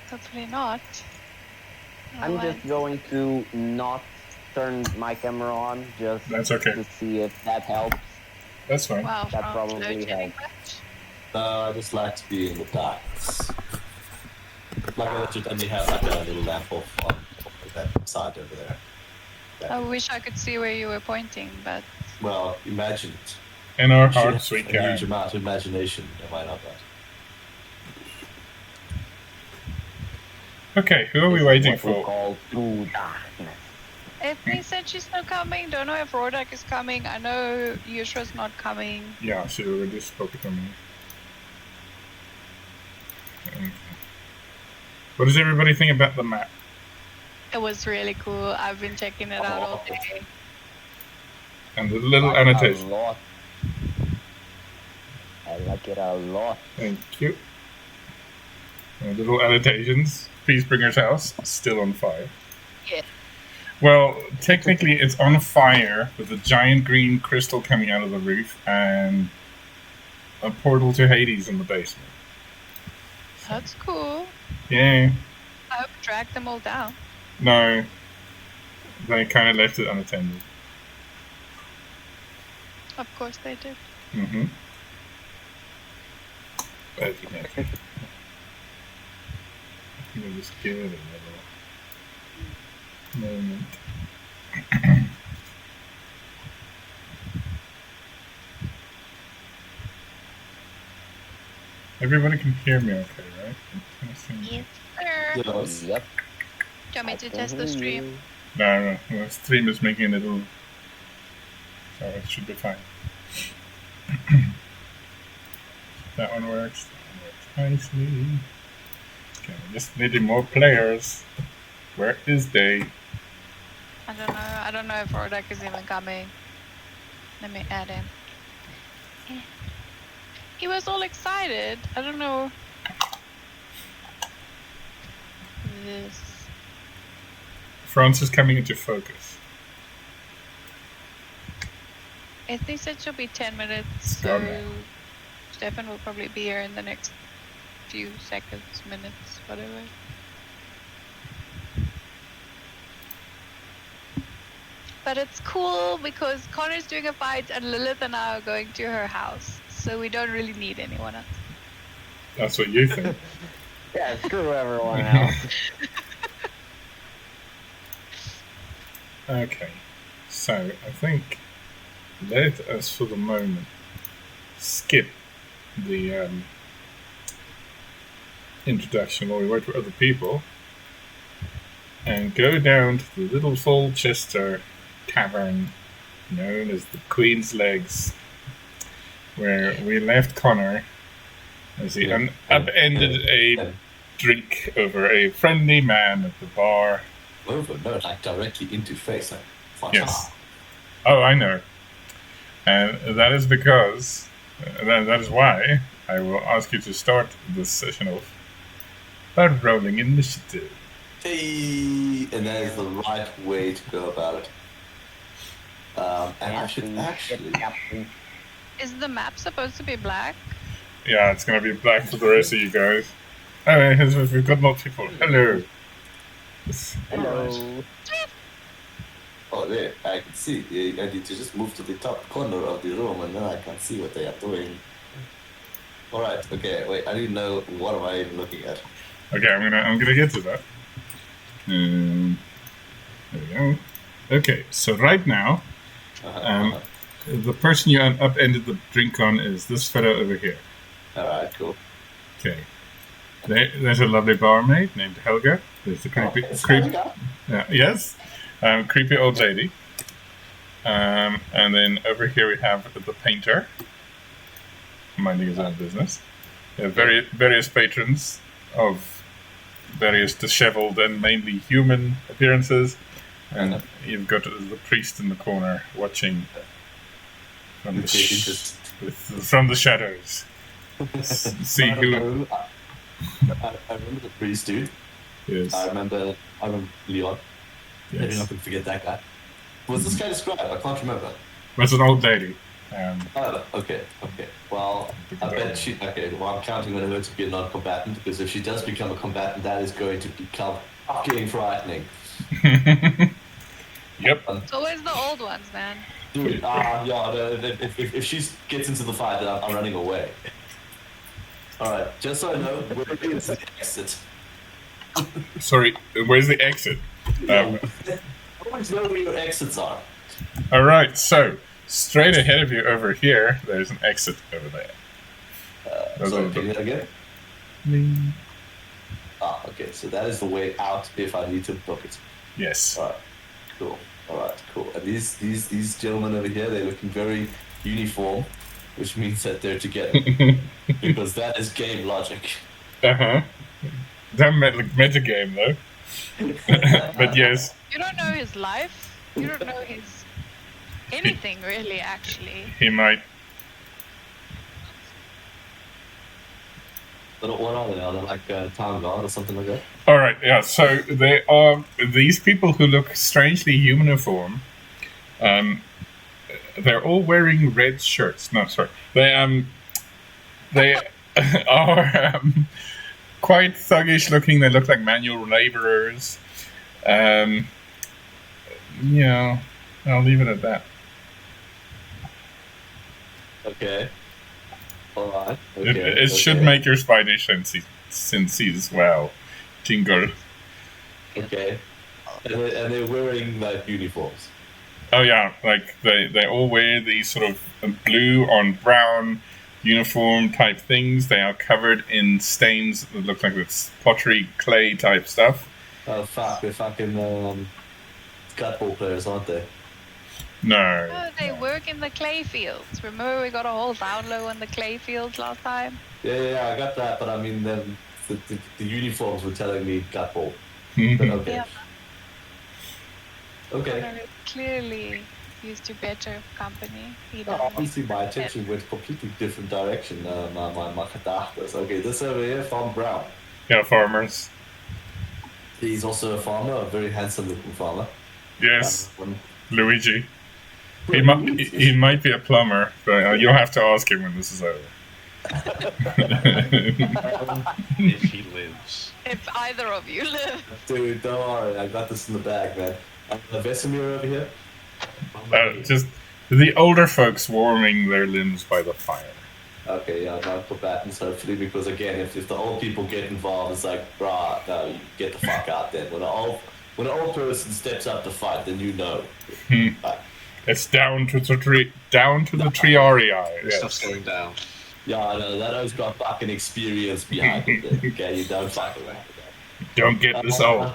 Hopefully not. I'm just going to not turn my camera on just That's okay. to see if that helps. That's fine. Wow, That from probably load shedding helps. much? I just like to be in the darkness. Like I should only have like a little lamp off on that side over there. I wish I could see where you were pointing, but... Well, imagine it. In our You should hearts, have we a can. huge amount of imagination, am I not that? Okay, who are we This is waiting what we for? call true darkness. Ethne said she's not coming. Don't know if Rodak is coming. I know Yushra's not coming. Yeah, she already spoke to me. Okay. What does everybody think about the map? It was really cool. I've been checking it out all day. And the little A annotation. lot. I like it a lot. Thank you. And little annotations. Peacebringer's house still on fire. Yeah. Well, technically it's on fire with a giant green crystal coming out of the roof and a portal to Hades in the basement. That's cool. Yeah. I hope it dragged them all down. No. They kind of left it unattended. Of course they did. Mm-hmm. Okay. I think I'll just give it a little moment. Everybody can hear me okay, right? Yes, sir. Yes. Yep. Do you want me to test the stream? No, the stream is making a little... So it should be fine. That one works. That one works nicely. Okay, we just needed more players. Where is they? I don't know. I don't know if Rodak is even coming. Let me add him. He was all excited. I don't know. This. France is coming into focus. Ethne said she'll be 10 minutes, It's so gone now. Stefan will probably be here in the next few seconds, minutes, whatever. But it's cool because Connor's doing a fight and Lilith and I are going to her house, so we don't really need anyone else. That's what you think. Yeah, screw everyone else. Okay, so I think let us for the moment skip the introduction while we wait for other people and go down to the little Folchester tavern known as the Queen's Legs, where we left Connor as he upended a drink over a friendly man at the bar. Over, no, like directly into face. Like, Yes. Oh, I know. And that is because, that is why I will ask you to start this session off by rolling initiative. Hey, and that is the right way to go about it. And I should actually... Is the map supposed to be black? Yeah, it's going to be black for the rest of you guys. Oh, we've got more people. Hello. Hello. Oh, there, I can see. I need to just move to the top corner of the room and then I can see what they are doing. Alright, okay, wait, I didn't know what am I even looking at. Okay, I'm gonna get to that. There we go. Okay, so right now, the person you upended the drink on is this fellow over here. Alright, cool. Okay. There's a lovely barmaid named Helga. There's the creepy, yes, creepy old lady. And then over here we have the painter, minding his own business. Various patrons of various disheveled and mainly human appearances. And you've got the priest in the corner watching from the shadows. See who... I remember the priest dude. Yes. I remember Leon. Maybe Yes. not to forget that guy. Was this guy described? I can't remember. That's an old lady. Oh, okay. Well, I bet she. Okay, well, I'm counting on her to be a non-combatant because if she does become a combatant, that is going to become fucking frightening. Yep. It's always the old ones, man. Dude, yeah. If she gets into the fight, then I'm running away. All right, just so I know, where is the exit? Sorry, where's the exit? I always know where your exits are. All right, so straight ahead of you over here, there's an exit over there. So can you again? Bling. Okay, so that is the way out if I need to book it. Yes. All right, cool. And these gentlemen over here, they're looking very uniform, which means that they're together because that is game logic. Uh-huh. That metagame, though. But yes. You don't know his life. You don't know his anything really, actually. He might. What are they? Are they like town guard or something like that? All right, yeah. So they are these people who look strangely humaniform. They're all wearing red shirts. No, sorry. They are quite thuggish looking. They look like manual laborers. Yeah, I'll leave it at that. Okay. All right. Okay. It should make your spidey senses well tingle. Okay. And they're wearing like uniforms. Oh yeah, like they all wear these sort of blue on brown uniform type things. They are covered in stains that look like it's pottery clay type stuff. Oh fuck! They're fucking skateball players, aren't they? No. Oh, they work in the clay fields. Remember we got a whole down low on the clay fields last time? Yeah, I got that, but I mean, then the uniforms were telling me skateball. But okay. Yeah. Okay. They're clearly used to better company. Obviously, my attention went completely different direction. My gedachtes. Okay, this over here, Farm Brown. Yeah, farmers. He's also a farmer, a very handsome-looking farmer. Yes, Luigi. He might be a plumber, but you'll have to ask him when this is over. If he lives. If either of you live. Dude, don't worry, I got this in the bag, man. Vesemir over here. Just the older folks warming their limbs by the fire. Okay, yeah, not combatants, hopefully, because again, if the old people get involved, it's like, brah, no, you get the fuck out then. When an old person steps up to fight, then you know. It's down to the triarii. This stuff's going down. Yeah, I know, that has got fucking experience behind it. Then, okay, you don't fuck around with that. Don't get this old.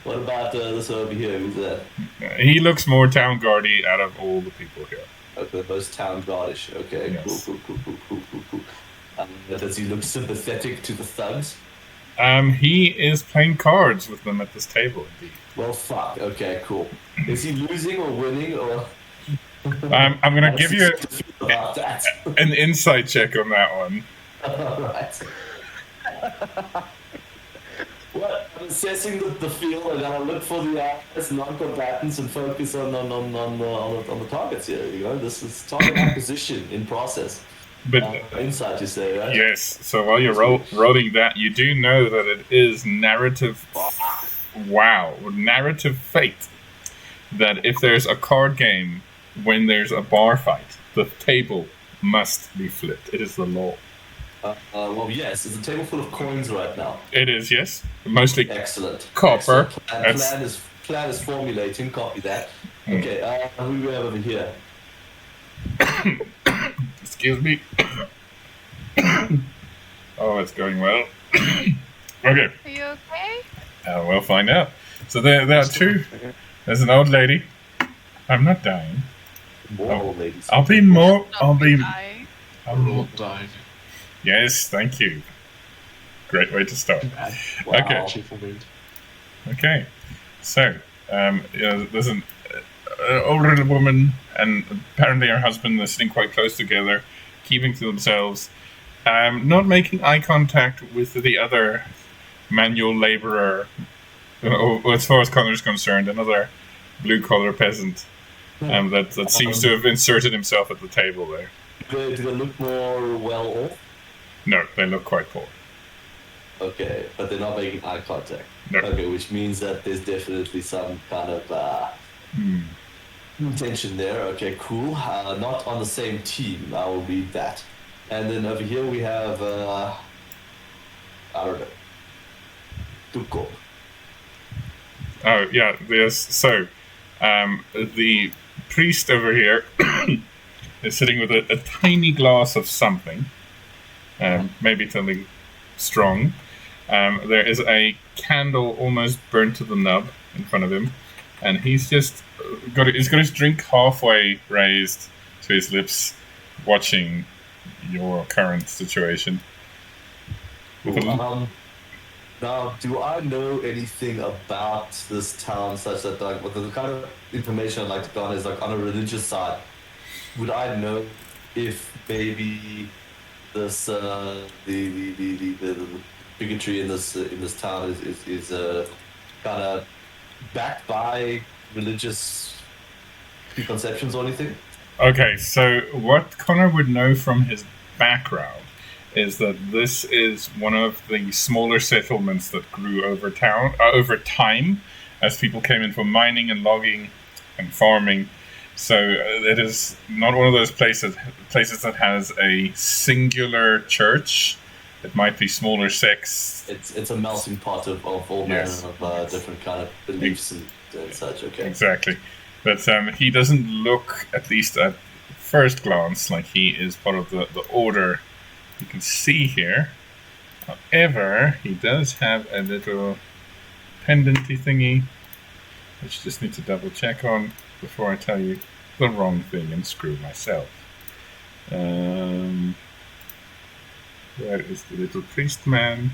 What about this over here? Who's that? He looks more town guardy out of all the people here. Okay, most town guardish. Okay, Yes. Cool. Does he look sympathetic to the thugs? He is playing cards with them at this table, indeed. Well, fuck. Okay, cool. Is he losing or winning or? I'm going to give you about that. an insight check on that one. Alright. Well, I'm assessing the field, and I look for the non-combatants and focus on the targets here. You know, this is target acquisition in process. But Insight, you say, right? yes, so while you're rolling that, you do know that it is narrative. Wow, narrative fate. That if there's a card game, when there's a bar fight, the table must be flipped. It is the law. Well, yes, there's a table full of coins right now. It is, yes. Mostly Excellent. copper. Excellent. Plan is formulating. Copy that. Okay, who do we have over here? Excuse me. Oh, it's going well. Okay. Are you okay? We'll find out. So there are two. There's an old lady. I'm not dying. More old ladies. I'll be more. I'll be. Dying. We're all dying. Yes, thank you. Great way to start. Wow. Okay. Cheerful mood. Okay. So, there's an older woman, and apparently her husband. They're sitting quite close together, keeping to themselves, not making eye contact with the other manual laborer. As far as Connor's concerned, another blue-collar peasant. That seems to have inserted himself at the table there. Do they look more well off? No, they look quite poor. Okay, but they're not making eye contact. No. Okay, which means that there's definitely some kind of tension there. Okay, cool. Not on the same team. I will read that. And then over here we have, I don't know, Tuko. Oh, yeah, there's... So, the priest over here is sitting with a tiny glass of something. Maybe something strong. There is a candle almost burnt to the nub in front of him, and he's just got his drink halfway raised to his lips, watching your current situation. Now, do I know anything about this town such that, like, what the kind of information I'd like to garner is, like, on a religious side? Would I know if maybe this the bigotry in this town is kind of backed by religious preconceptions or anything? Okay, so what Connor would know from his background is that this is one of the smaller settlements that grew over time as people came in for mining and logging and farming. So it is not one of those places that has a singular church. It might be smaller sects. It's a melting pot of all manner of different kind of beliefs and such. Okay. Exactly. But he doesn't look, at least at first glance, like he is part of the order you can see here. However, he does have a little pendenty thingy, which I just need to double check on before I tell you the wrong thing and screw myself. Where is the little priest man?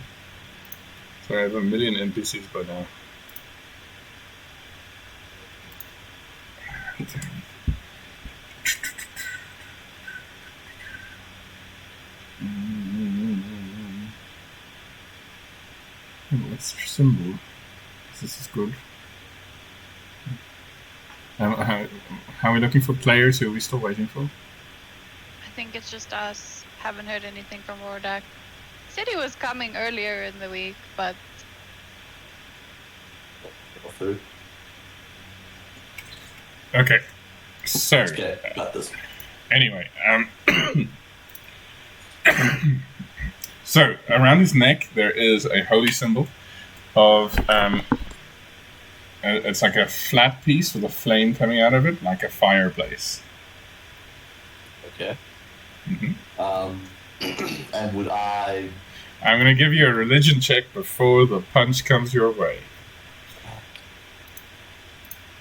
So I have a million NPCs by now. What's your symbol? This is good. How are we looking for players? Who are we still waiting for? I think it's just us. Haven't heard anything from Rodak. Said he was coming earlier in the week, but okay. So Okay, got this. anyway, so around his neck there is a holy symbol of it's like a flat piece with a flame coming out of it, like a fireplace. Okay. Mm-hmm. And would I? I'm going to give you a religion check before the punch comes your way.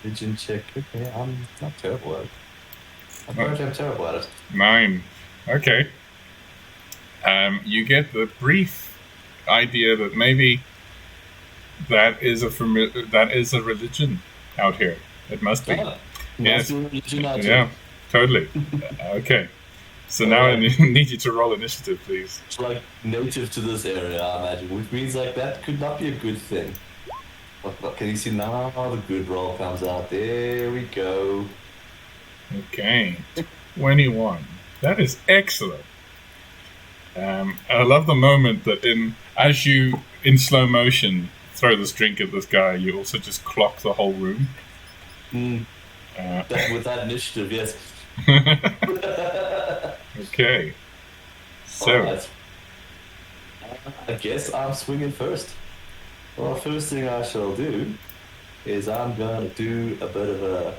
Religion check. Okay, I'm not terrible at it. I'm terrible at it. 9. Okay. You get the brief idea that maybe that is a religion out here. It must be. Yes. Yeah, totally. Okay. So now I need you to roll initiative, please. It's like native to this area, I imagine, which means like that could not be a good thing. What can you see now? The good roll comes out. There we go. Okay. 21. That is excellent. I love the moment that as you, in slow motion, throw this drink at this guy, you also just clock the whole room. With that initiative, yes. Okay. So. Right. I guess I'm swinging first. Well, first thing I shall do is I'm going to do a bit of a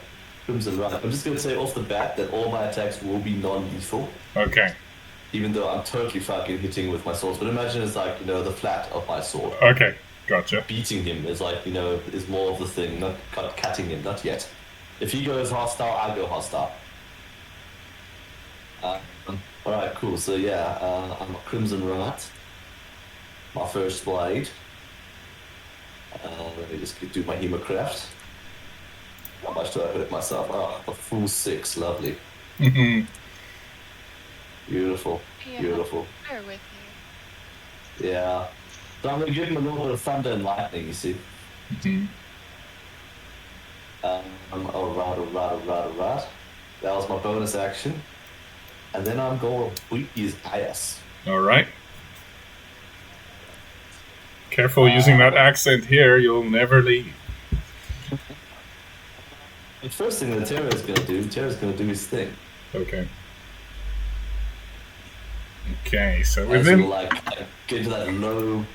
Crimson Run. I'm just going to say off the bat that all my attacks will be non-lethal. Okay. Even though I'm totally fucking hitting with my swords. But imagine it's like, the flat of my sword. Okay, gotcha. Beating him is like, is more of the thing. Not cutting him, not yet. If he goes hostile, I go hostile. Alright, cool. So yeah, I'm a Crimson Rat. My first blade. Let me just do my Hemocraft. How much do I hurt myself? Oh, a full 6. Lovely. Beautiful. yeah, Beautiful. bear with you. Yeah. So I'm going to give him a little bit of thunder and lightning, you see. Alright. That was my bonus action. And then I'm going to beat his ass. All right. Careful using that accent here. You'll never leave. The first thing that Terra's going to do his thing. Okay. Okay, so As within... he'll, like, get into that low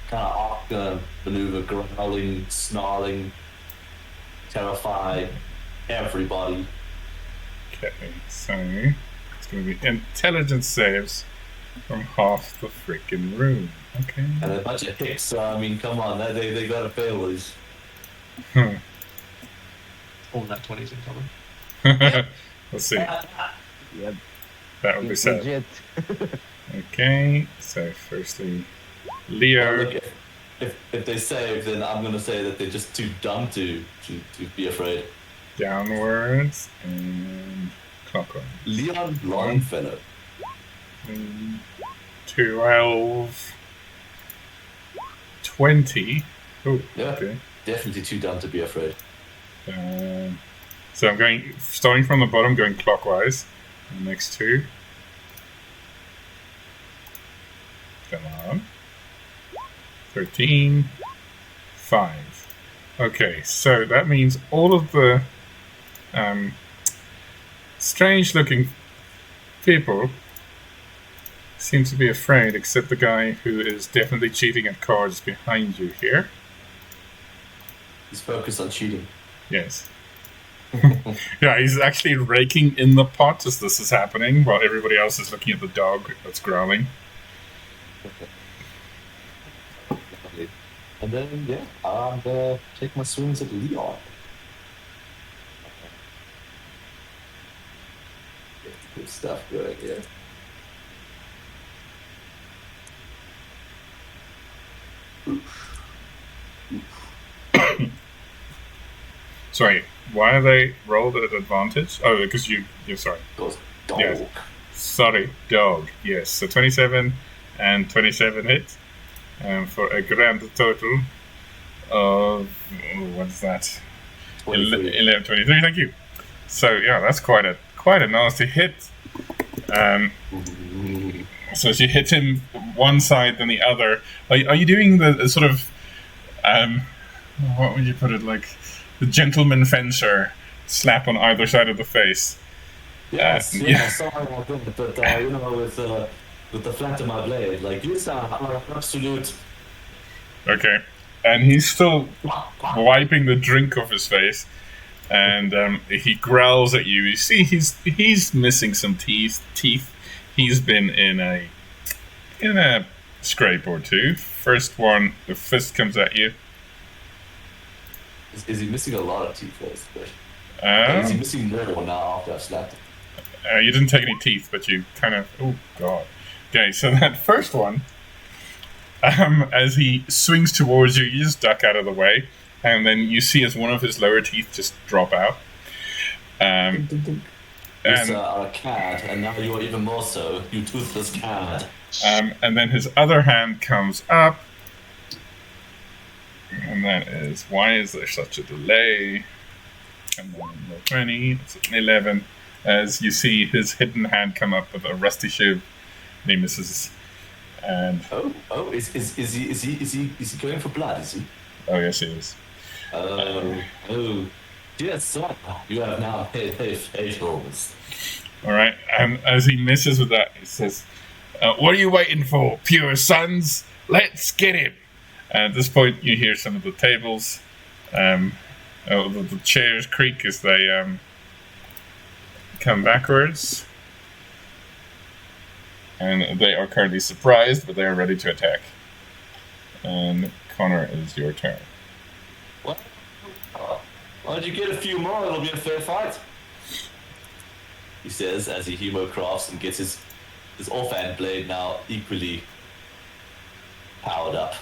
kind of octa maneuver, growling, snarling, terrify everybody. Okay, so it's going to be intelligence saves from half the freaking room. Okay. And a bunch of hicks, so I mean, come on, they gotta fail these. All that 20s incoming. We'll see. Yep. That would be It's sad. legit. Okay, so firstly, Well, Leo. look, if they save, then I'm gonna say that they're just too dumb to be afraid. Downwards and clockwise. Leon Longfellow. 12, 20. Oh, Yeah. okay. Definitely too dumb to be afraid. So I'm going, starting from the bottom, going clockwise. The next two. Come on. 13, 5. Okay, so that means all of the strange looking people seem to be afraid, except the guy who is definitely cheating at cards behind you here. He's focused on cheating. Yes. Yeah, he's actually raking in the pot as this is happening, while everybody else is looking at the dog that's growling. And then, yeah, I'm gonna take my swings at Leon. Get good stuff going here. Sorry, why are they rolled at advantage? Oh, because you're sorry. Goes dog. Yes. Sorry, dog. Yes, so 27 and 27 hit. For a grand total of, what's that? 23. 11, 23, thank you. So yeah, that's quite a nasty hit. So as you hit him one side then the other, are you doing the sort of, what would you put it, like the gentleman fencer slap on either side of the face? Yes, yeah. sorry about that, but you know, with the flat of my blade, like these are absolute. Okay, and he's still wiping the drink off his face, and he growls at you. You see, he's missing some teeth. He's been in a scrape or two. First one, the fist comes at you. Is he missing a lot of teeth? Is he missing more now after I've slapped him? You didn't take any teeth, but you kind of. Oh god. Okay, so that first one. As he swings towards you, you just duck out of the way, and then you see as one of his lower teeth just drop out. You are a cad, and now you are even more so, you toothless cad. And then his other hand comes up, and that is, why is there such a delay? Come on, roll 20, it's an 11. As you see his hidden hand come up with a rusty shiv, and he misses. And is he going for blood? Is he? oh yes, he is. Yes, sir. You have now hit facials. All right, and as he misses with that, he says, "What are you waiting for, pure sons? Let's get him!" And at this point, you hear some of the tables, the chairs creak as they come backwards. And they are currently surprised, but they are ready to attack. And Connor, it is your turn. Well, why don't you get a few more? It'll be a fair fight. He says as he Homo crafts and gets his offhand blade now equally powered up.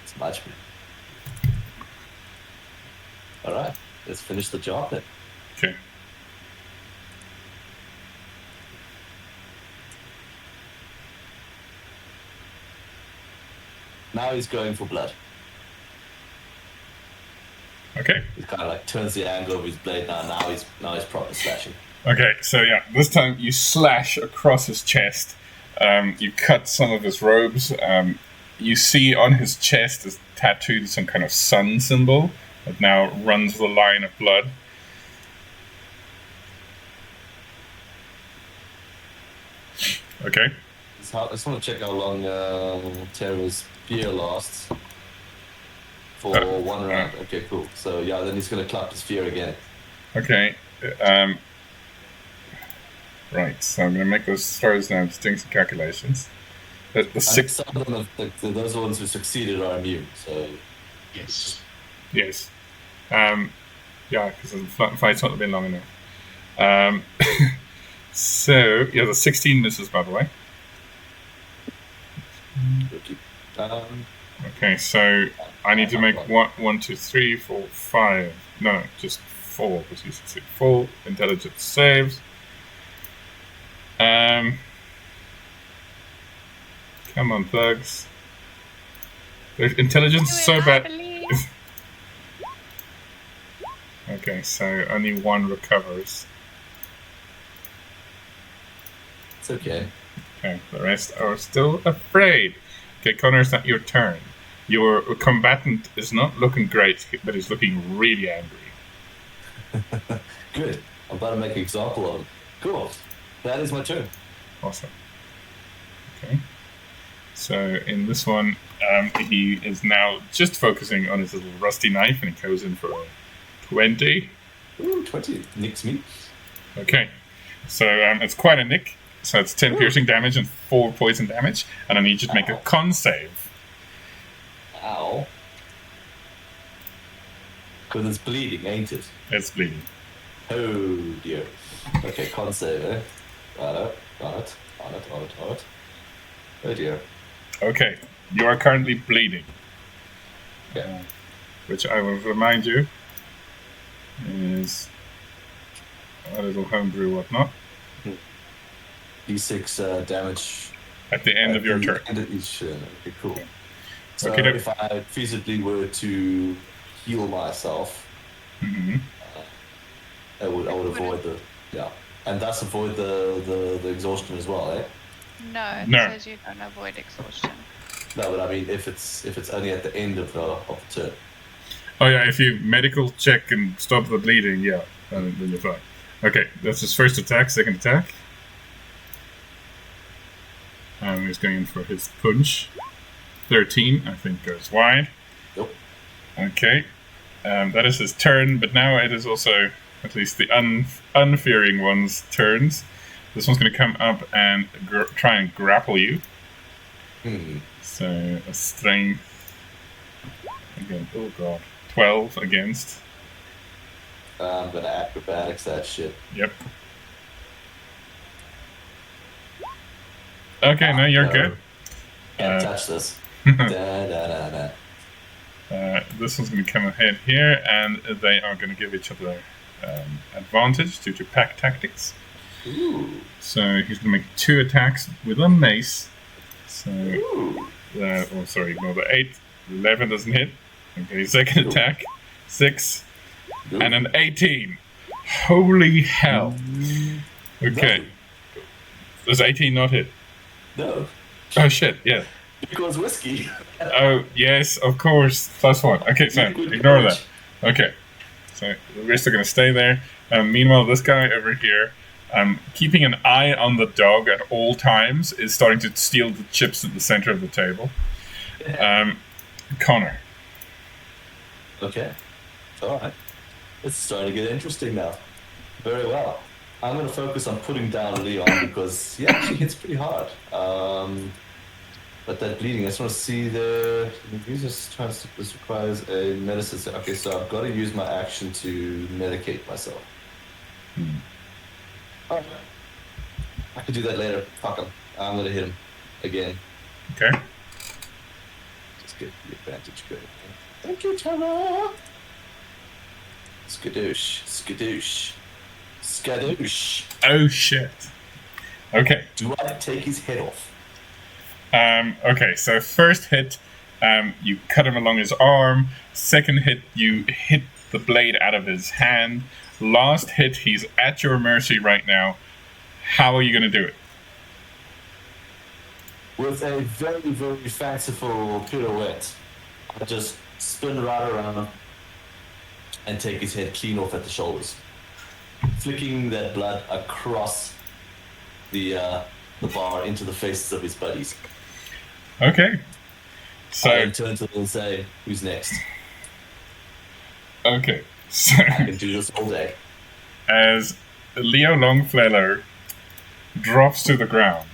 It's much. All right, let's finish the job then. Okay. Now he's going for blood. Okay. He kind of like turns the angle of his blade now. Now he's proper slashing. Okay, so yeah, this time you slash across his chest. You cut some of his robes. You see on his chest is tattooed some kind of sun symbol that now runs the line of blood. Okay. I just want to check how long Terra's spear lasts. For 1 round. Okay, cool. So yeah, then he's going to clap his spear again. Okay. Right, so I'm going to make those throws now, just doing some calculations. Some of them, those ones who succeeded are immune, so... Yes. Yes. Yeah, because the fight's not been long enough. So, yeah, the 16 misses, by the way. Okay, so I need to make 1, 2, 3, 4, 5. No, just 4, because you succeed. 4 intelligence saves. Come on, thugs. Their intelligence is so bad. Okay, so only 1 recovers. It's okay. Okay, the rest are still afraid. Okay, Connor, it's not your turn. Your combatant is not looking great, but he's looking really angry. Good. I'm about to make an example of him. Cool. That is my turn. Awesome. Okay. So in this one, he is now just focusing on his little rusty knife, and he goes in for a 20. Ooh, 20. Nicks me. Okay. So it's quite a nick. So it's 10 piercing damage and 4 poison damage, and I need you to make a con save. Ow. Because it's bleeding, ain't it? It's bleeding. Oh dear. Okay, con save, eh? Got it. Oh dear. Okay, you are currently bleeding. Okay. Which I will remind you is a little homebrew whatnot. D6 damage at the end of your turn. End of each turn. Okay, cool. So Okay, if I feasibly were to heal myself, mm-hmm. I would avoid and thus avoid the exhaustion as well, eh? No, it No. says you don't avoid exhaustion. No, but I mean if it's only at the end of the turn. Oh yeah, if you medical check and stop the bleeding, yeah, then you're fine. Okay, that's his first attack. Second attack. He's going in for his punch. 13, I think, goes wide. Yep. Okay. That is his turn, but now it is also at least the unfearing one's turns. This one's going to come up and try and grapple you. So a strength. Again, oh god. 12 against. I'm going to acrobatics that shit. Yep. Okay, no, you're good. Can't touch this. This one's going to come ahead here, and they are going to give each other advantage due to pack tactics. Ooh. So he's going to make 2 attacks with a mace. So, ignore the 8. 11 doesn't hit. Okay, second attack, 6, and an 18. Holy hell. Okay. No. Does 18 not hit? No. Oh shit, yeah. Because whiskey. Oh, yes, of course. +1. Okay, so ignore that. Okay. So the rest are going to stay there. Meanwhile, this guy over here, keeping an eye on the dog at all times, is starting to steal the chips at the center of the table. Connor. Okay. Alright. It's starting to get interesting now. Very well. I'm going to focus on putting down Leon because he actually hits pretty hard. But that bleeding, I just want to see this requires a medicine. Okay, so I've got to use my action to medicate myself. Alright. I could do that later. Fuck him. I'm going to hit him again. Okay. Just get the advantage going. Thank you, Tara. Skadoosh. Oh shit. Okay. Do I take his head off? Okay, so first hit, you cut him along his arm. Second hit, you hit the blade out of his hand. Last hit, he's at your mercy right now. How are you going to do it? With a very, very fanciful pirouette, I just spin right around and take his head clean off at the shoulders, flicking that blood across the bar into the faces of his buddies. Okay. So I turn to them and say, "Who's next?" Okay. So I can do this all day. as Leo Longflailor drops to the ground,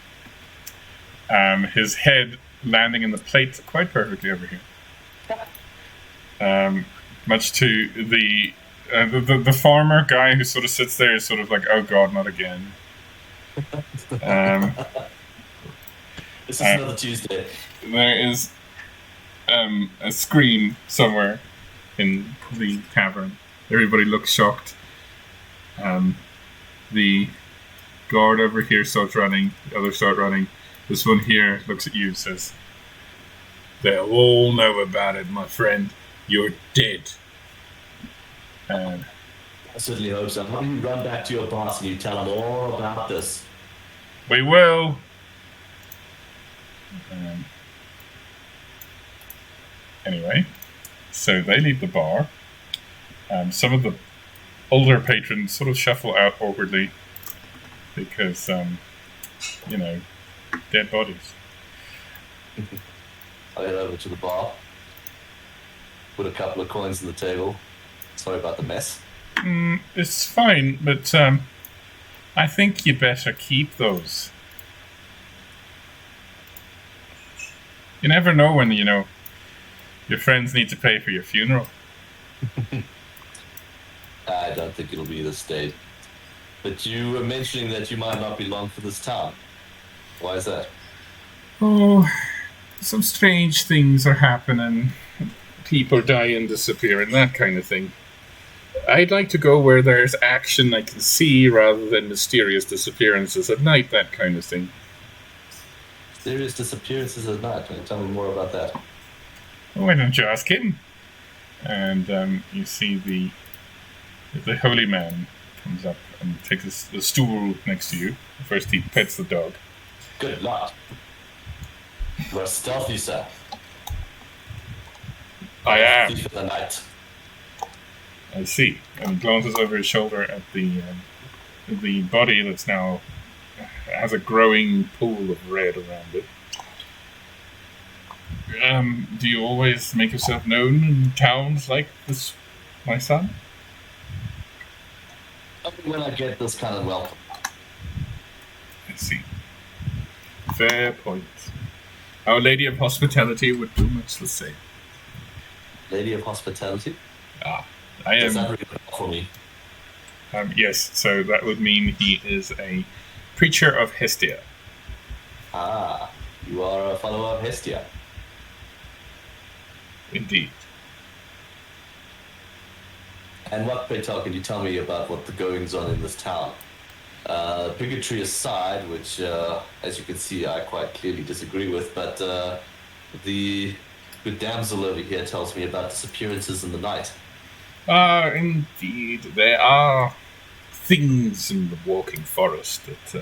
his head landing in the plate quite perfectly over here. Much to the farmer guy who sort of sits there is sort of like, oh god, not again. This is another Tuesday. There is a scream somewhere in the cavern. Everybody looks shocked. The guard over here starts running. The others start running. This one here looks at you and says, "They'll all know about it, my friend. You're dead." I certainly hope so. How do you run back to your boss and you tell him all about this? We will. Anyway, so they leave the bar. Some of the older patrons sort of shuffle out awkwardly because, dead bodies. I head over to the bar, put a couple of coins on the table. Sorry about the mess. It's fine, but I think you better keep those. You never know when, your friends need to pay for your funeral. I don't think it'll be this day. But you were mentioning that you might not be long for this town. Why is that? Oh, some strange things are happening. People die and disappear and that kind of thing. I'd like to go where there's action I can see rather than mysterious disappearances at night, that kind of thing. Mysterious disappearances at night. Can you tell me more about that? Why don't you ask him? And you see the holy man comes up and takes the stool next to you. First he pets the dog. Good lord. You are stealthy, sir. I am. Thief of the night. I see. And he glances over his shoulder at the body that's now has a growing pool of red around it. Do you always make yourself known in towns like this, my son? Only when I get this kind of welcome. I see. Fair point. Our Lady of Hospitality would do much the same. Lady of Hospitality? I am. Does that really work for me? Yes, so that would mean he is a preacher of Hestia. Ah, you are a follower of Hestia. Indeed. And what, pray tell, can you tell me about what the goings on in this town? Bigotry aside, which, as you can see, I quite clearly disagree with, but the good damsel over here tells me about disappearances in the night. Indeed. There are things in the walking forest that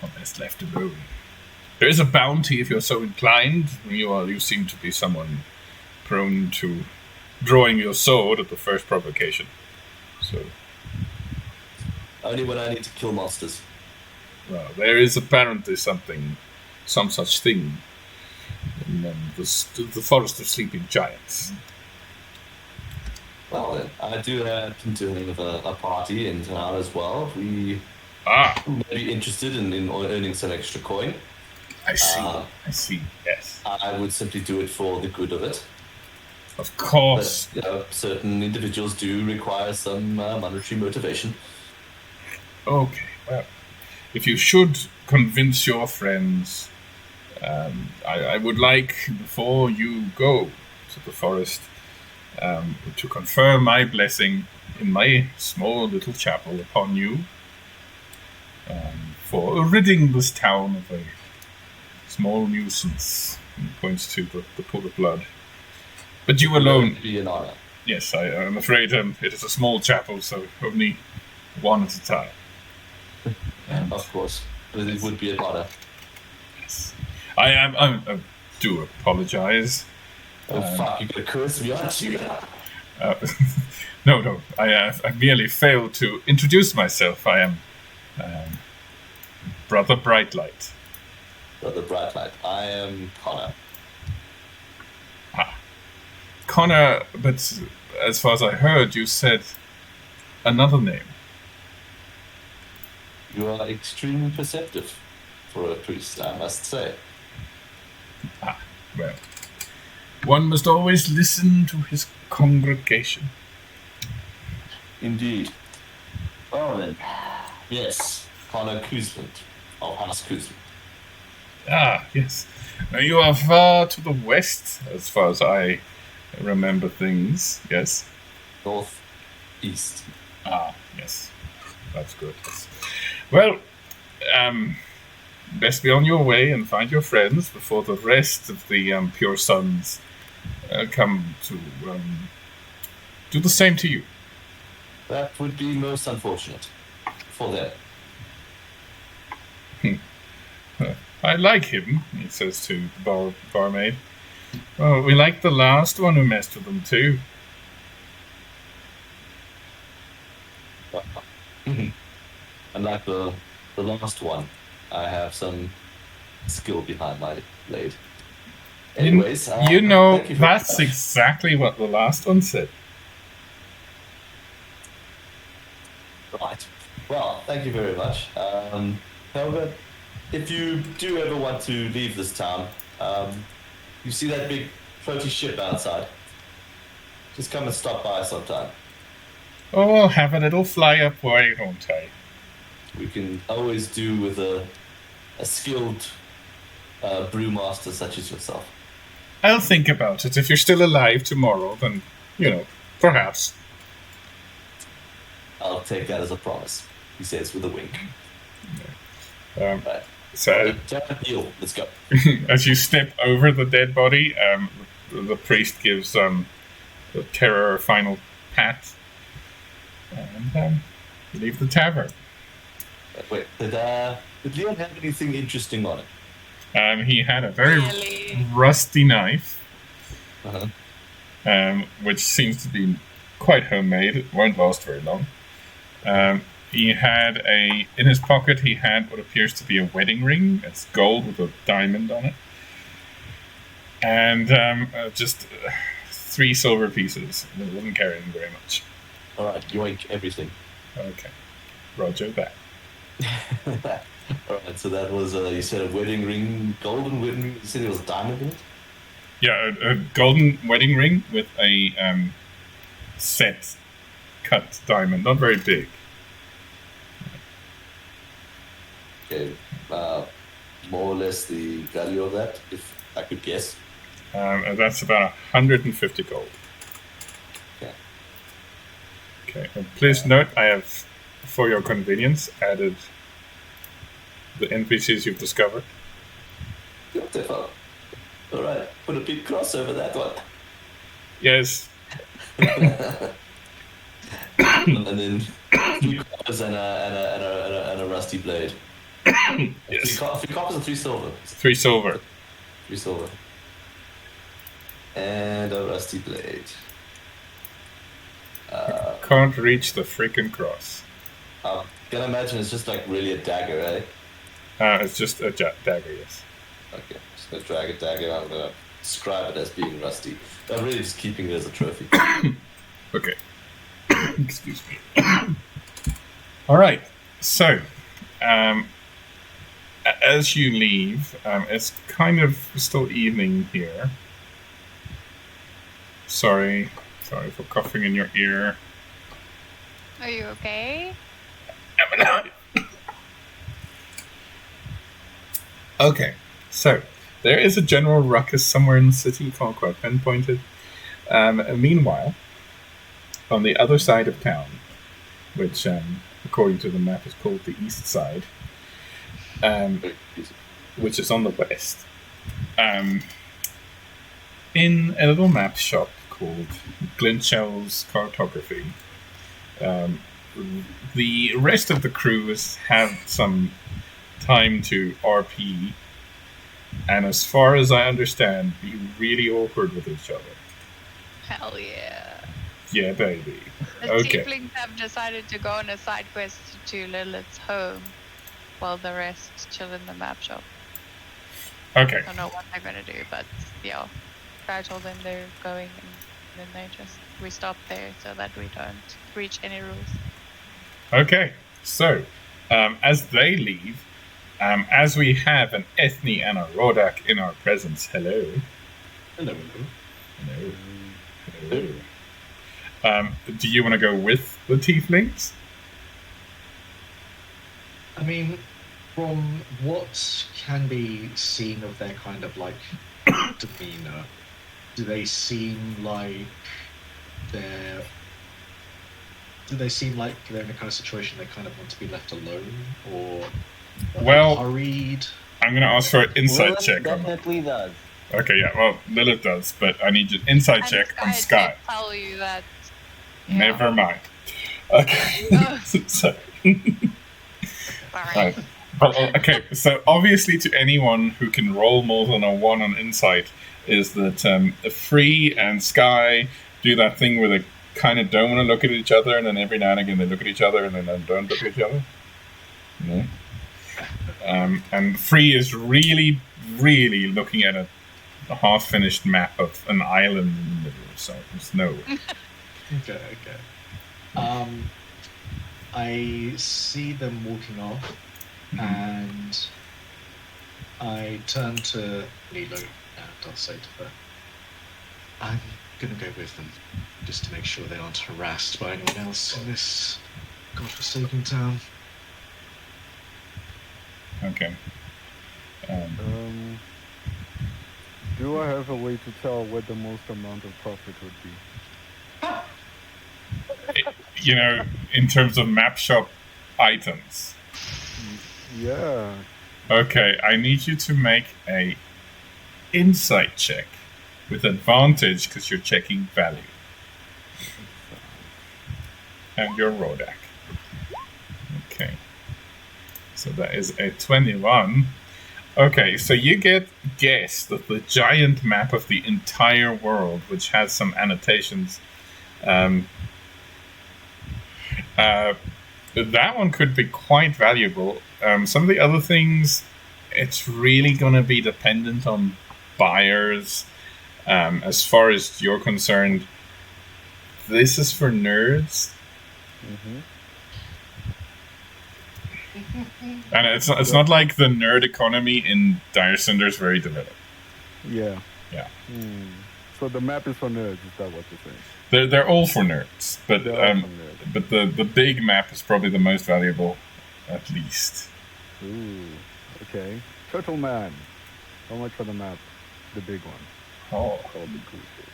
are best left alone. There is a bounty if you're so inclined. You seem to be someone prone to drawing your sword at the first provocation. So, Only when I need to kill monsters. well, there is apparently some such thing in the forest of sleeping giants. Well, then, I do happen to have a party in town as well. We may be interested in earning some extra coin. I see, yes. I would simply do it for the good of it. Of course. But, certain individuals do require some monetary motivation. Okay, well, if you should convince your friends, I would like, before you go to the forest, to confer my blessing in my small little chapel upon you for ridding this town of a small nuisance. And he points to the pool of blood. But you alone. Be an honor. Yes, I'm afraid it is a small chapel, so only one at a time. And Of course. But it would be an honor. yes, I do apologize. Oh, fuck, you're gonna curse me, aren't you? No, I merely failed to introduce myself. I am Brother Brightlight. Brother Brightlight. I am Connor. Connor, but as far as I heard, you said another name. You are extremely perceptive for a priest, I must say. Well, one must always listen to his congregation. Indeed. Oh, then. Yes, Connor Kuzland of House Kuzland. Ah, yes. Now you are far to the west, as far as I remember things. Yes. Northeast. Ah, yes. That's good. Yes. Well, best be on your way and find your friends before the rest of the Pure Sons come to do the same to you. That would be most unfortunate for them. I like him, he says to the barmaid. Oh, we like the last one who messed with them too. Unlike the last one, I have some skill behind my blade. Anyways, you know, thank you that's very much. exactly what the last one said. Right. Well, thank you very much. Helga, if you do ever want to leave this town, you see that big floaty ship outside? Just come and stop by sometime. Oh, I'll have a little fly up way, won't I? We can always do with a skilled brewmaster such as yourself. I'll think about it. If you're still alive tomorrow, then, perhaps. I'll take that as a promise, he says with a wink. Right. So, Deal. Let's go. as you step over the dead body, the priest gives the terror a final pat, and you leave the tavern. Wait, did Leon have anything interesting on it? He had a very Really? rusty knife, Uh-huh. which seems to be quite homemade. It won't last very long. He had in his pocket, he had what appears to be a wedding ring. It's gold with a diamond on it. And just 3 silver pieces. It wasn't carrying very much. Alright, yoink everything. Okay. Roger that. Alright, so that was, you said a wedding ring, golden wedding ring, you said it was diamond in it? Yeah, a golden wedding ring with a set cut diamond. Not very big. Okay, more or less the value of that, if I could guess. And that's about 150 gold. Okay. Okay. And please note, I have, for your convenience, added the NPCs you've discovered. Beautiful. Alright, put a big cross over that one. Yes. And then 3 coppers and a rusty blade. Yes. 3 coppers and 3 silver. 3 silver. 3 silver. And a rusty blade. Can't reach the freaking cross. I can imagine it's just like really a dagger, eh? It's just a dagger, yes. Okay, just gonna drag a dagger. I'm gonna describe it as being rusty. I'm really just keeping it as a trophy. Okay. Excuse me. All right. So, as you leave, it's kind of still evening here. Sorry for coughing in your ear. Are you okay? Okay, so there is a general ruckus somewhere in the city, can't quite pinpoint it. Meanwhile, on the other side of town, which according to the map is called the east side, which is on the west, in a little map shop called Glenshell's Cartography. The rest of the crew has had some time to RP, and as far as I understand, be really awkward with each other. Hell yeah. Yeah, baby. The Okay. tieflings have decided to go on a side quest to Lilith's home while the rest chill in the map shop. Okay. I don't know what they're gonna do, but yeah. I told them they're going and then we stop there so that we don't breach any rules. Okay. So, as they leave, as we have an Ethne and a Rodak in our presence, hello. Hello. Hello. Hello. Do you want to go with the tieflings? I mean, from what can be seen of their kind of like demeanor, do they seem like they're in a kind of situation they kind of want to be left alone, or are Well, they hurried? I'm going to ask for an insight Lilith check on that. definitely does. Okay, yeah, well, Lilith does, but I need an insight check on Sky. did tell you that. Yeah. Never mind. Okay. Oh. So, Sorry. right. But, okay, so obviously to anyone who can roll more than a 1 on insight is that Free and Sky do that thing where they kind of don't want to look at each other, and then every now and again they look at each other and then they don't look at each other. Yeah. And Free is really, really looking at a half-finished map of an island in the middle, so there's no way. Okay. I see them walking off, and I turn to Lilo and I'll say to her, I'm gonna go with them, just to make sure they aren't harassed by anyone else in this godforsaken town. Okay. Do I have a way to tell what the most amount of profit would be? You know, in terms of map shop items. Yeah. Okay, I need you to make a insight check with advantage because you're checking value. And your Rodak. Okay. So that is a 21. Okay, so you guess that the giant map of the entire world, which has some annotations, that one could be quite valuable. Some of the other things, it's really going to be dependent on buyers. As far as you're concerned, this is for nerds. Mm-hmm. And it's not like the nerd economy in Dyrecinder is very developed. Yeah. Yeah. So the map is for nerds, is that what you're saying? They're all for nerds, but They're all for nerds. but the big map is probably the most valuable, at least. Ooh, okay. Turtle Man. How much for the map? The big one. Oh, Called the cool shit.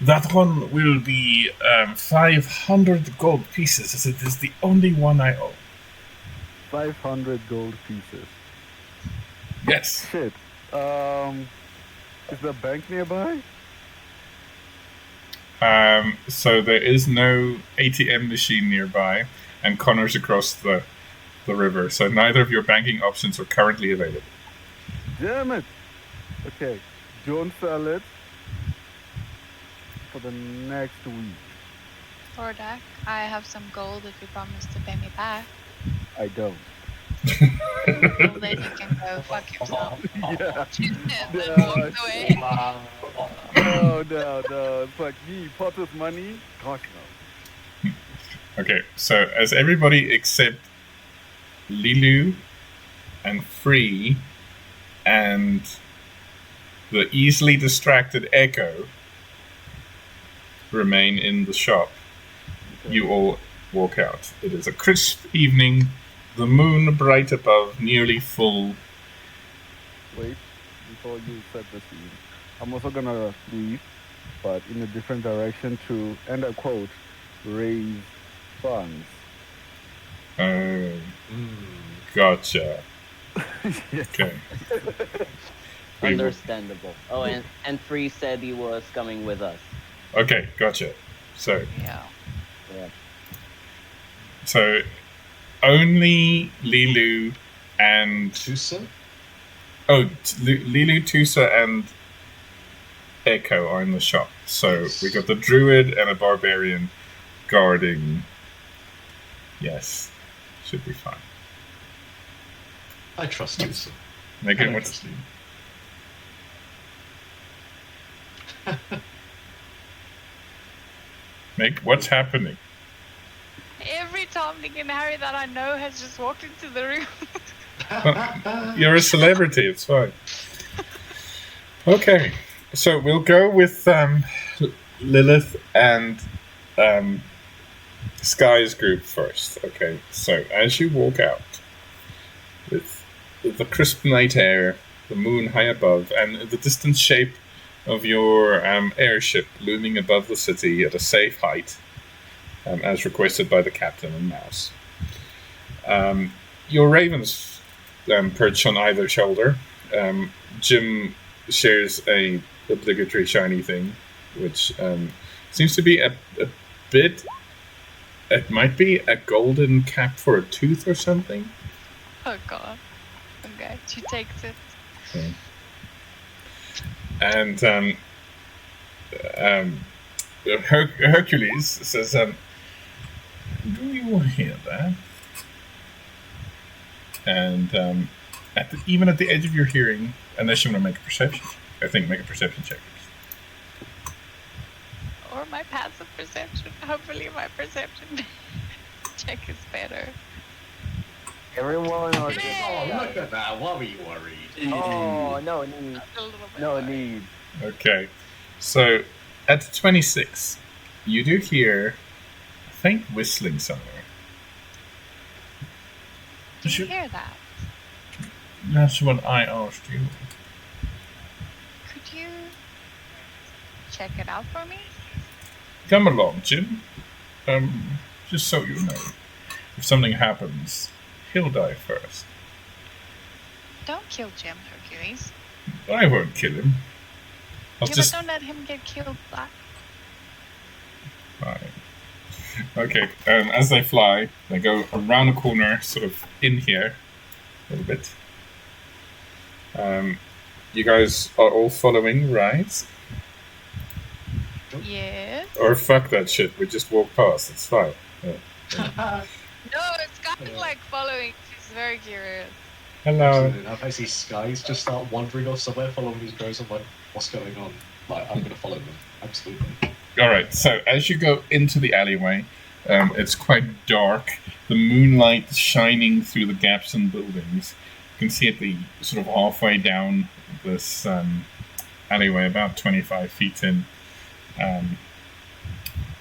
that one will be 500 gold pieces, as it is the only one I own. 500 gold pieces. Yes. Shit. Is there a bank nearby? So there is no ATM machine nearby, and Connor's across the river, so neither of your banking options are currently available. Damn it! Okay, don't sell it for the next week. Rodak, I have some gold if you promise to pay me back. I don't. Well, then you can go fuck yourself. Yeah. Then walked away. No. Fuck me. Potter's money? Gosh, no. Okay, so as everybody except Lilu and Free and the easily distracted Echo remain in the shop, Okay. you all walk out. It is a crisp evening, the moon bright above, nearly full. Wait, before you set the scene, I'm also gonna leave, but in a different direction to, and I quote, raise funds. Gotcha. Yes. Okay. We will- Understandable. Oh, and Free said he was coming with us. Okay, gotcha. So Yeah. so only Lilu and Tusa? Lilu, Tusa, and Echo are in the shop. So Yes. we got the druid and a barbarian guarding. Yes, should be fine. I trust Tusa. Make I it don't what's trust you. what's happening. Every Tom, Dick, and Harry that I know has just walked into the room. You're a celebrity. It's fine. Okay, so we'll go with Lilith and Sky's group first. Okay, so as you walk out with the crisp night air, the moon high above, and the distant shape of your airship looming above the city at a safe height, as requested by the captain and Mouse. Your ravens perch on either shoulder. Jim shares a obligatory shiny thing, which seems to be a bit. It might be a golden cap for a tooth or something. Oh god. Okay, she takes it. Okay. And Hercules says, "Do you hear that?" And even at the edge of your hearing, unless you want to make a perception, I think make a perception check. Or my passive perception. Hopefully my perception check is better. Everyone are Oh, look at that. Why were you worried? Oh, no need. A little bit No more. need. Okay, so at 26, you do hear, I think, whistling somewhere. Do you hear that? That's what I asked you. Could you check it out for me? Come along, Jim. Just so you know, if something happens, he'll die first. Don't kill Jim, Hercules. I won't kill him. I'll Yeah, just. but don't let him get killed. Fine. Okay, as they fly, they go around a corner, sort of in here, a little bit. You guys are all following, right? Yes. Or fuck that shit, we just walk past, it's fine. Yeah. No, Sky's like following. She's very curious. Hello. Enough. I see skies just start wandering off somewhere, following these crows. I'm like, what's going on? Like, I'm going to follow them. Absolutely. Alright, so as you go into the alleyway, it's quite dark. The moonlight shining through the gaps in buildings. You can see at the sort of halfway down this alleyway, about 25 feet in,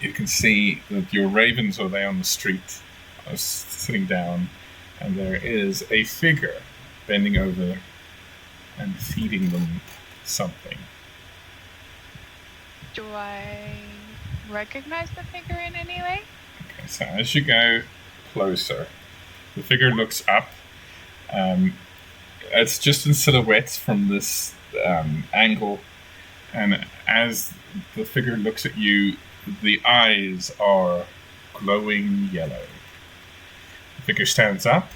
you can see that your ravens are there on the street, sitting down, and there is a figure bending over and feeding them something. Do I recognize the figure in any way? Okay, so as you go closer, the figure looks up. It's just in silhouette from this angle, and as the figure looks at you, the eyes are glowing yellow. The figure stands up.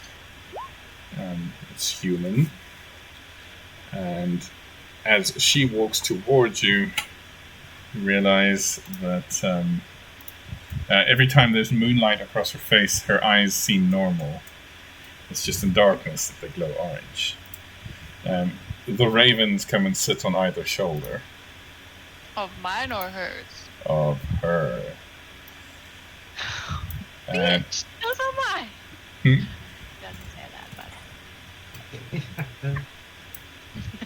It's human, and as she walks towards you, you realize that every time there's moonlight across her face, her eyes seem normal. It's just in darkness that they glow orange. The ravens come and sit on either shoulder Of mine or hers? of her. And Bitch, those are mine. Hmm? Doesn't say that,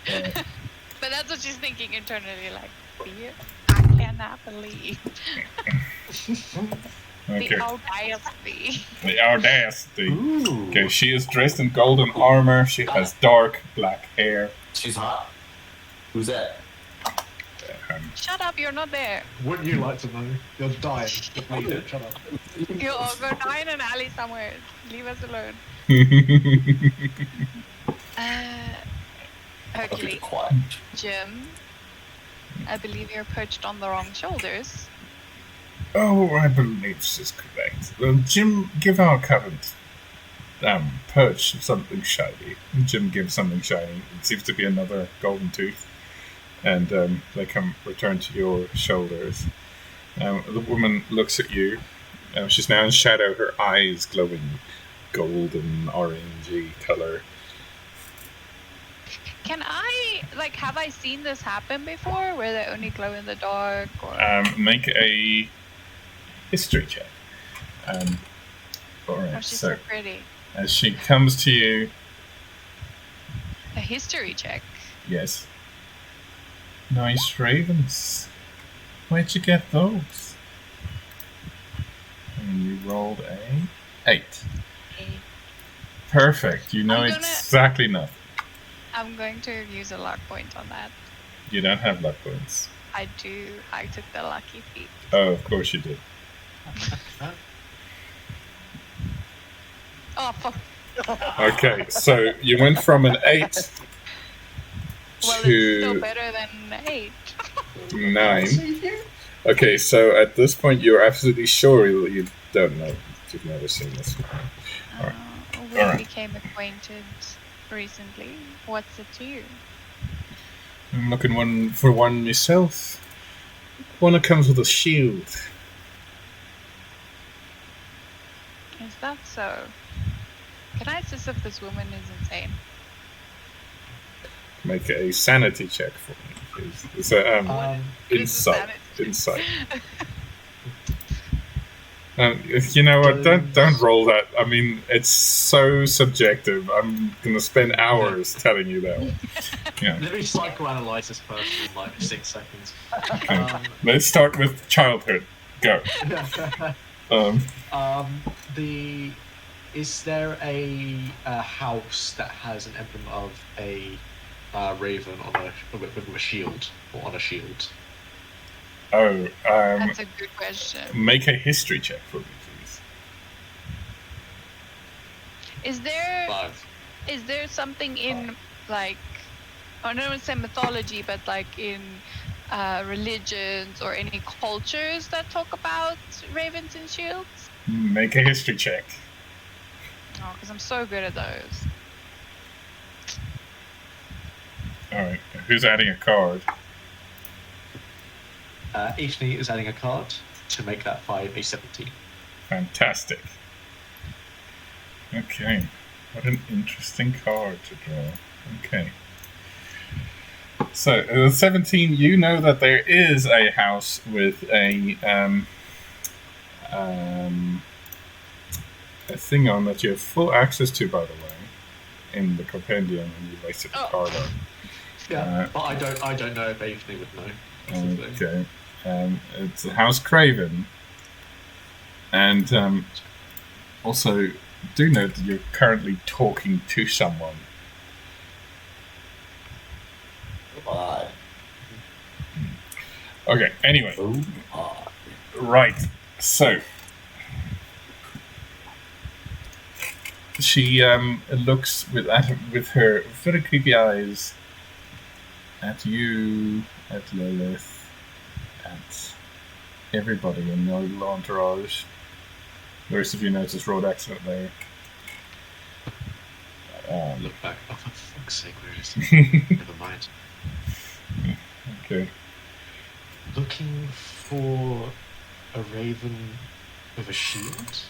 but. But that's what she's thinking internally, like, fear? I cannot believe. okay, The audacity. the audacity. Ooh. Okay, she is dressed in golden armor. She has dark black hair. She's hot. Who's that? Shut up, you're not there. Wouldn't you like to know? You're dying. Get me there. Shut up. You all go die in an alley somewhere. Leave us alone. Okay, Hercules, quiet. Jim, I believe you're perched on the wrong shoulders. Oh, I believe this is correct. Jim, give our current perch something shiny. Jim gives something shiny. It seems to be another golden tooth. And they return to your shoulders. The woman looks at you. She's now in shadow, her eyes glowing golden, orangey color. Can I, have I seen this happen before, where they only glow in the dark, or... Make a history check. Alright, oh, she's so pretty. As she comes to you... A history check? Yes. Nice ravens. Where'd you get those? And you rolled a 8. 8. Perfect. You know exactly nothing. I'm going to use a luck point on that. You don't have luck points. I do. I took the lucky feat. Oh, of course you did. Oh, fuck. Okay, so you went from an 8 well, to it's still better than 8. 9. Okay, so at this point you're absolutely sure that you don't know. You've never seen this. Right. We became acquainted recently. What's it to you? I'm looking for one myself. One that comes with a shield. Is that so? Can I assist if this woman is insane? Make a sanity check for me, please. It's a insight. Insight. You know what? Don't roll that. I mean, it's so subjective. I'm gonna spend hours telling you that. Yeah. Let me psychoanalyze this person in like 6 seconds. Okay. Let's start with childhood. Go. Is there a house that has an emblem of a raven with a shield or on a shield? Oh, that's a good question. Make a history check for me, please. Is there 5. Is there something in I don't want to say mythology, but in religions or any cultures that talk about ravens and shields? Make a history check. Oh, because I'm so good at those. Alright, who's adding a card? Ishni is adding a card to make that 5 a 17. Fantastic. Okay, what an interesting card to draw. Okay. So, 17, you know that there is a house with a thing on that you have full access to, by the way, in the compendium, and you wasted the card on. Yeah, but I don't know if Ishni would know. Okay. It's a House Craven, and also do note that you're currently talking to someone. Bye. Okay, anyway. Right, so she looks with her very creepy eyes at you, at Lilith, at everybody in your little entourage. The rest of you notice road accident there. Look back. Oh, for fuck's sake, where is it? Never mind. Okay. Looking for a raven with a shield?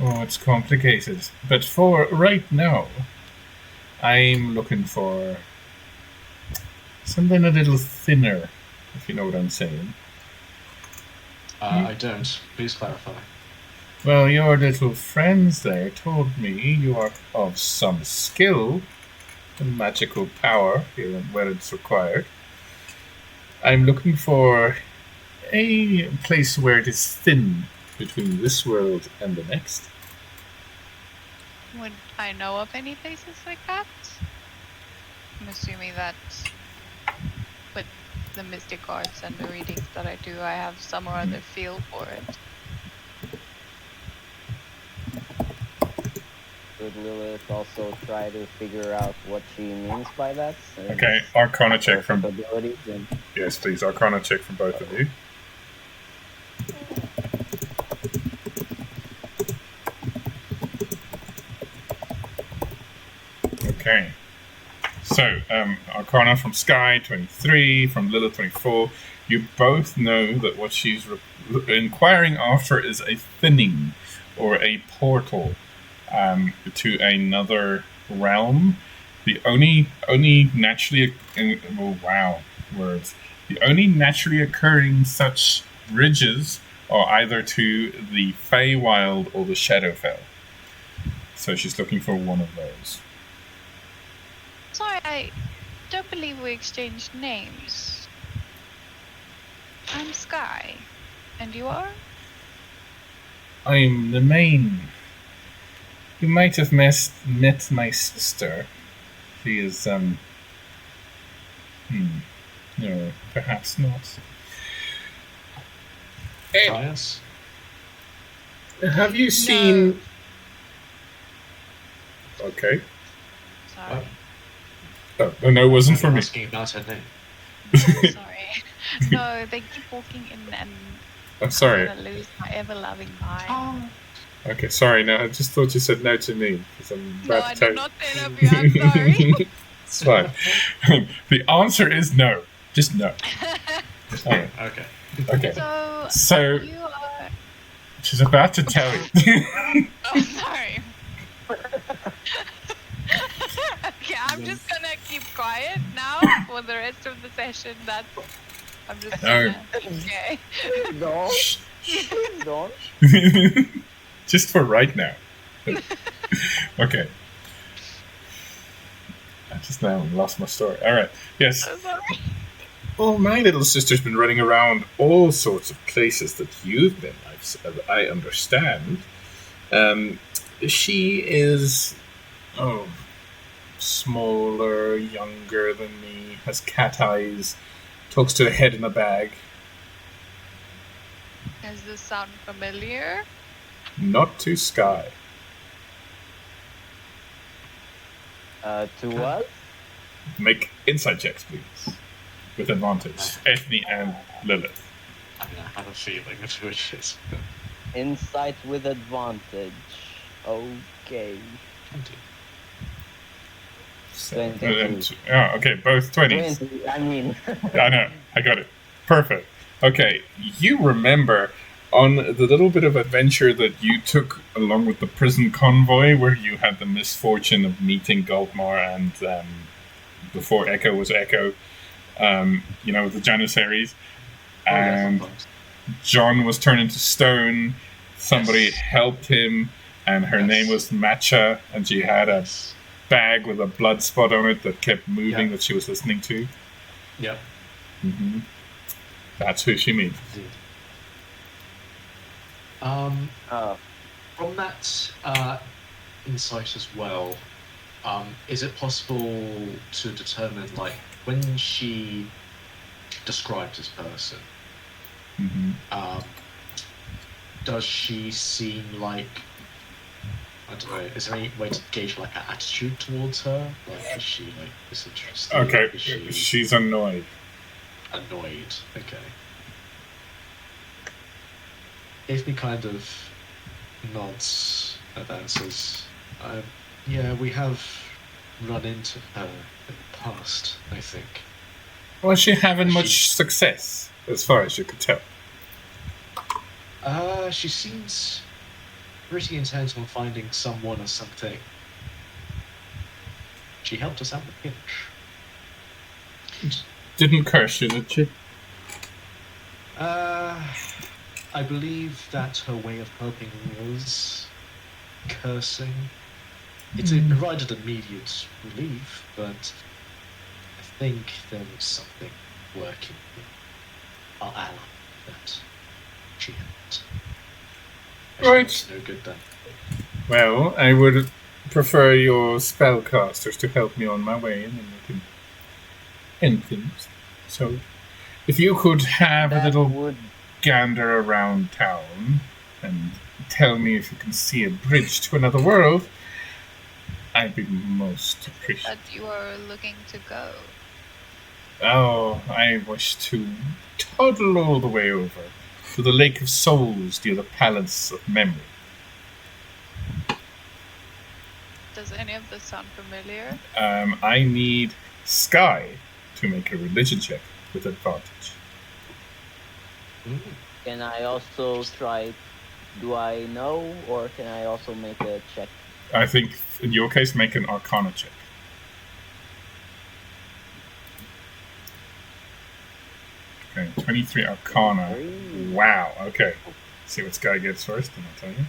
Oh, it's complicated. But for right now, I'm looking for something a little thinner, if you know what I'm saying. I don't. Please clarify. Well, your little friends there told me you are of some skill and magical power here where it's required. I'm looking for a place where it is thin between this world and the next. Would I know of any places like that? I'm assuming that with the mystic arts and the readings that I do, I have some or other feel for it. Could Lilith also try to figure out what she means by that? Okay, Arcana check Her from... capabilities and Yes, please, Arcana check from both of you. Okay. So, Arcana from Sky, 23, from Lilith, 24. You both know that what she's inquiring after is a thinning, or a portal, to another realm. The only naturally... Oh, wow, words. The only naturally occurring such bridges are either to the Feywild or the Shadowfell. So she's looking for one of those. Sorry, I don't believe we exchanged names. I'm Sky. And you are? I'm the main. You might have met my sister. She is, no, perhaps not. Hey, Bias? have you seen... Okay. Sorry. Oh, no, it wasn't for me. Asking about her name. Sorry. No, they keep walking in and I'm sorry. I'm gonna lose my ever-loving mind. Okay, sorry, no, I just thought you said no to me. Because I'm No, about I to tell did not say no, I'm sorry. It's fine. The answer is no. Just no. Okay. Okay. Okay. So You are... she's about to tell you. Oh, sorry. Okay, I'm just gonna keep quiet now for the rest of the session. I'm just gonna... Okay. don't. Just for right now. Okay. I just now lost my story. Alright. Yes. I'm sorry. Well, my little sister's been running around all sorts of places that you've been, I understand. She is, smaller, younger than me, has cat eyes, talks to a head in a bag. Does this sound familiar? Not to Sky. To what? Make insight checks, please. With advantage. Ethne and Lilith. I mean, I have a feeling of who it is. But... Insight with advantage. Okay. 20. 22. Oh, okay, both 20s. 20, I mean. I know, I got it. Perfect. Okay, you remember on the little bit of adventure that you took along with the prison convoy, where you had the misfortune of meeting Galtmar and before Echo was Echo, the Janissaries, and John was turned into stone. Somebody helped him, and her name was Matcha, and she had a bag with a blood spot on it that kept moving that she was listening to. Yep. Mm-hmm. That's who she means. Indeed. From that insight as well, is it possible to determine, like, when she described this person, does she seem like, I don't know, is there any way to gauge, like, her attitude towards her? Like, is she, like, disinterested? Okay, Is she she's annoyed. annoyed? Okay. Ethne kind of nods and answers, yeah, we have run into her in the past, I think. Was she having much success, as far as you could tell? She seems pretty intent on finding someone or something. She helped us out with Pinch. Didn't curse you, did she? I believe that her way of helping was cursing. It provided immediate relief, but I think there was something working with our ally that she helped. Right. No good then. Well, I would prefer your spellcasters to help me on my way, and then we can end things. So, if you could have a little gander around town and tell me if you can see a bridge to another world, I'd be most appreciative. That you are looking to go. Oh, I wish to toddle all the way over to the Lake of Souls near the Palace of Memory. Does any of this sound familiar? I need Sky to make a religion check with advantage. Can I also try? Do I know, or can I also make a check? I think in your case, make an Arcana check. Okay, 23 Arcana. 23. Wow, okay. See what Sky gets first, and I'll tell you.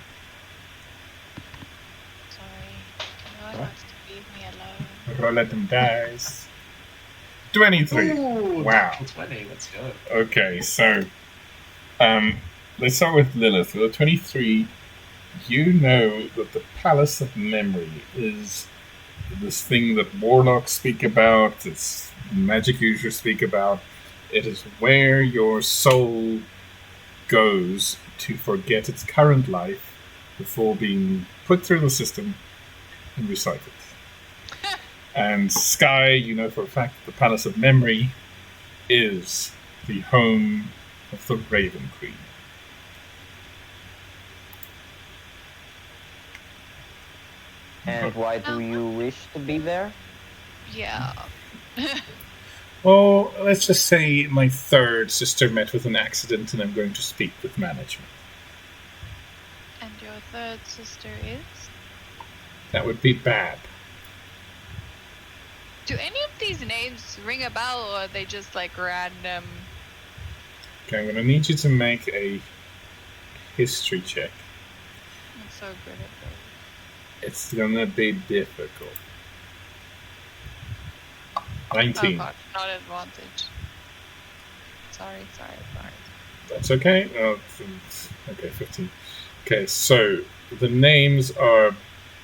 Sorry. No one wants to leave me alone. Roll at them dice. 23. Ooh, Wow. natural 20. Let's go. Okay, so let's start with Lilith. With a 23, you know that the Palace of Memory is this thing that warlocks speak about, it's magic users speak about. It is where your soul goes to forget its current life before being put through the system and recycled. And Sky, you know for a fact that the Palace of Memory is the home of the Raven Queen. And why do you wish to be there? Yeah. Well, let's just say my third sister met with an accident and I'm going to speak with management. And your third sister is? That would be Bab. Do any of these names ring a bell, or are they just like random? Okay, I'm going to need you to make a history check. I'm so good at those. It's going to be difficult. 19. Oh god, not advantage. Sorry. That's okay. Oh, okay, 15. Okay, so the names are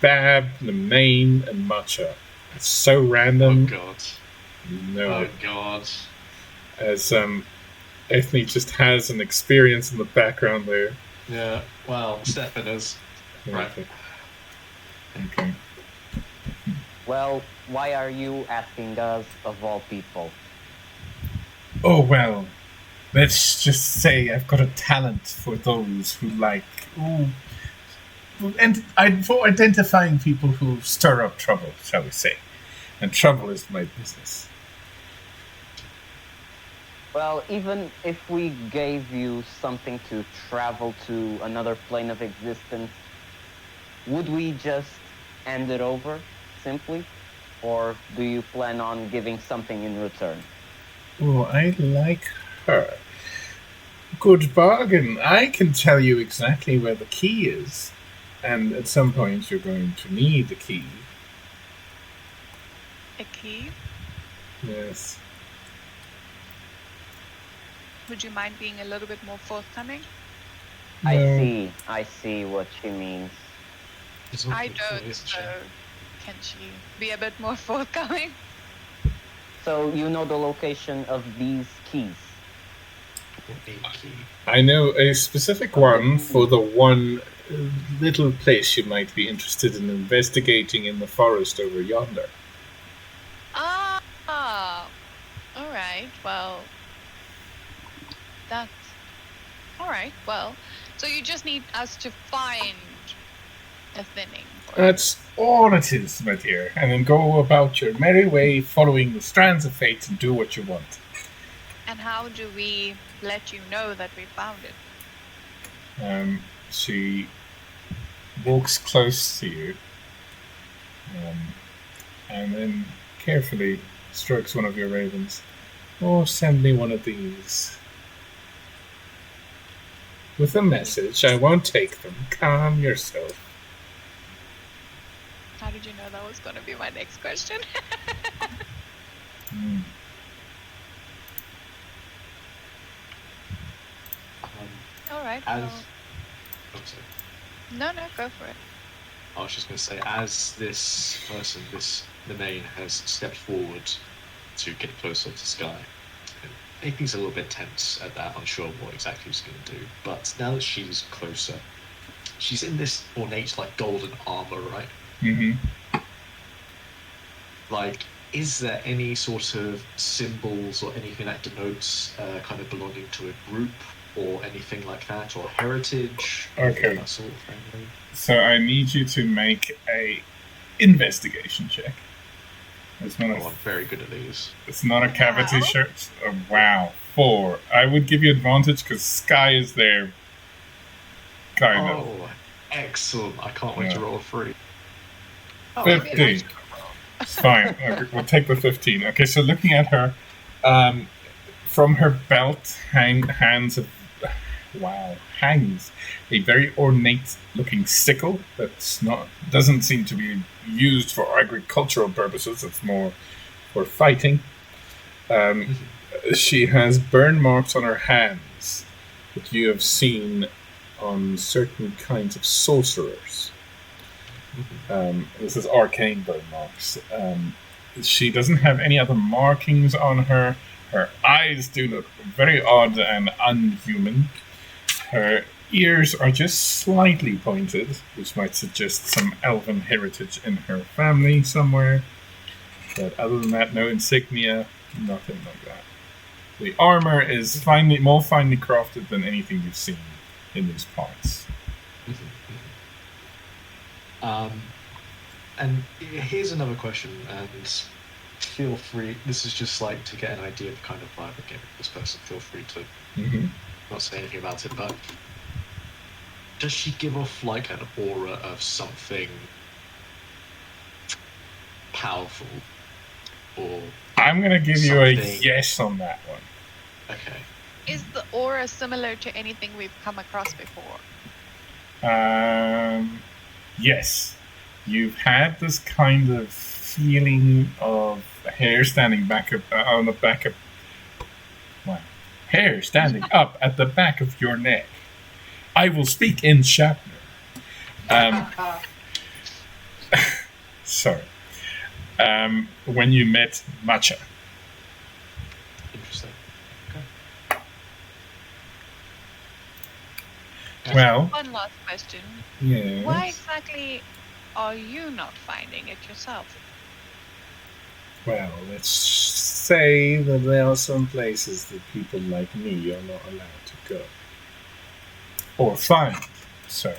Bab, Nemain, and Matcha. It's so Oh random. god. No. Oh god. As Ethne just has an experience in the background there. Yeah. Well, Stefan is. Right. Okay. Well, why are you asking us of all people? Oh, well, let's just say I've got a talent for those who like... Ooh, and for identifying people who stir up trouble, shall we say. And trouble is my business. Well, even if we gave you something to travel to another plane of existence, would we just hand it over, simply? Or do you plan on giving something in return? Oh, I like her. Good bargain. I can tell you exactly where the key is. And at some point you're going to need the key. A key? Yes. Would you mind being a little bit more forthcoming? No. I see what she means. It's I awkward for don't, you, so can she be a bit more forthcoming? So you know the location of these keys? A key. I know a specific one for the one little place you might be interested in investigating in the forest over yonder. Ah, all right. Well, that's all right. Well, so you just need us to find a thinning. That's all it is, my dear. And then go about your merry way, following the strands of fate, and do what you want. And how do we let you know that we found it? She walks close to you, and then carefully strokes one of your ravens. Oh, send me one of these. With a message. I won't take them. Calm yourself. How did you know that was going to be my next question? All right. As Well, oh, sorry. no, go for it. I was just going to say, as this person, the main, has stepped forward to get closer to Sky, Apy's a little bit tense at that, unsure what exactly he's going to do. But now that she's closer, she's in this ornate, like, golden armor, right? Mm-hmm. like, is there any sort of symbols or anything that denotes kind of belonging to a group or anything like that, or heritage? Okay. That sort of thing. So I need you to make a investigation check. It's not I'm very good at these. It's not a cavity Wow. search. Oh, wow. 4. I would give you advantage because Sky is there. Kind of. Oh, excellent. I can't wait to roll a 3. Oh, maybe I 15. should roll. It's fine. Okay, we'll take the 15. Okay, so looking at her, from her belt hangs a very ornate looking sickle doesn't seem to be used for agricultural purposes. It's more for fighting. She has burn marks on her hands that you have seen on certain kinds of sorcerers. This is arcane burn marks. She doesn't have any other markings on her. Her eyes do look very odd and unhuman. Her ears are just slightly pointed, which might suggest some elven heritage in her family somewhere. But other than that, no insignia, nothing like that. The armor is more finely crafted than anything you've seen in these parts. And here's another question, and feel free, this is just like to get an idea of kind of vibe again with this person, feel free to not say anything about it, but does she give off like an aura of something powerful? Or I'm going to give you a something- yes on that one. Okay. Is the aura similar to anything we've come across before? Yes. You've had this kind of feeling of hair standing back up on the back of... Wow. Hair standing up at the back of your neck. I will speak in Shatner. Sorry. When you met Matcha. Interesting. Well, One last question. yes. Why exactly are you not finding it yourself? Well, let's say that there are some places that people like me are not allowed to go. Or find. So,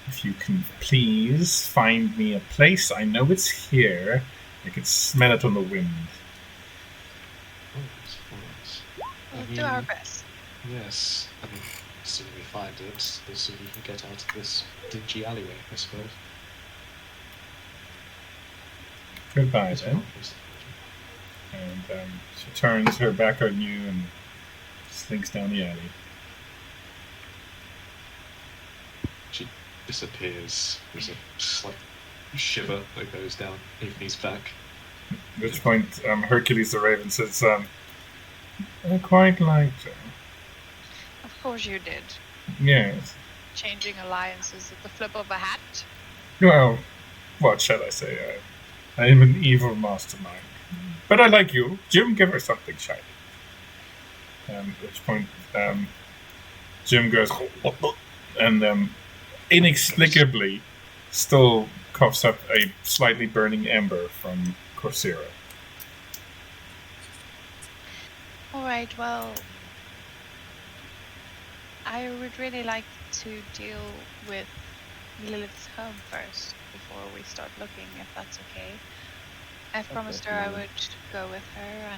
if you can please find me a place, I know it's here. I can smell it on the wind. We'll do our best. Yes. I mean, as soon as we find it, the sooner you can get out of this dingy alleyway, I suppose. Goodbye, then. And she turns her back on you and slinks down the alley. She disappears. There's a slight shiver that goes down Anthony's back. At which point, Hercules the Raven says, I quite liked her. Of course you did. Yes. Changing alliances at the flip of a hat. Well, what shall I say? I am an evil mastermind. But I like you. Jim, give her something shiny. At which point, Jim goes, and inexplicably still coughs up a slightly burning ember from Coursera. Alright, well, I would really like to deal with Lilith's home first before we start looking, if that's okay. I've promised her I would go with her,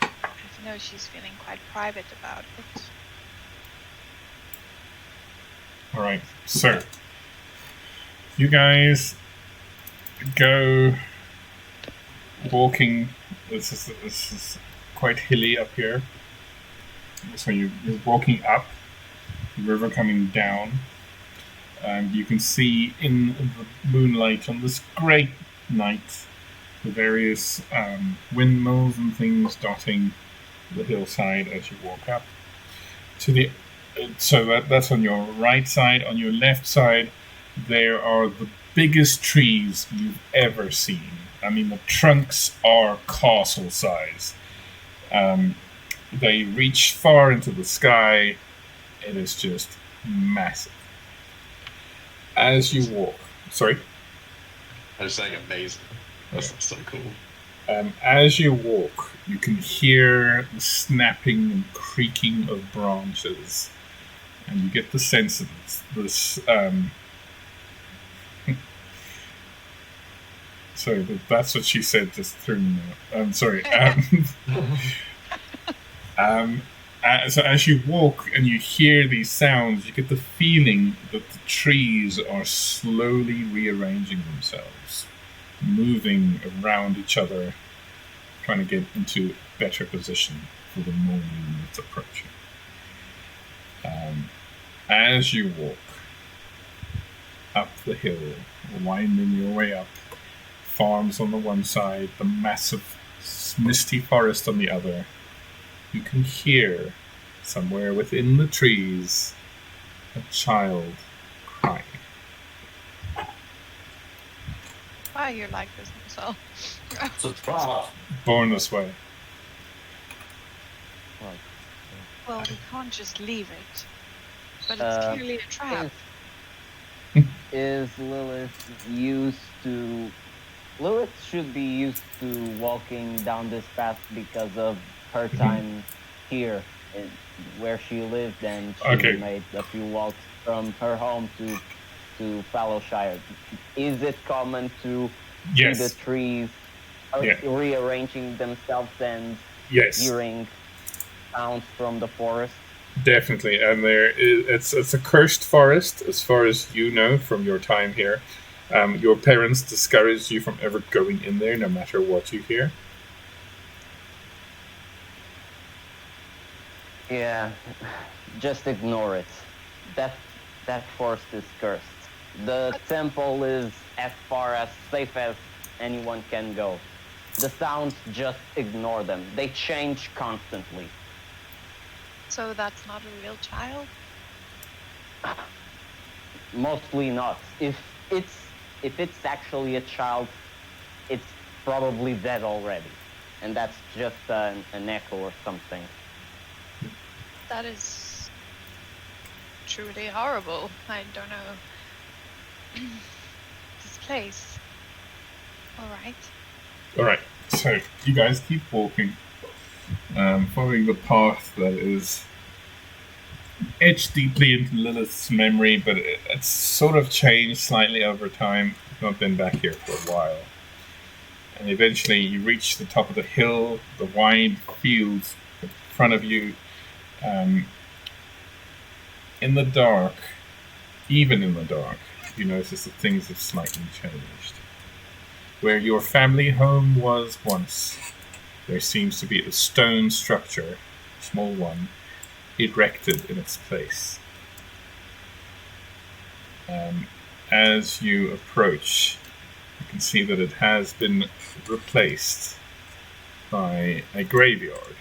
and I know she's feeling quite private about it. Alright, so you guys go walking. This is quite hilly up here. So you're walking up, the river coming down, and you can see in the moonlight on this great night the various windmills and things dotting the hillside as you walk up. So that's on your right side. On your left side, there are the biggest trees you've ever seen. I mean, the trunks are castle size. They reach far into the sky. It is just massive. As you walk, sorry. I was saying amazing. That's so cool. As you walk, you can hear the snapping and creaking of branches, and you get the sense of this. Sorry, that's what she said. Just threw me out. I'm sorry. So as you walk and you hear these sounds, you get the feeling that the trees are slowly rearranging themselves, moving around each other, trying to get into a better position for the morning that's approaching. As you walk up the hill, winding your way up, farms on the one side, the massive misty forest on the other, you can hear somewhere within the trees a child crying. Why you're like this, so. It's a trap. Born this way. Well, we can't just leave it. But it's clearly a trap. Is Lilith used to... Lilith should be used to walking down this path because of her time here, where she lived, and she made a few walks from her home to Fallowshire. Is it common to see the trees rearranging themselves and hearing sounds from the forest? Definitely, and it's a cursed forest, as far as you know from your time here. Your parents discouraged you from ever going in there, no matter what you hear. Yeah, just ignore it. That forest is cursed. The temple is as far as safe as anyone can go. The sounds, just ignore them. They change constantly. So that's not a real child? Mostly not. If it's actually a child, it's probably dead already. And that's just an echo or something. That is truly horrible. I don't know. This place. Alright, so you guys keep walking, following the path that is etched deeply into Lilith's memory, but it's sort of changed slightly over time. You've not been back here for a while. And eventually you reach the top of the hill, the wide fields in front of you. In the dark, even in the dark, you notice that things have slightly changed. Where your family home was once, there seems to be a stone structure, a small one, erected in its place. As you approach, you can see that it has been replaced by a graveyard,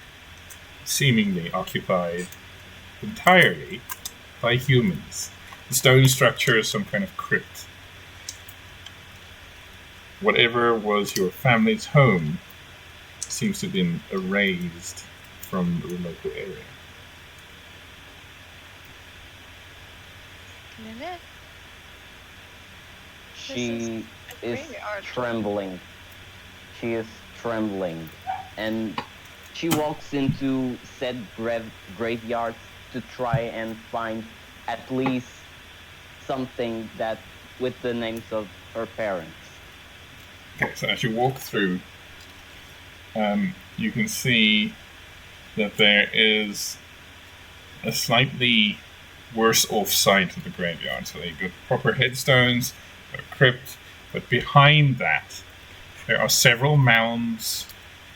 seemingly occupied entirely by humans. The stone structure is some kind of crypt. Whatever was your family's home seems to have been erased from the local area. Lilith? She is trembling. She is trembling. And she walks into said graveyard to try and find at least something that with the names of her parents. Okay, so as you walk through, you can see that there is a slightly worse off side to the graveyard. So you've got proper headstones, a crypt, but behind that there are several mounds,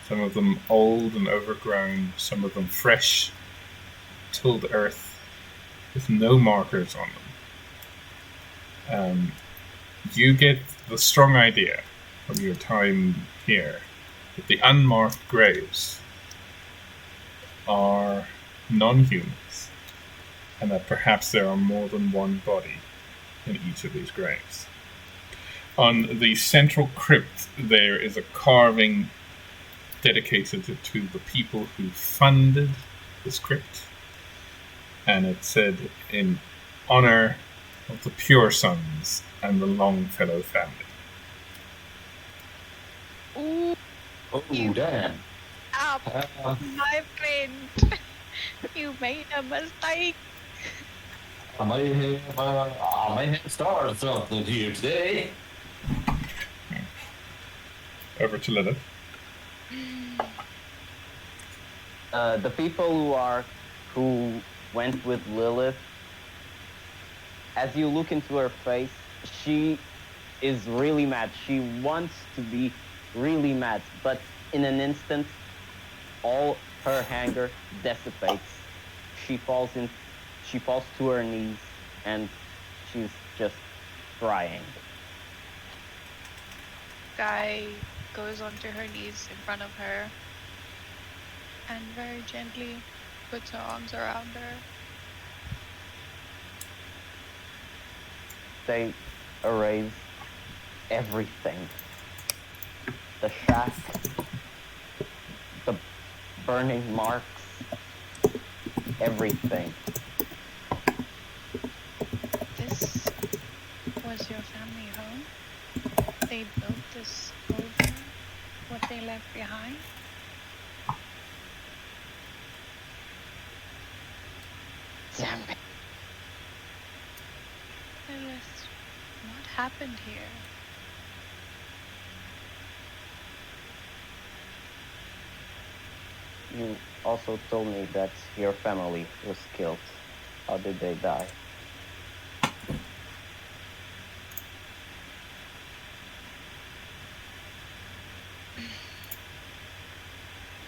some of them old and overgrown, some of them fresh, tilled earth, with no markers on them. You get the strong idea from your time here that the unmarked graves are non-humans, and that perhaps there are more than one body in each of these graves. On the central crypt, there is a carving dedicated to the people who funded this crypt, and it said, "In honor of the Pure Sons and the Longfellow family." Oh, You- damn. Stop, Uh, my friend. You made a mistake. I may have started something here today. Over to Lilith. The people who went with Lilith, as you look into her face, she is really mad. She wants to be really mad, but in an instant, all her anger dissipates. She falls to her knees, and she's just crying. Guy goes onto her knees in front of her and very gently puts her arms around her. They erase everything. The shack, the burning marks, everything. This was your family home? They built this over what they left behind? Damn it. Lilith, what happened here? You also told me that your family was killed. How did they die?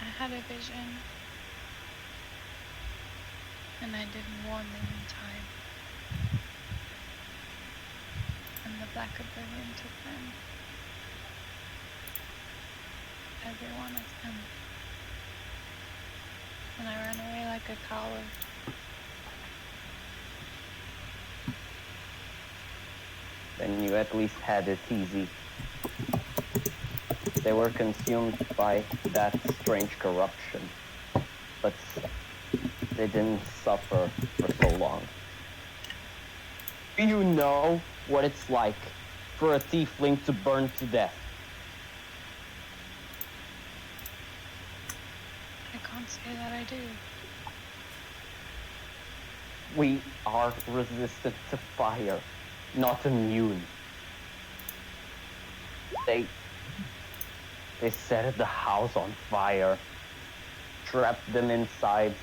I had a vision, and I didn't warn them in time. And the Black Oblivion took them. Every one of them. And I ran away like a coward. Then you at least had it easy. They were consumed by that strange corruption, but they didn't suffer for so long. Do you know what it's like for a tiefling to burn to death? I can't say that I do. We are resistant to fire, not immune. They set the house on fire, trapped them inside,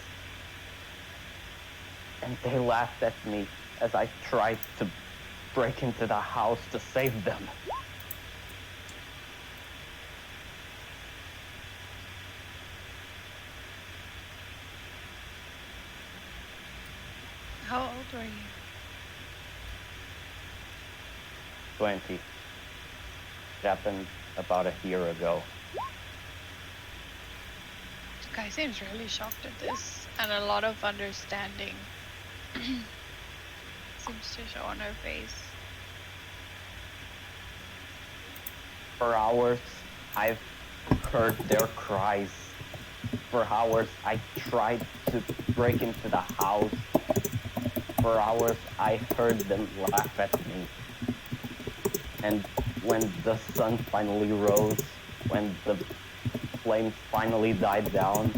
and they laughed at me as I tried to break into the house to save them. How old were you? 20. It happened about a year ago. The guy seems really shocked at this, and a lot of understanding seems to show on her face. For hours, I've heard their cries. For hours, I tried to break into the house. For hours, I heard them laugh at me. And when the sun finally rose, when the flames finally died down,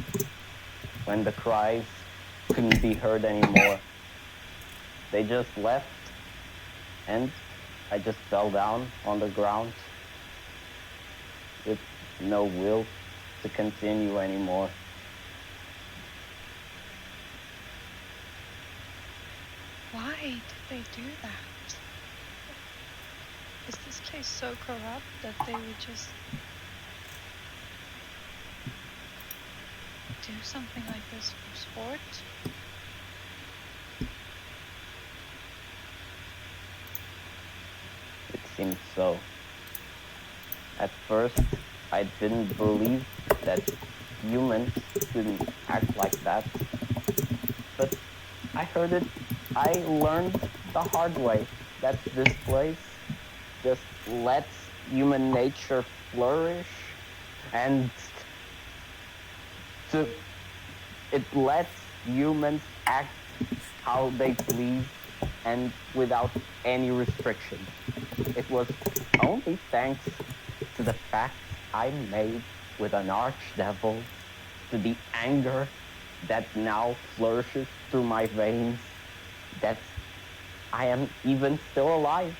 when the cries couldn't be heard anymore, they just left, and I just fell down on the ground with no will to continue anymore. Why did they do that? Is this place so corrupt that they would just do something like this for sport? It seemed so. At first, I didn't believe that humans didn't act like that. But I learned the hard way that this place just lets human nature flourish, and it lets humans act how they please and without any restriction. It was only thanks to the fact I made with an archdevil, to the anger that now flourishes through my veins, that I am even still alive,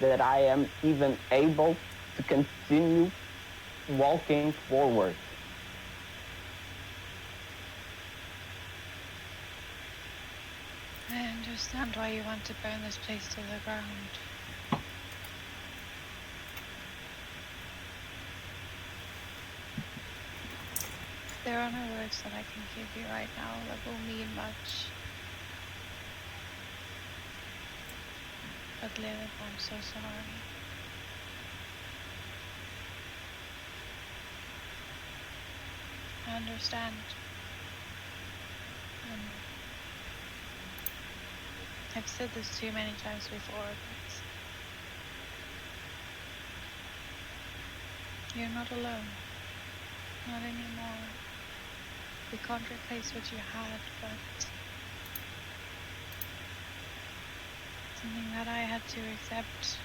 that I am even able to continue walking forward. I understand why you want to burn this place to the ground. There are no words that I can give you right now that will mean much. But Lilith, I'm so sorry. I understand. I've said this too many times before, but you're not alone. Not anymore. We can't replace what you had, but something that I had to accept.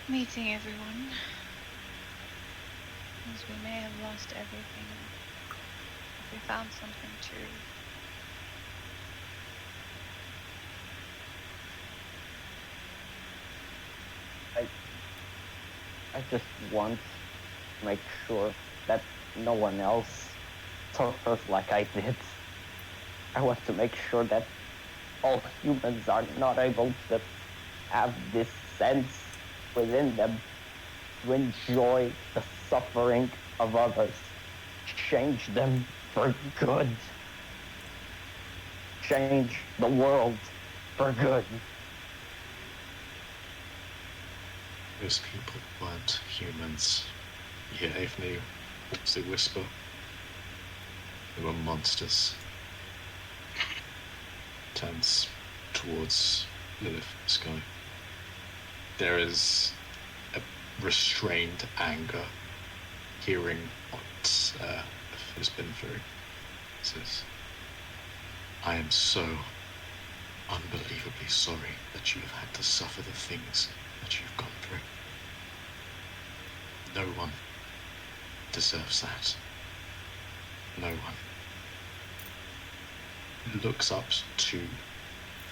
Meeting everyone. As we may have lost everything, but we found something true. I just want to make sure that no one else suffers like I did. I want to make sure that all humans are not able to have this sense within them to enjoy the suffering of others. Change them for good. Change the world for good. Those people weren't humans. You hear Avni also whisper. They were monsters. Turns towards Lilith Sky. There is a restrained anger hearing what has been through. It says, I am so unbelievably sorry that you have had to suffer the things that you've gone through. No one deserves that. No one. Looks up to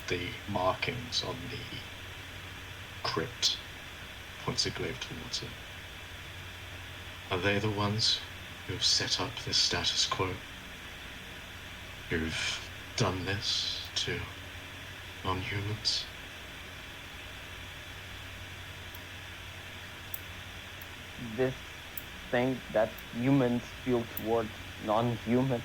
the markings on the crypt, points a glaive towards it. Are they the ones who have set up this status quo? Who've done this to non-humans? This thing that humans feel towards non-humans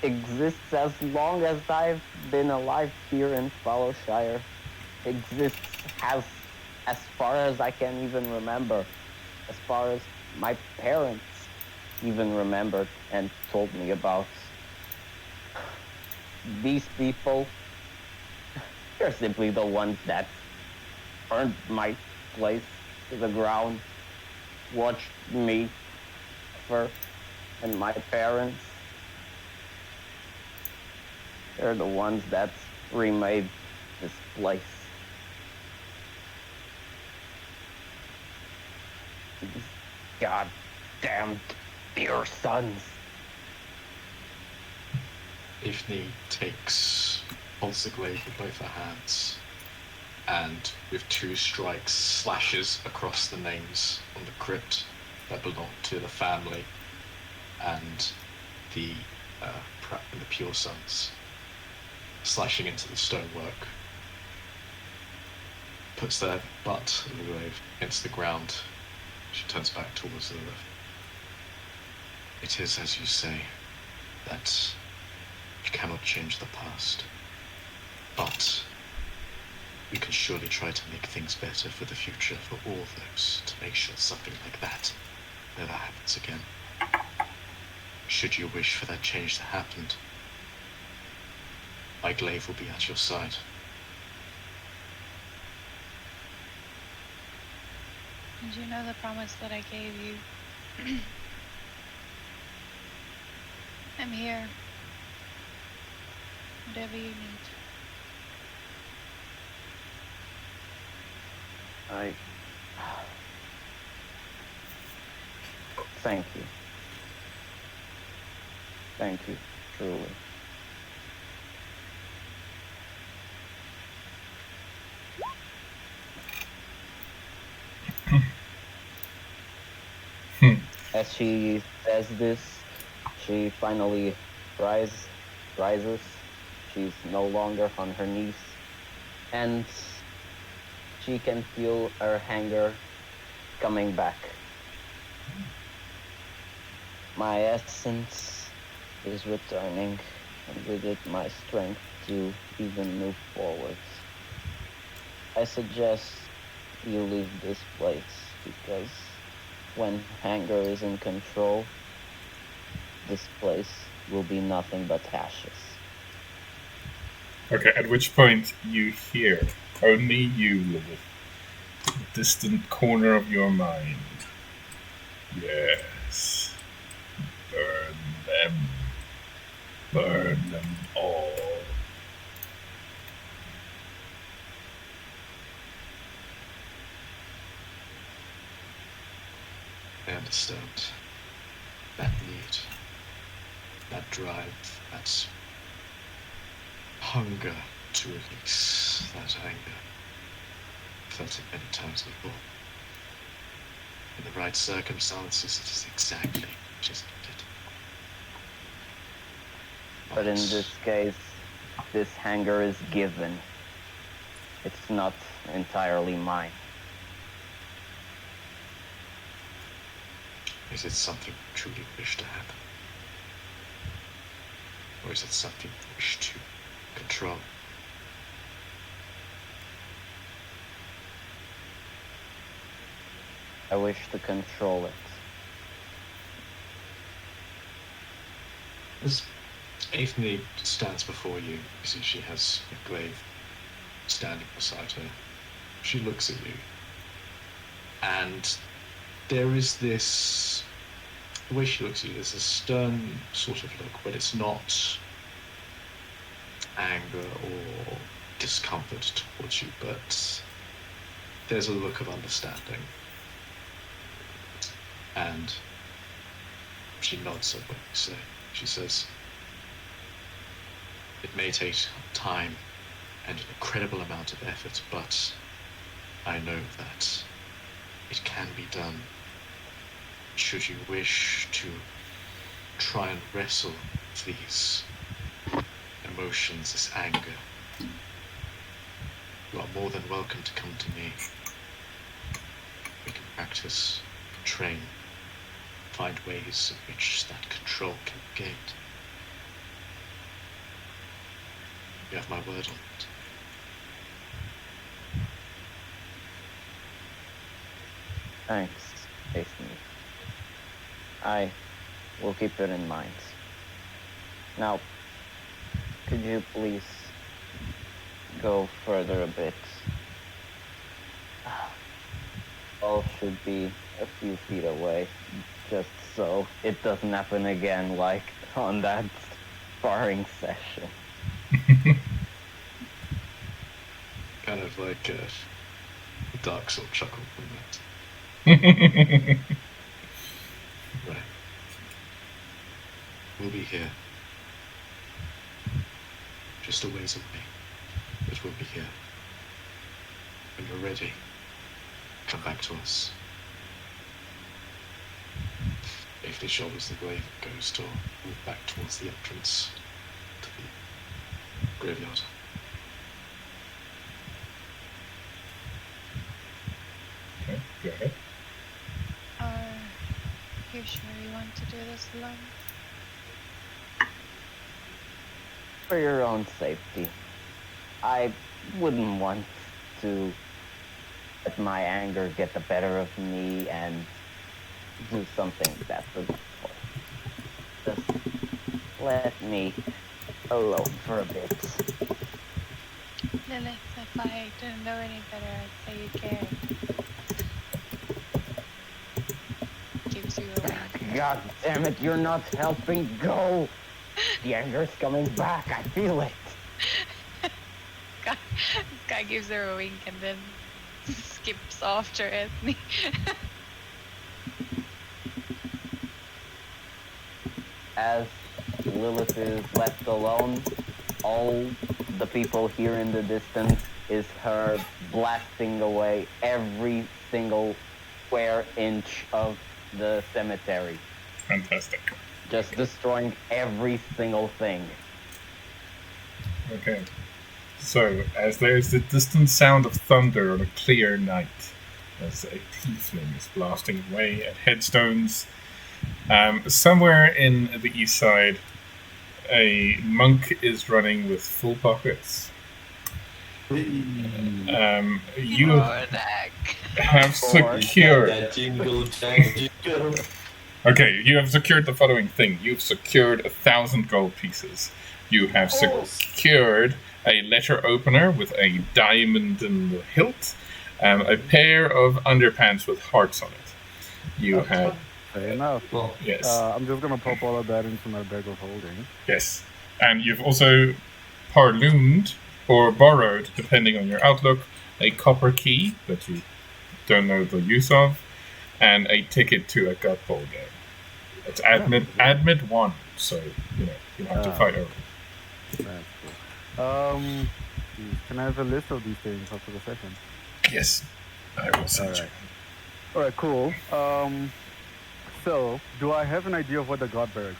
exists as long as I've been alive here in Fallowshire. Exists as far as I can even remember, as far as my parents even remembered and told me about. These people, they're simply the ones that burned my place to the ground, watched me suffer, and my parents. They're the ones that remade this place. These goddamn dear sons. Avni holds the glaive with both her hands, and with two strikes slashes across the names on the crypt that belong to the family and the Pure Sons, slashing into the stonework. Puts their butt of the glaive against the ground. She turns back towards Lilith. It is as you say, that you cannot change the past, but we can surely try to make things better for the future for all those, to make sure something like that never happens again. Should you wish for that change to happen, my glaive will be at your side. And you know the promise that I gave you. I'm here. Whatever you need. Thank you. Thank you, truly. As she says this, she finally rises. She's no longer on her knees. And she can feel her hunger coming back. My essence is returning, and with it my strength to even move forward. I suggest you leave this place, because when hunger is in control, this place will be nothing but ashes. Okay, at which point you hear, only you, Lilith, the distant corner of your mind. Yes. Burn them. Burn them all. I understand that need, that drive, that hunger to release that anger. I've felt it many times before. In the right circumstances, it is exactly just needed. But in this case, this hunger is given. It's not entirely mine. Is it something you truly wish to happen? Or is it something you wish to control? I wish to control it. As Aethne stands before you, you see she has a glaive standing beside her. She looks at you, and there is this, the way she looks at you, there's a stern sort of look, but it's not anger or discomfort towards you, but there's a look of understanding. And she nods at what you say. She says, "It may take time and an incredible amount of effort, but I know that it can be done. Should you wish to try and wrestle with these emotions, this anger, you are more than welcome to come to me. We can practice, train, find ways in which that control can be gained. You have my word on it." Thanks, Aethne. I will keep it in mind. Now, could you please go further a bit? All should be a few feet away, just so it doesn't happen again like on that sparring session. Kind of like a dark sort of chuckle from that. Right. We'll be here. Just a ways away, but we'll be here. When you're ready, come back to us. If the shoulders the glaive and goes to move back towards the entrance to the graveyard. Okay, go ahead. Are you sure you want to do this alone? For your own safety. I wouldn't want to let my anger get the better of me and do something that would just let me alone for a bit. Lilith, if I didn't know any better, I'd say you cared. Gives you a wink. God damn it, you're not helping. Go! The anger's coming back, I feel it. This guy gives her a wink and then skips after Ethne. as Lilith is left alone, all the people here in the distance is her blasting away every single square inch of the cemetery. Fantastic. Just destroying every single thing. Okay. So, as there is the distant sound of thunder on a clear night, as a tiefling is blasting away at headstones, somewhere in the east side, a monk is running with full pockets. You Oh, heck. have secured. That jingle, jingle. Okay, you have secured the following thing. You've secured 1,000 gold pieces. You have secured a letter opener with a diamond in the hilt, a pair of underpants with hearts on it. You have Fair enough. Well, yes, I'm just gonna pop all of that into my bag of holding. yes, and you've also parlooned or borrowed, depending on your outlook, a copper key that you don't know the use of, and a ticket to a gut bowl game. It's admit 1, so you have to fight over. That's cool. Can I have a list of these things after the session? Yes, I will send you. All right, cool. So, do I have an idea of what the guard barracks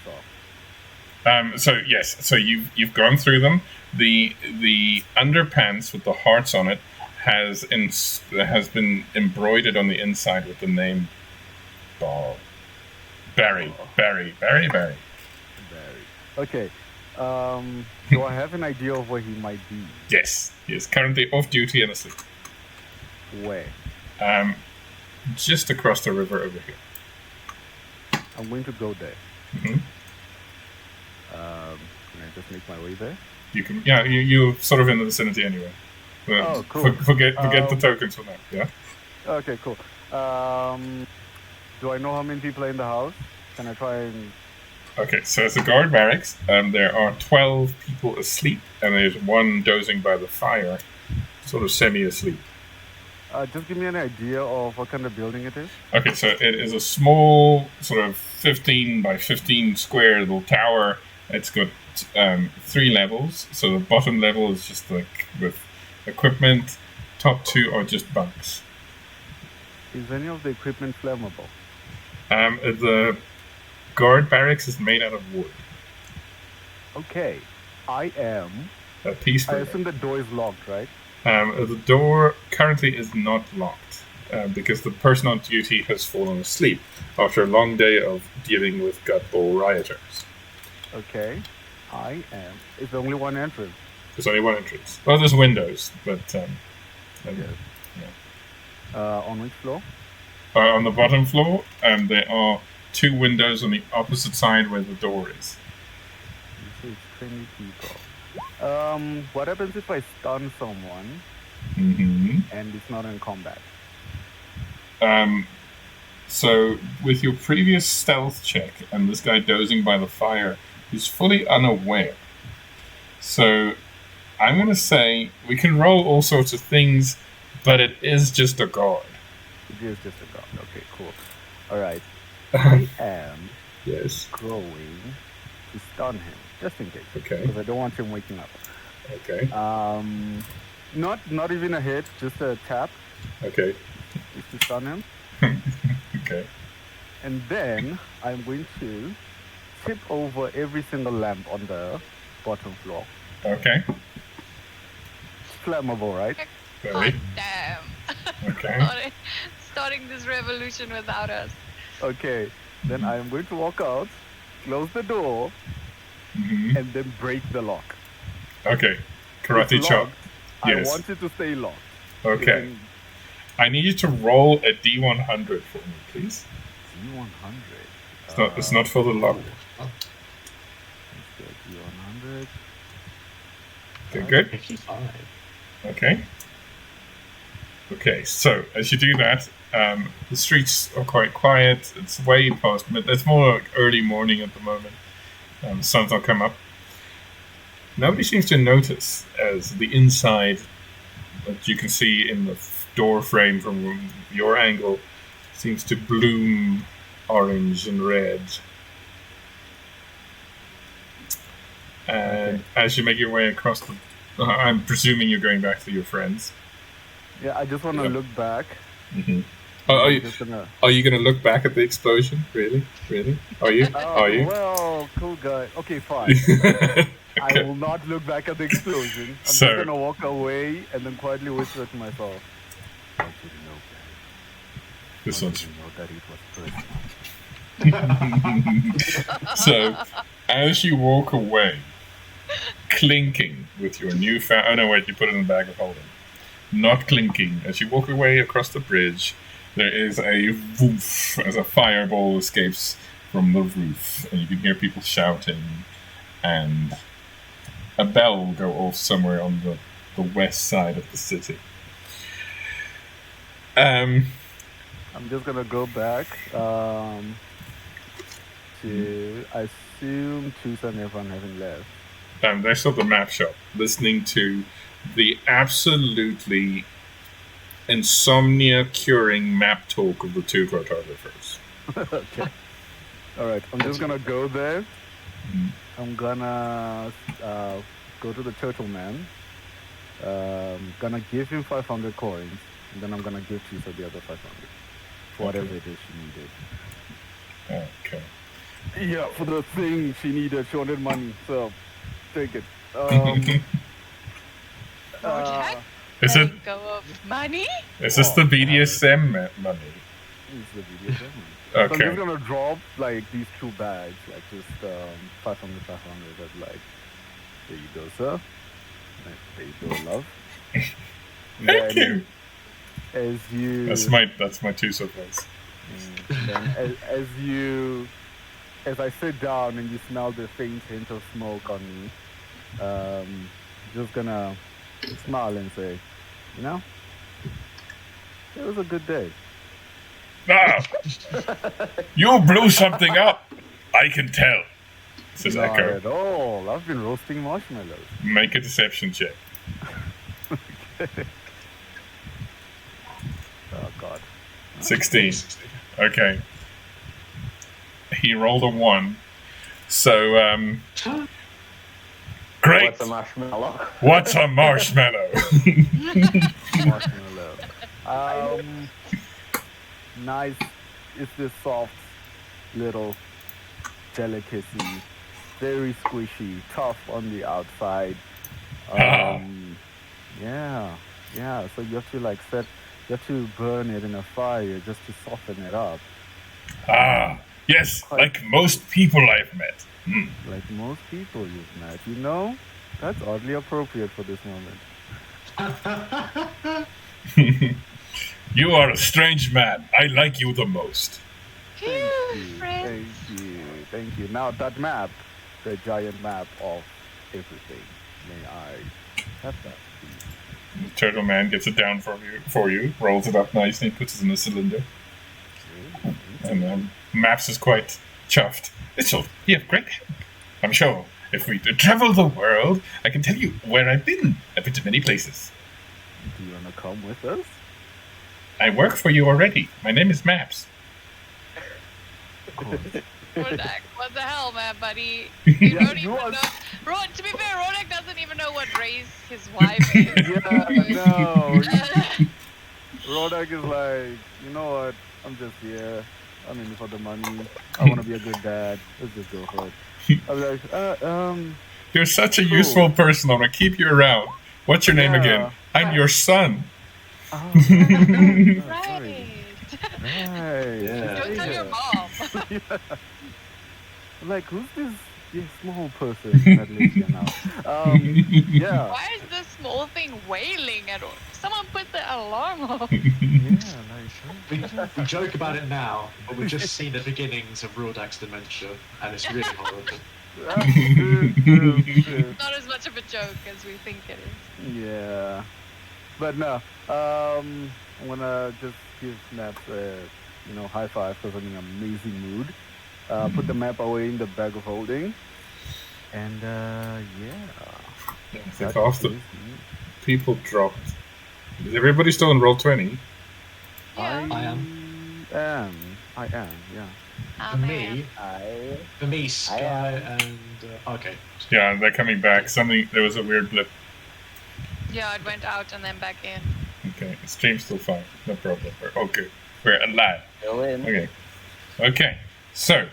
are? So yes, so you've gone through them. The underpants with the hearts on it has been embroidered on the inside with the name Barry. Okay. Do I have an idea of where he might be? Yes, he is currently off duty and asleep. Where? Just across the river over here. I'm going to go there. Mm-hmm. Can I just make my way there? You can, yeah. You're sort of in the vicinity anyway. Oh, cool. Forget the tokens for now. Yeah. Okay, cool. Do I know how many people are in the house? Can I try and... Okay, so it's a guard barracks. There are 12 people asleep, and there's one dozing by the fire, sort of semi-asleep. Just give me an idea of what kind of building it is. Okay, so it is a small, sort of 15 by 15 square little tower. It's got 3 levels. So the bottom level is just like with equipment. Top 2 are just bunks. Is any of the equipment flammable? The guard barracks is made out of wood. Okay. I Peaceful. assume the door is locked, right? The door currently is not locked because the person on duty has fallen asleep after a long day of dealing with gut bowl rioters. Okay. It's only one entrance. There's only one entrance. Well, there's windows, but Yes. On which floor? on the bottom floor, there are 2 windows on the opposite side where the door is. You say it's 20 people. What happens if I stun someone Mm-hmm. and it's not in combat? So with your previous stealth check and this guy dozing by the fire, he's fully unaware. So I'm going to say we can roll all sorts of things, but it is just a guard. It is just a guard. Okay, cool. All right. I am Yes. going to stun him, just in case. Okay. Because I don't want him waking up. Okay. Not even a hit, just a tap, Okay. just to stun him. Okay. And then I'm going to tip over every single lamp on the bottom floor. Okay. Flammable, right? Very. God damn. Okay. Starting this revolution without us. Okay. Then I am going to walk out, close the door, Mm-hmm. and then break the lock. Okay. Karate It's chop. locked. Yes. I want it to stay locked. Okay. It's I need you to roll a D100 for me, please. in D100. It's not for the lock. Let's go D100. Okay, good. 55. Okay. Okay, so as you do that, the streets are quite quiet. It's way past it's more like early morning at the moment. The sun's not come up. Nobody seems to notice as the inside that you can see in the door frame from your angle seems to bloom orange and red. And as you make your way across the... I'm presuming you're going back to your friends. Yeah, I just want to look back. Mm-hmm. I'm just gonna... Are you going to look back at the explosion? Really? Are you? Are you? Well, cool guy. Okay, fine. Okay. I will not look back at the explosion. I'm just gonna walk away and then quietly whisper to myself, I didn't know that. This one's... know that it was personal. So, as you walk away, clinking with your newfound... Oh no, wait, you put it in the bag of holding. Not clinking. As you walk away across the bridge, there is a woof as a fireball escapes from the roof, and you can hear people shouting, and a bell go off somewhere on the west side of the city. I'm just gonna go back to, I assume, Tucson if I'm having left. They're still at the map shop, listening to the absolutely insomnia-curing map talk of the two cartographers. Okay. Alright, I'm just gonna go there. Mm-hmm. I'm gonna go to the turtle man. Gonna give him 500 coins, and then I'm gonna give Chisa the other 500 for whatever it is she needed. Okay. Yeah, for the thing she needed, she wanted money, so take it. Is it? Go of money? Is this the BDSM money? It's the BDSM money. Okay. So I'm just gonna drop like these 2 bags, like just 500, like, there you go, sir. There you go, love. Thank you. As you... That's my 2 surprise. As I sit down and you smell the faint hint of smoke on me, just gonna smile and say, you know, it was a good day. Ah! You blew something up! I can tell. Says Not Echo. at all. I've been roasting marshmallows. Make a deception check. Oh, God. 16. Okay. He rolled a 1. So, great. What's a marshmallow? What's a marshmallow? Marshmallow. Nice. It's this soft little delicacy. Very squishy, tough on the outside. Yeah. So you have to you have to burn it in a fire just to soften it up. Yes, like most people I've met. Like most people you've met, you know? That's oddly appropriate for this moment. You are a strange man. I like you the most. Thank you. Now that map, the giant map of everything, may I have that, please? The turtle man gets it down for you, rolls it up nicely, puts it in a cylinder. And Maps is quite chuffed. This'll be of great help. I'm sure if we travel the world, I can tell you where I've been. I've been to many places. Do you want to come with us? I work for you already. My name is Maps. What the hell, man, buddy? Yeah, You don't you even are- know. To be fair, Rodak doesn't even know what race his wife is. Yeah, no. Rodak is like, you know what? I'm just here. I'm in for the money. I want to be a good dad. Let's just go for it. I'm like, You're such a useful person. I'm gonna keep you around. What's your name again? I'm your son. oh, Right. right. Don't tell your mom. Like, who's this small person that lives here now? Yeah. Why is this small thing wailing at all? Someone put the alarm off. We joke about it now, but we've just seen the beginnings of Rodak's dementia, and it's really horrible. Not as much of a joke as we think it is. Yeah. But no, I'm gonna just give Maps a high five because I'm in an amazing mood. Put the map away in the bag of holding, and If half the people dropped. Is everybody still in roll 20? Yeah. I am. I am, yeah. Oh, For man. me, I for me, Sky am. and okay. Yeah, they're coming back. There was a weird blip. Yeah, it went out and then back in. Okay, stream's still fine. No problem. We're okay. We're alive. Still in. Okay. Okay. So,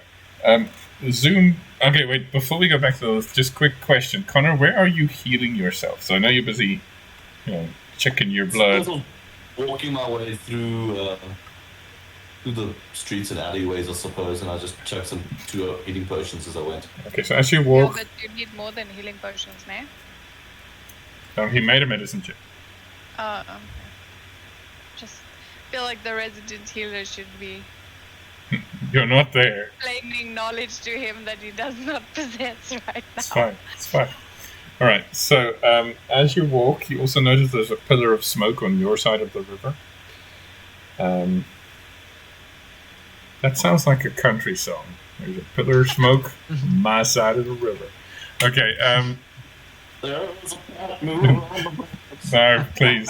Zoom. Okay, wait. Before we go back to those, just quick question, Connor. Where are you healing yourself? So I know you're busy, checking your blood. Sort of walking my way through the streets and alleyways, I suppose, and I just chucked some 2 healing potions as I went. Okay, so as you Yeah, walk, but you need more than healing potions, man. he made a medicine check. Okay. Just feel like the resident healer should be You're not there. explaining knowledge to him that he does not possess right now. It's fine. It's fine. All right. So as you walk, you also notice there's a pillar of smoke on your side of the river. That sounds like a country song. There's a pillar of smoke on my side of the river. Okay. No, please.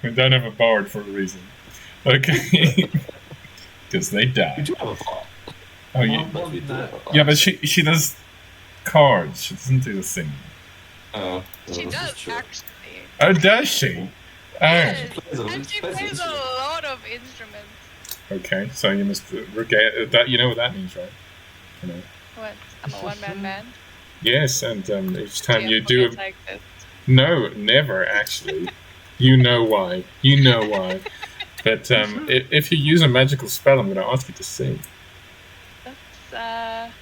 We don't have a bard for a reason. Okay. Because they We die. do have a pot. Oh, yeah. But we do have a pot. Yeah, but she does cards. She doesn't do the singing. Oh, She this is does true. actually. Oh, does she? Oh. Yes, plays a- and she plays an plays a instrument. lot of instruments. Okay, so you must that. You know what that means, right? You know. What? I'm a one-man band. Yes, and each time you have do pockets like this? no, never actually. You know why? You know why? But if you use a magical spell, I'm going to ask you to sing. That's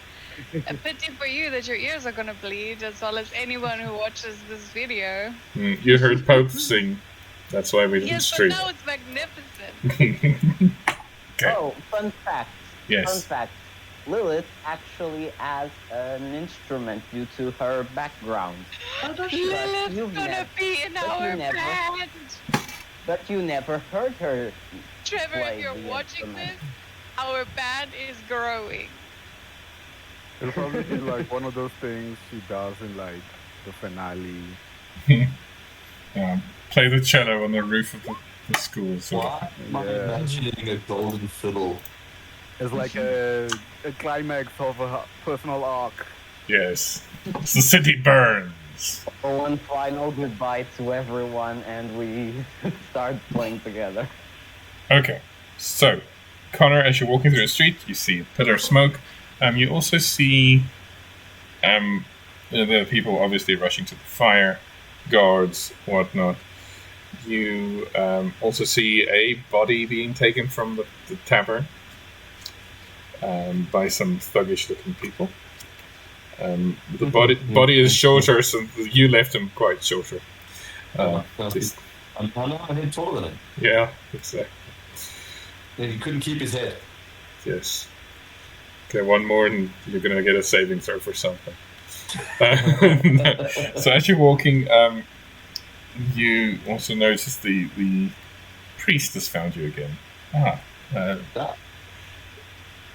a pity for you that your ears are gonna bleed, as well as anyone who watches this video. You heard Pope sing. That's why we didn't Yes, but stream. now it's magnificent. Okay. Oh, fun fact. Yes. Fun fact. Lilith actually has an instrument due to her background. Lilith's you've gonna never- be in but you our never- band. But you never heard her. Trevor, play if you're the watching instrument. this, our band is growing. It'll probably be like one of those things she does in like the finale. Play the cello on the roof of the school. Sort of. Why am I Yeah. imagining a golden fiddle? It's like a climax of a personal arc. Yes. It's the city burns. One final goodbye to everyone, and we start playing together. Okay, so Connor, as you're walking through the street, you see a pillar of smoke. You also see the people obviously rushing to the fire, guards, whatnot. You also see a body being taken from the tavern by some thuggish-looking people. The body is shorter, so you left him quite shorter. Just- I'm a head taller than him. yeah, exactly. And he couldn't keep his head. Yes. Okay, one more and you're going to get a saving throw for something. So as you're walking, you also notice the priest has found you again.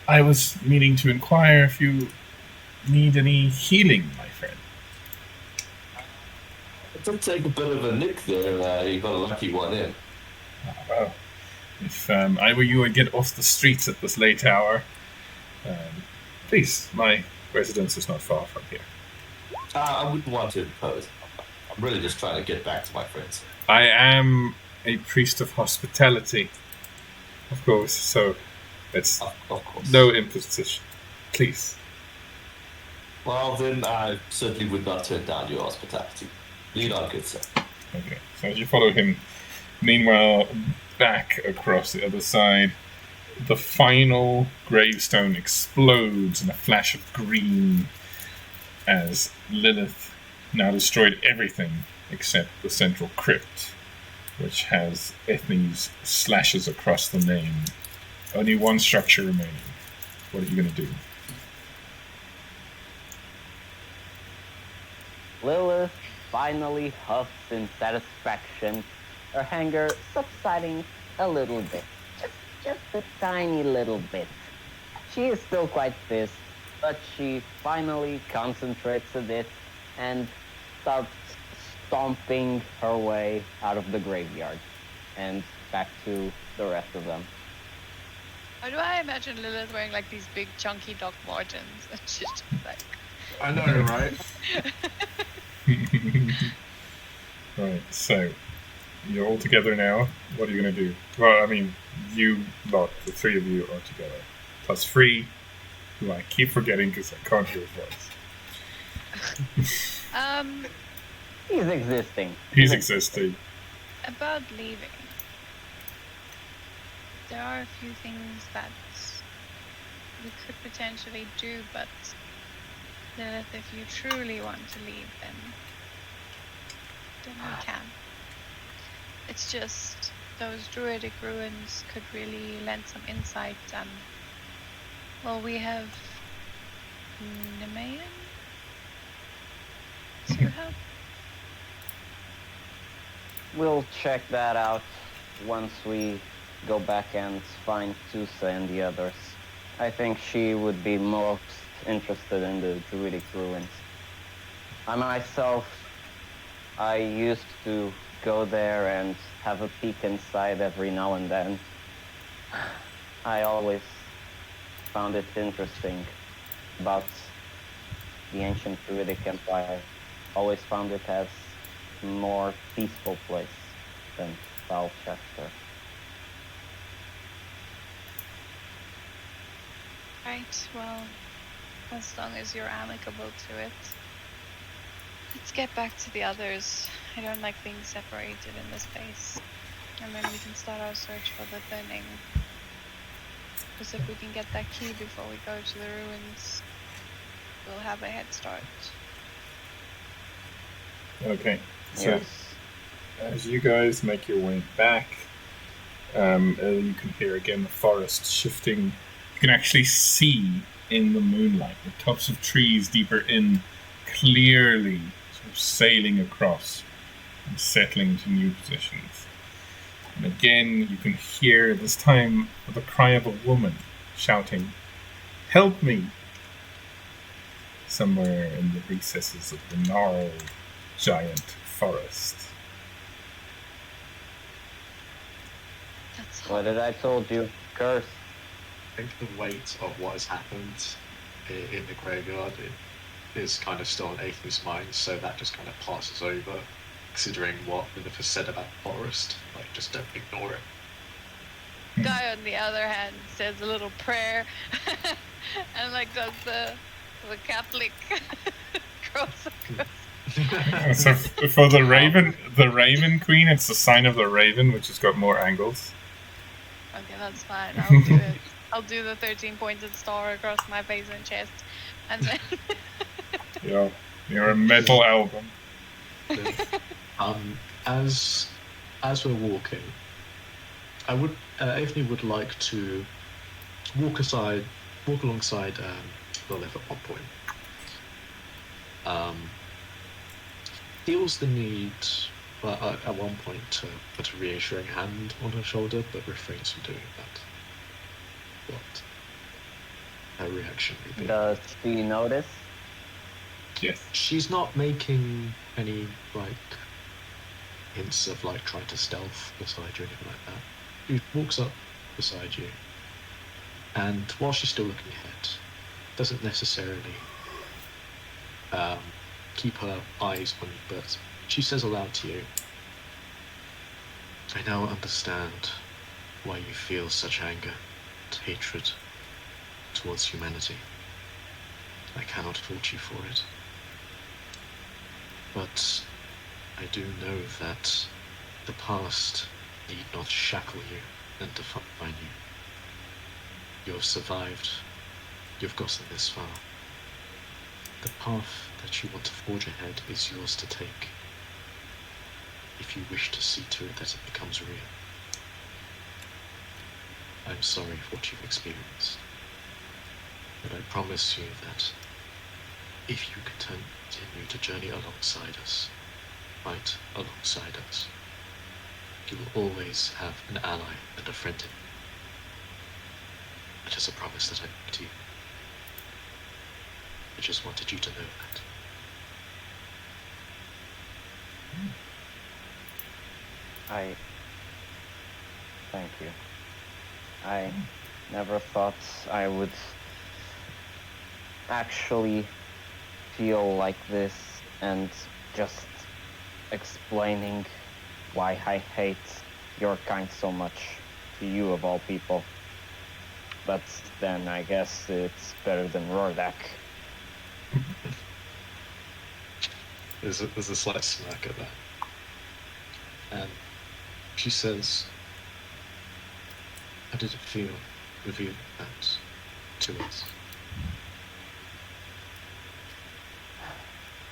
I was meaning to inquire if you need any healing, my friend. It did take a bit of a nick there. You got a lucky one in. Well, if I were you, I'd get off the streets at this late hour. Please, my residence is not far from here. I wouldn't want to impose. I'm really just trying to get back to my friends. I am a priest of hospitality, of course, so it's Of course. no imposition. Please. Well, then I certainly would not turn down your hospitality. Lead on, good sir. Okay, so as you follow him, meanwhile, back across the other side, the final gravestone explodes in a flash of green as Lilith now destroyed everything except the central crypt, which has Ethne's slashes across the name. Only one structure remaining. What are you going to do? Lilith finally huffs in satisfaction, her anger subsiding a little bit. Just a tiny little bit. She is still quite pissed, but she finally concentrates a bit and starts stomping her way out of the graveyard and back to the rest of them. Why do I imagine Lilith wearing like these big chunky Doc Martens? And she's just like. I know, right? Right, so you're all together now. What are you going to do? Well, I mean, you lot, the three of you are together. Plus Free, who I keep forgetting because I can't hear his voice. He's existing. He's existing. About leaving. There are a few things that we could potentially do, but Lilith, if you truly want to leave, then we can. It's just those druidic ruins could really lend some insight, and well, we have Nemean to help. We'll check that out once we go back and find Tusa and the others. I think she would be most interested in the druidic ruins. I myself, I used to go there and have a peek inside every now and then. I always found it interesting about the ancient druidic empire. Always found it as a more peaceful place than Falchester. Right, well, as long as you're amicable to it. Let's get back to the others. I don't like being separated in this space. And then we can start our search for the thinning. Because if we can get that key before we go to the ruins, we'll have a head start. Okay, so Yes. as you guys make your way back, you can hear again the forest shifting. You can actually see in the moonlight the tops of trees deeper in, clearly sort of sailing across and settling into new positions. And again, you can hear, this time, the cry of a woman shouting, "Help me!" somewhere in the recesses of the gnarled giant forest. That's What did I told you? Curse. I think the weight of what has happened in the graveyard is kind of still on Aethan's mind, so that just kind of passes over, considering what Lilith has said about the forest. Like, just don't ignore it. Guy on the other hand says a little prayer and like does the Catholic cross across. So for the Raven Queen, it's the sign of the raven, which has got more angles. Okay, that's fine. I'll do it. I'll do the 13-pointed star across my face and chest, and then. You're a metal album. As we're walking, I would Anthony would like to walk alongside Lilith at one point. Feels the need, at one point, to put a reassuring hand on her shoulder, but refrains from doing that. What her reaction would be? Does she notice? Yes. She's not making any hints of trying to stealth beside you or anything like that. She walks up beside you, and while she's still looking ahead, doesn't necessarily keep her eyes on you, but she says aloud to you, "I now understand why you feel such anger and hatred towards humanity. I cannot fault you for it. But I do know that the past need not shackle you and define you. You have survived. You've gotten this far. The path that you want to forge ahead is yours to take, if you wish to see to it that it becomes real. I'm sorry for what you've experienced, but I promise you that if you continue to journey alongside us, fight alongside us, you will always have an ally and a friend in me. It is a promise that I make to you. I just wanted you to know that." Thank you. I Never thought I would actually feel like this and just explaining why I hate your kind so much to you of all people. But then I guess it's better than Rordak. There's a slight smirk at that. And she says, how did it feel revealing that to us?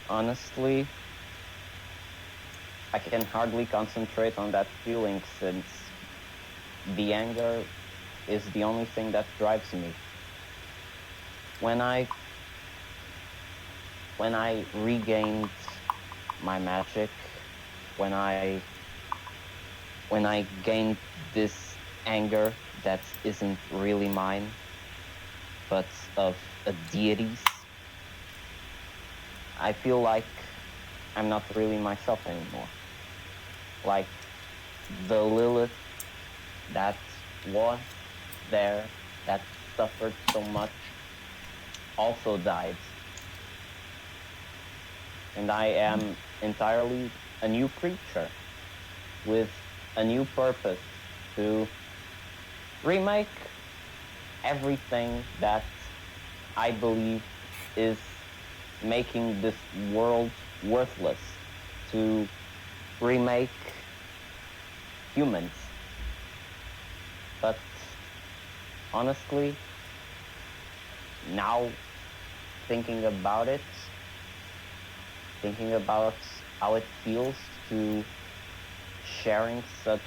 Honestly, I can hardly concentrate on that feeling since the anger is the only thing that drives me. When I regained my magic, when I gained this anger that isn't really mine, but of a deity's, I feel like I'm not really myself anymore. Like the Lilith that was there, that suffered so much, also died. And I am entirely a new creature with a new purpose to remake everything that I believe is making this world worthless, to remake humans. But honestly, now thinking about it, thinking about how it feels to sharing such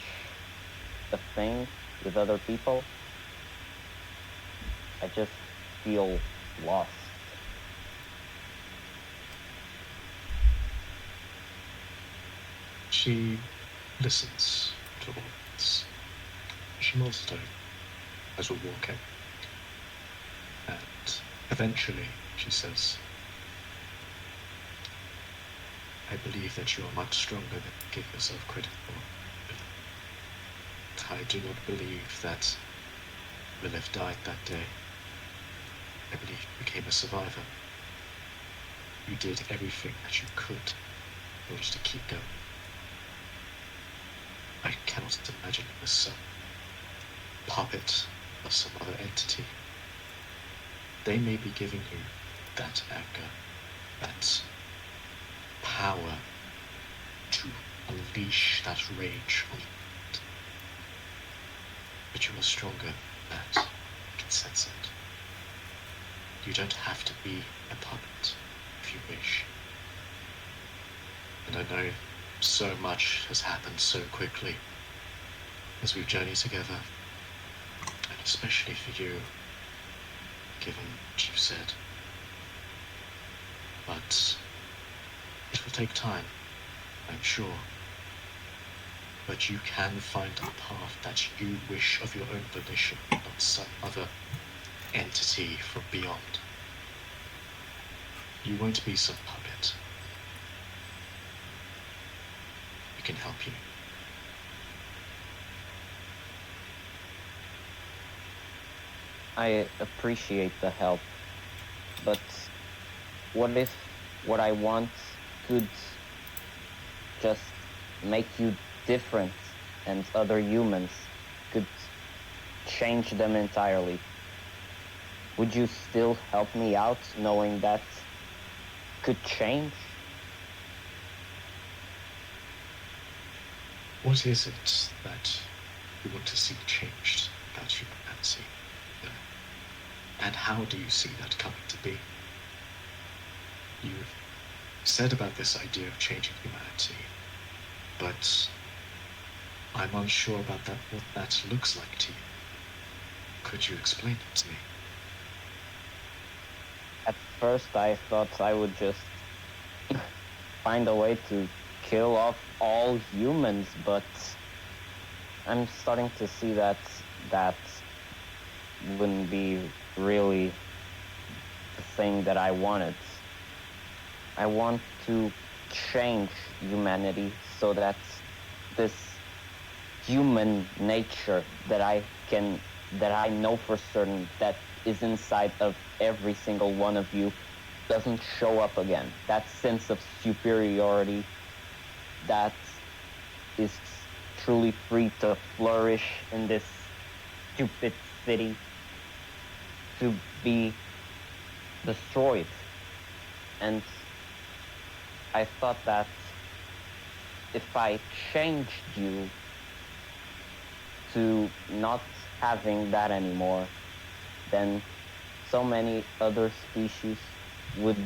a thing with other people, I just feel lost. She listens to all this. She nods to as we're walking. And eventually she says, I believe that you are much stronger than you give yourself credit for. I do not believe that Lilith died that day. I believe you became a survivor. You did everything that you could in order to keep going. I cannot imagine you as some puppet of some other entity. They may be giving you that anger, that power to unleash that rage on you. But you are stronger than that. I can sense it. You don't have to be a puppet if you wish. And I know so much has happened so quickly as we've journeyed together, and especially for you, given what you've said. But it will take time, I'm sure. But you can find a path that you wish of your own volition, not some other entity from beyond. You won't be some puppet. We can help you. I appreciate the help, but what if what I want could just make you different and other humans could change them entirely? Would you still help me out knowing that could change? What is it that you want to see changed about humanity? And how do you see that coming to be? You've said about this idea of changing humanity, but I'm unsure about that, what that looks like to you. Could you explain it to me? At first I thought I would just find a way to kill off all humans, but I'm starting to see that that wouldn't be really the thing that I wanted. I want to change humanity so that this human nature that I can that I know for certain that is inside of every single one of you doesn't show up again. That sense of superiority that is truly free to flourish in this stupid city to be destroyed. And I thought that if I changed you to not having that anymore, then so many other species would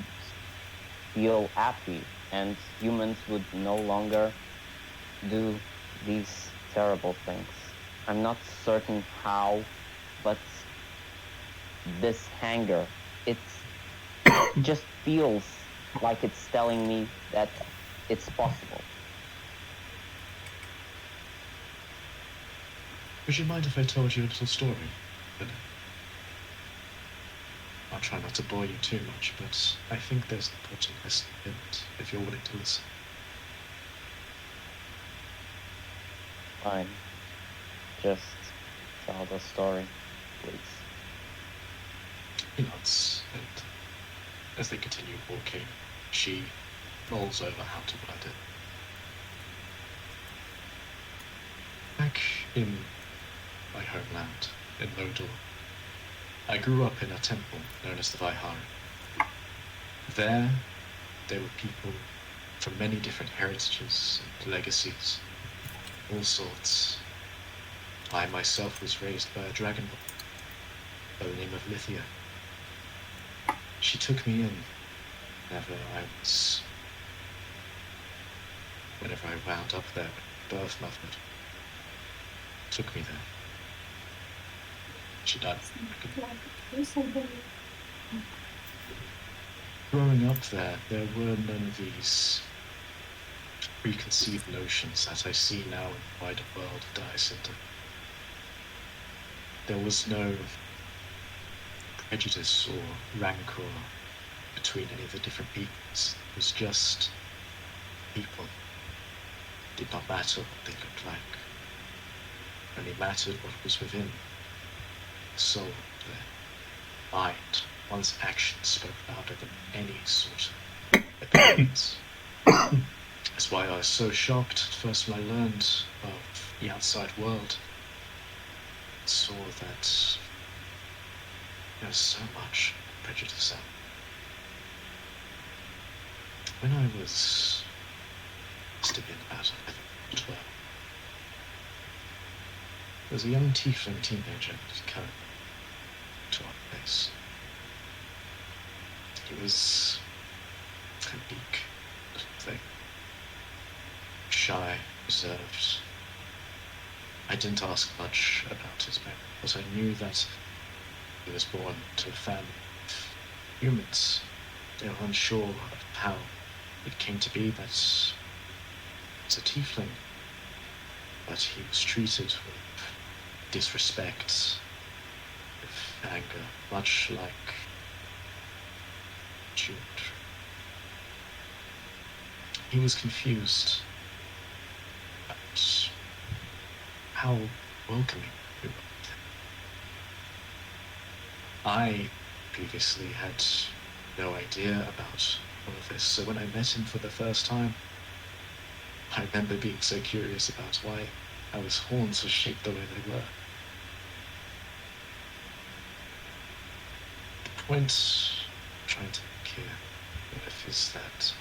feel happy and humans would no longer do these terrible things. I'm not certain how, but this hunger, it just feels like it's telling me that it's possible. Would you mind if I told you a little story? But I'll try not to bore you too much, but I think there's an important lesson in it, if you're willing to listen. Fine. Just tell the story, please. He nods, and as they continue walking, she rolls over how to word it. Back in my homeland, in Lodor, I grew up in a temple known as the Vaihari. There were people from many different heritages and legacies, all sorts. I myself was raised by a dragon by the name of Lithia. She took me in whenever I wound up there, birth mother took me there. She died. Growing up there were none of these preconceived notions that I see now in the wider world of Dyrecinder. There was no prejudice or rancor between any of the different peoples. It was just people. It did not matter what they looked like. It only mattered what was within the soul, their mind. One's actions spoke louder than any sort of appearance. That's why I was so shocked at first when I learned of the outside world. I saw that there was so much prejudice out. When I must have been about 12, there was a young tiefling teenager that came to our place. He was a meek little thing, shy, reserved. I didn't ask much about his parents, but I knew that he was born to a family of humans. They were unsure of how it came to be that he's a tiefling, but he was treated with disrespect, with anger, much like children. He was confused about how welcoming we were. I previously had no idea about all of this, so when I met him for the first time, I remember being so curious about why how his horns were shaped the way they were. The point I'm trying to make here is that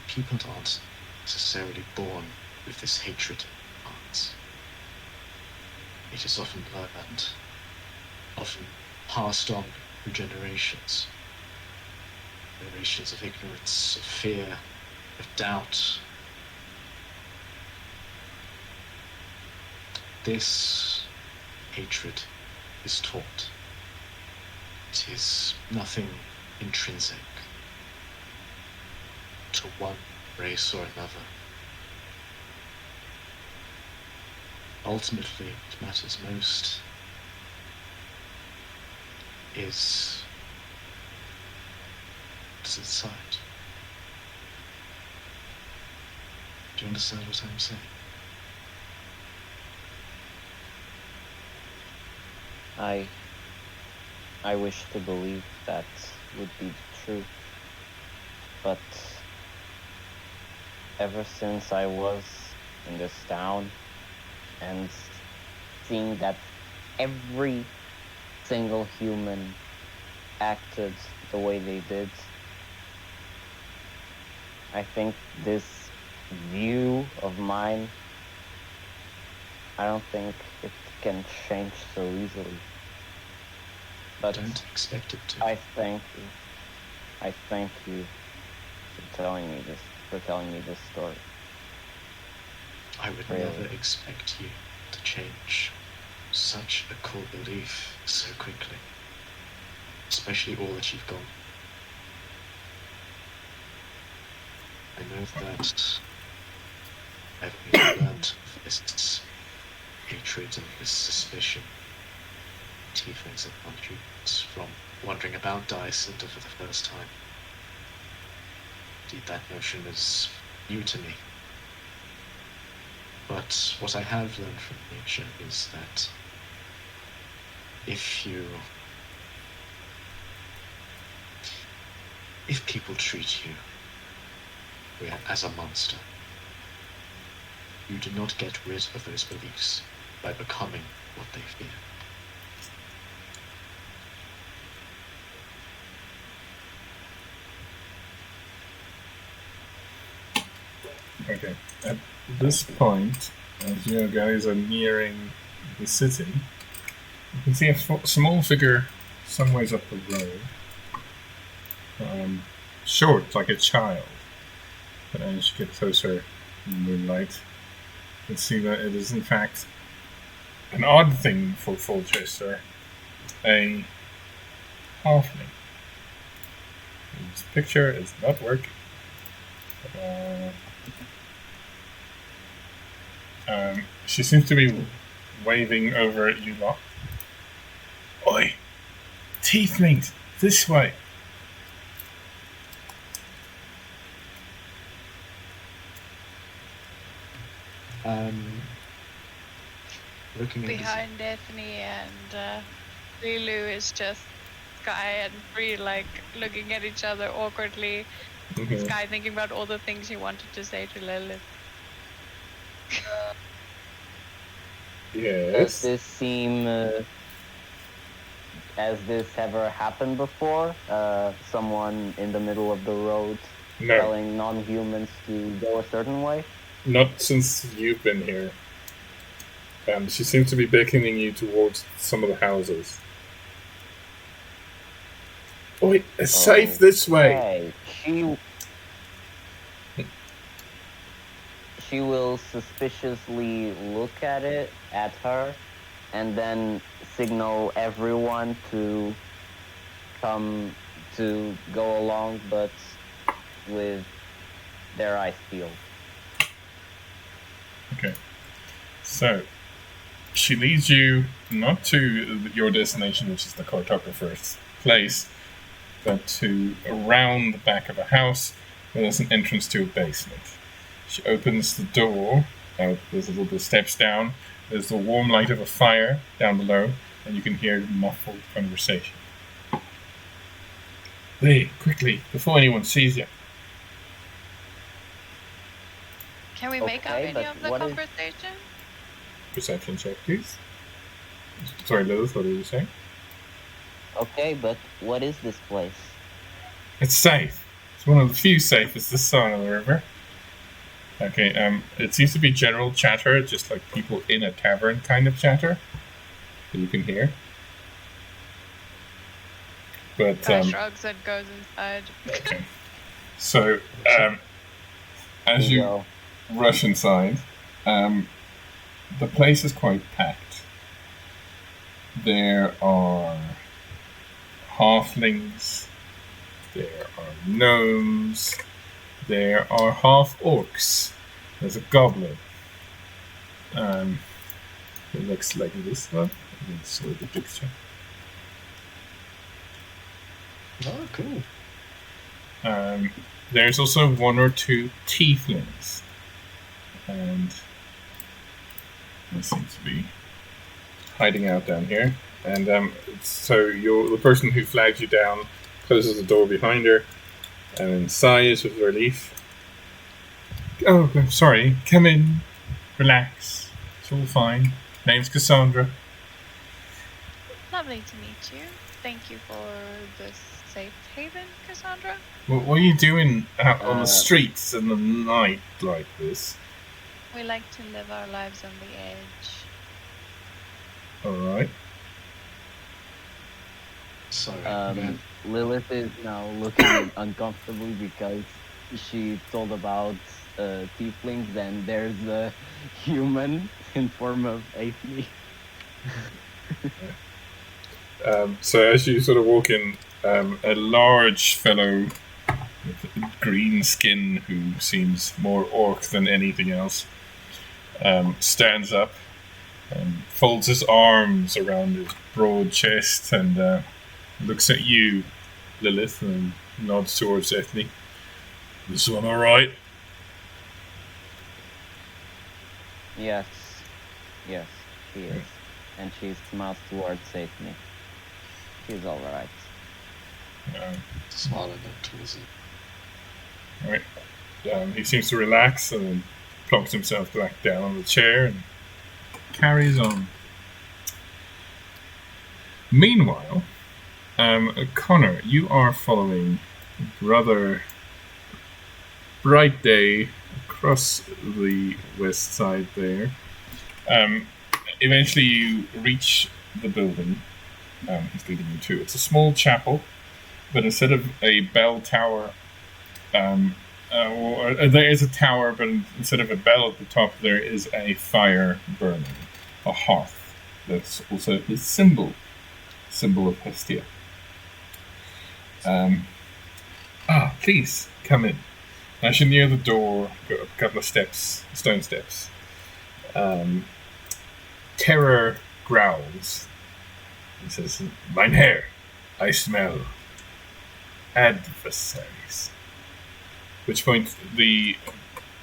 people aren't necessarily born with this hatred in their hearts. It is often learned, often passed on through generations. Generations of ignorance, of fear, of doubt. This hatred is taught. It is nothing intrinsic to one race or another. Ultimately, what matters most is what's inside. Do you understand what I'm saying? I wish to believe that would be the truth. But ever since I was in this town and seeing that every single human acted the way they did, I think this view of mine, I don't think it can change so easily. But Don't expect it to. I thank you. I thank you for telling me this story. I would Really? never expect you to change such a core belief so quickly, especially all that you've gone. I know that I've only learned of this hatred and this suspicion tieflings upon humans from wandering about Dyrecinder for the first time. Indeed, that notion is new to me. But what I have learned from nature is that if people treat you as a monster, you do not get rid of those beliefs by becoming what they fear. Okay. At this point, as you guys are nearing the city, you can see a small figure some ways up the road. Short, like a child. But as you get closer in the moonlight, you can see that it is in fact an odd thing for Fulchester, a halfling. This picture is not working. She seems to be waving over at you lot. Oi! Tieflings! This way! Looking at Behind Daphne and Lilu is just Sky and Bree, like looking at each other awkwardly. Sky thinking about all the things he wanted to say to Lilith. Does Yes. this seem... has this ever happened before? Someone in the middle of the road No, telling non-humans to go a certain way? not since you've been here. She seems to be beckoning you towards some of the houses. Oi, it's safe this way! Okay. She will suspiciously look at her, and then signal everyone to come to go along, but with their eyes peeled. Okay. So, she leads you not to your destination, which is the cartographer's place, but to around the back of a house where there's an entrance to a basement. She opens the door. Now, there's a little bit of steps down. There's the warm light of a fire down below, and you can hear muffled conversation. Lee, quickly, before anyone sees you. Can we make out Okay, any but of the what is- conversation? Perception check, please. Sorry, Lilith, what did you say? Okay, but what is this place? It's safe. It's one of the few safe. It's this side of the river. Okay, it seems to be general chatter, just like people in a tavern kind of chatter that you can hear. But, Sky shrugs and goes inside. okay. So, as Here you go. rush inside, the place is quite packed. There are halflings, there are gnomes, there are half-orcs. There's a goblin. It looks like this one. Let's show the picture. Oh, cool. There's also one or two tieflings. And they seem to be hiding out down here. And so the person who flagged you down closes the door behind her and then sighs with relief. Oh, I'm sorry. Come in. Relax. It's all fine. Name's Cassandra. Lovely to meet you. Thank you for this safe haven, Cassandra. What are you doing out on the streets in the night like this? We like to live our lives on the edge. Alright. So, Lilith is now looking uncomfortably because she told about tieflings, and there's a human in form of Aphne. So as you sort of walk in, a large fellow with green skin who seems more orc than anything else stands up and folds his arms around his broad chest and looks at you, Lilith, and nods towards Ethne. This one alright? Yes, she is. And she smiles towards Aphne. She's alright. smiling up towards him. Alright. He seems to relax and then plonks himself back down on the chair and carries on. Meanwhile, Connor, you are following a rather bright day across the west side there. Eventually you reach the building he's leading you to. It's a small chapel, but instead of a bell tower, there is a tower, but instead of a bell at the top, there is a fire burning, a hearth. That's also a symbol of Hestia. Please come in. As you're near the door, go up a couple of steps, stone steps. Terror growls. He says, "Mein Herr, I smell adversaries." At which point the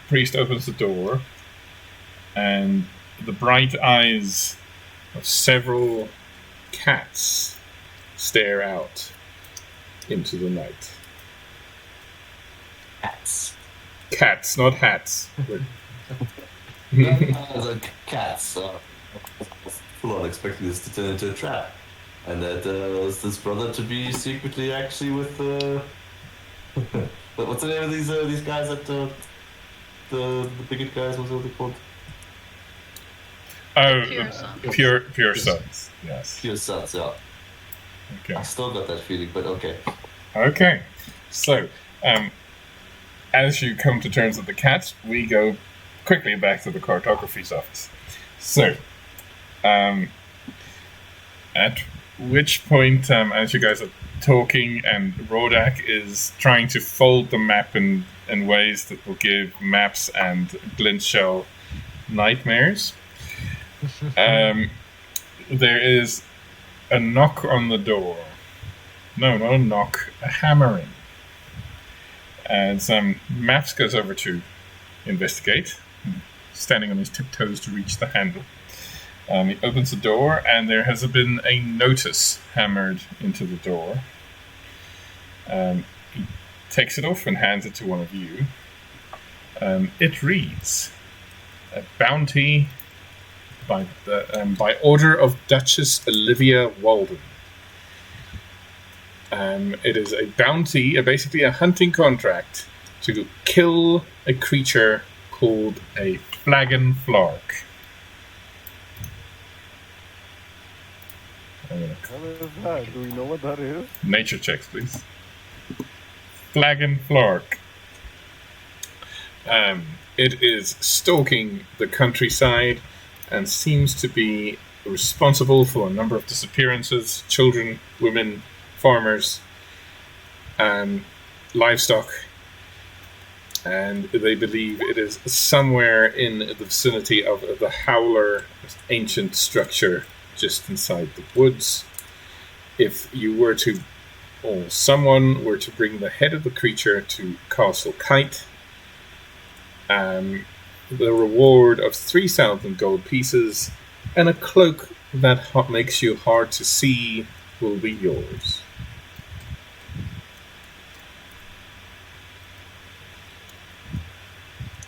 priest opens the door, and the bright eyes of several cats stare out into the night. Cats, not hats. The cats. Full on expecting this to turn into a trap. And that was this brother to be secretly actually with what's the name of these guys at the bigot guys? What's they called? Oh, Pure Sons. Pure Sons. Yes. Pure Sons. Yeah. Okay. I still got that feeling, but okay. Okay. So, as you come to terms with the cats, we go quickly back to the cartography's office. So, at which point, as you guys are talking, and Rodak is trying to fold the map in ways that will give maps and glint shell nightmares, there is a knock on the door. No, not a knock, a hammering. As Maps goes over to investigate, standing on his tiptoes to reach the handle. He opens the door, and there has been a notice hammered into the door. He takes it off and hands it to one of you. It reads, "A bounty by order of Duchess Olivia Walden." It is a bounty, basically a hunting contract, to kill a creature called a flagon flark. What is that? Do we know what that is? Nature checks, please. Flagon flark. It is stalking the countryside and seems to be responsible for a number of disappearances: children, women, farmers, livestock, and they believe it is somewhere in the vicinity of the Howler ancient structure just inside the woods. If you were to, or someone were to bring the head of the creature to Castle Kite, the reward of 3,000 gold pieces and a cloak that makes you hard to see will be yours.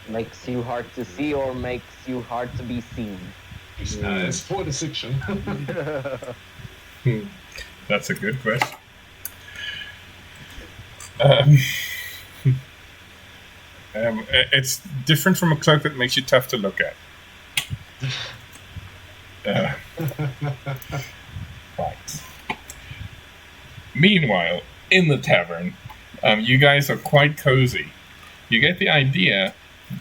Makes you hard to see or makes you hard to be seen? It's for the section. That's a good question. Um, it's different from a cloak that makes you tough to look at. Right. Meanwhile, in the tavern, you guys are quite cozy. You get the idea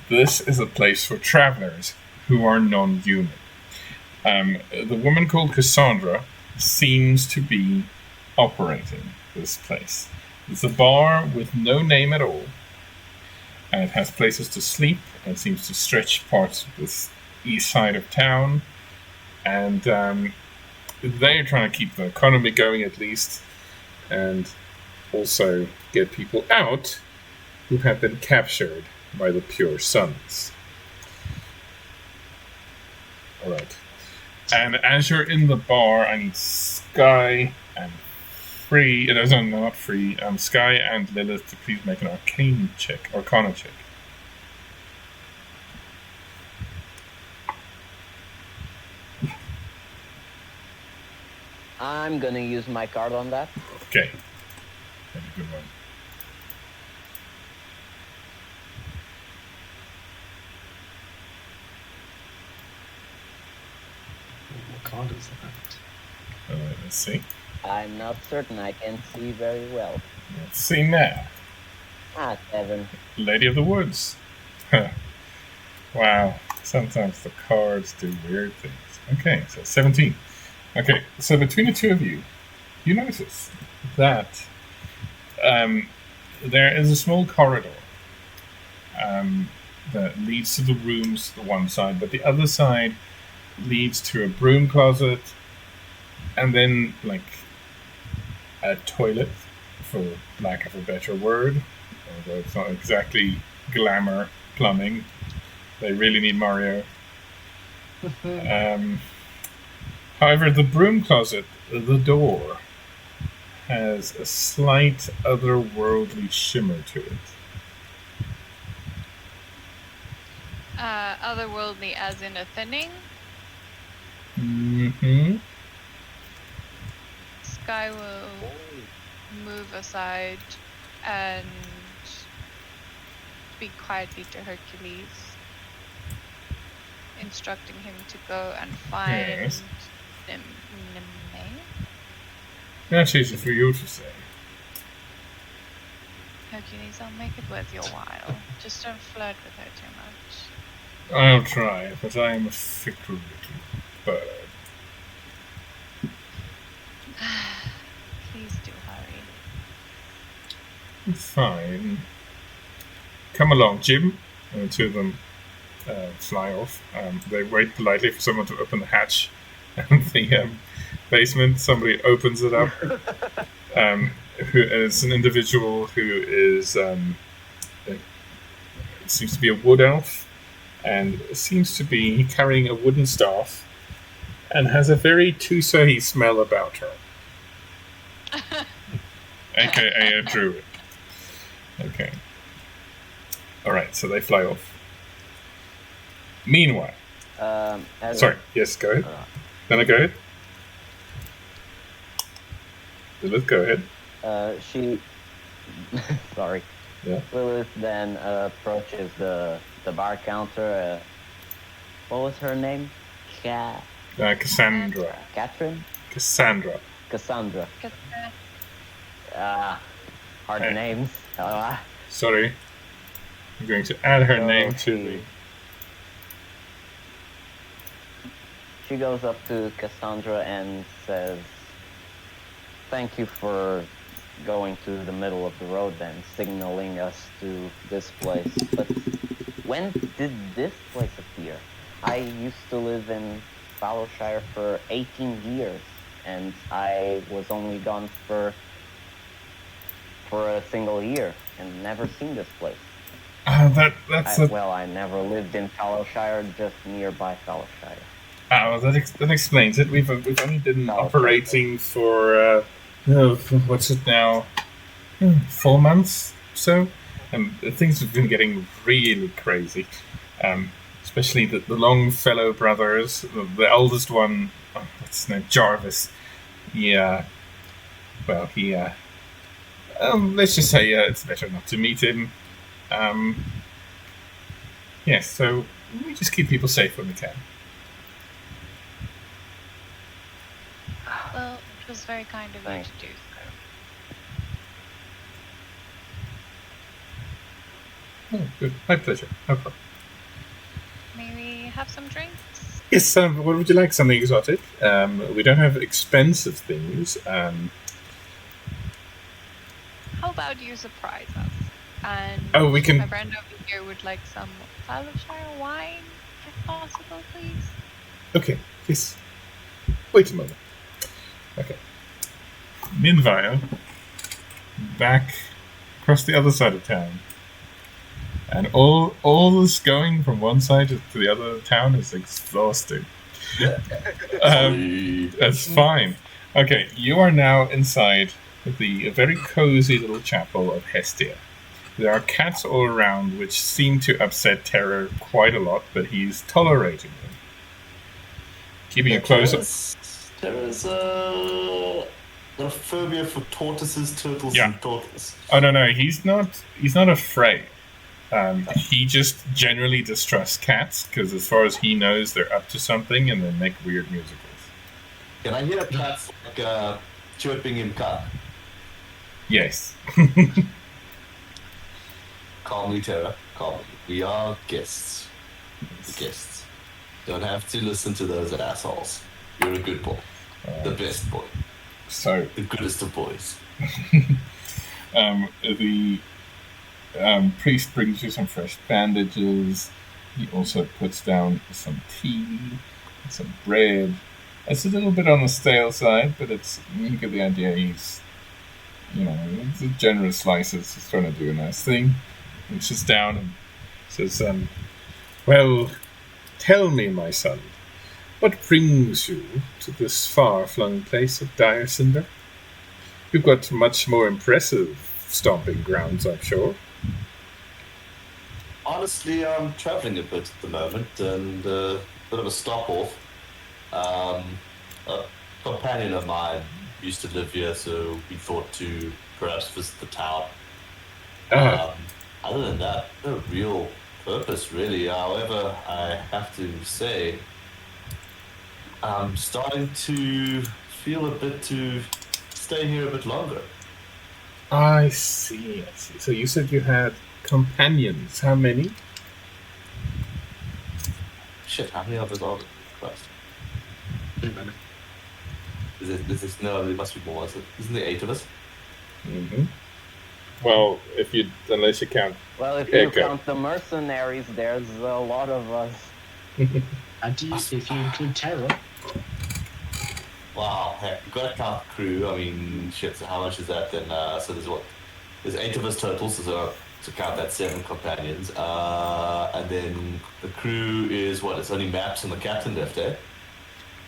this is a place for travelers who are non-human. The woman called Cassandra seems to be operating this place. It's a bar with no name at all. And it has places to sleep and seems to stretch parts of this east side of town. And they're trying to keep the economy going at least, and also get people out who have been captured by the Pure Sons. Alright. And as you're in the bar, I need Sky and Free. No, not Free. Sky and Lilith to please make an Arcana check. I'm gonna use my card on that. Okay. That's a good one. What card is that? Let's see. I'm not certain. I can see very well. Let's see now. 7. Lady of the Woods. Wow. Sometimes the cards do weird things. Okay, so 17. Okay, so between the two of you, you notice that there is a small corridor that leads to the rooms the one side, but the other side leads to a broom closet and then like a toilet, for lack of a better word, although it's not exactly glamour plumbing. They really need Mario. However, the broom closet, the door, has a slight otherworldly shimmer to it. Otherworldly as in a thinning? Mm-hmm. Sky will move aside and speak quietly to Hercules, instructing him to go and find Yes. Nyme. That's easy for you to say. Hercules, I'll make it worth your while. Just don't flirt with her too much. I'll try, but I am a fickle little bird. Please do hurry. Fine. Come along, Jim. And the two of them fly off. They wait politely for someone to open the hatch and the basement. Somebody opens it up. Who is an individual who is seems to be a wood elf, and seems to be carrying a wooden staff, and has a very Tusai smell about her. AKA a druid. Okay. Alright, so they fly off. Meanwhile. Sorry, yes, go ahead. Then I go ahead. Lilith, go ahead. She. Sorry. Yeah. Lilith then approaches the bar counter. What was her name? Cassandra. Catherine? Cassandra. Cassandra. Cassandra. Hard Hey. names. Sorry. I'm going to add her So name to the. She goes up to Cassandra and says, "Thank you for going to the middle of the road and signaling us to this place. But when did this place appear? I used to live in Fallowshire for 18 years, and I was only gone for a single year and never seen this place. That's I never lived in Fallowshire, just nearby Fallowshire." Oh, that explains it. We've only been No, operating for what's it now? 4 months or so, and things have been getting really crazy. Especially the Longfellow brothers. The oldest one, what's his name? Jarvis. Yeah. Well, he. Let's just say it's better not to meet him. Yes, so we just keep people safe when we can. Well, it was very kind of you Thanks. to do so. Oh, good. My pleasure. No problem. May we have some drinks? Yes, what would you like? Something exotic? We don't have expensive things. How about you surprise us? And Oh, we can- my friend over here would like some Shire wine, if possible, please. Okay, yes. Wait a moment. Okay. Meanwhile, back across the other side of town. And all this going from one side to the other of town is exhausting. That's fine. Okay, you are now inside the very cozy little chapel of Hestia. There are cats all around which seem to upset Terror quite a lot, but he's tolerating them. Keeping a close eye. Terra's got a phobia for tortoises, turtles, Yeah. and tortoises. Oh no, he's not afraid. He just generally distrusts cats because, as far as he knows, they're up to something and they make weird musicals. Can I hear cats like chirping in cat? Yes. Calmly, Terra. Calmly. We are guests. Guests. Don't have to listen to those assholes. You're a good boy. The best boy. So The goodest of boys. the priest brings you some fresh bandages. He also puts down some tea, some bread. It's a little bit on the stale side, but you get the idea. He's, it's a generous slices. He's trying to do a nice thing. He sits down and says, "Well, tell me, my son, what brings you to this far-flung place of Dyrecinder? You've got much more impressive stomping grounds, I'm sure." Honestly, I'm traveling a bit at the moment and a bit of a stop-off. A companion of mine used to live here, so we thought to perhaps visit the town. Other than that, no real purpose, really. However, I have to say, I'm starting to feel a bit to stay here a bit longer. I see. So you said you had companions. How many? Shit, how many of us are there? Christ. Too many. No, there must be more. Isn't there 8 of us? Mm-hmm. Well, unless you count. Well, if you Echo. count the mercenaries, there's a lot of us. And if you include Terror, Wow, heck, you've got to count the crew. I mean, shit, so how much is that then? So there's 8 of us total, so to count that 7 companions. And then the crew is what? It's only Maps and the captain left, eh?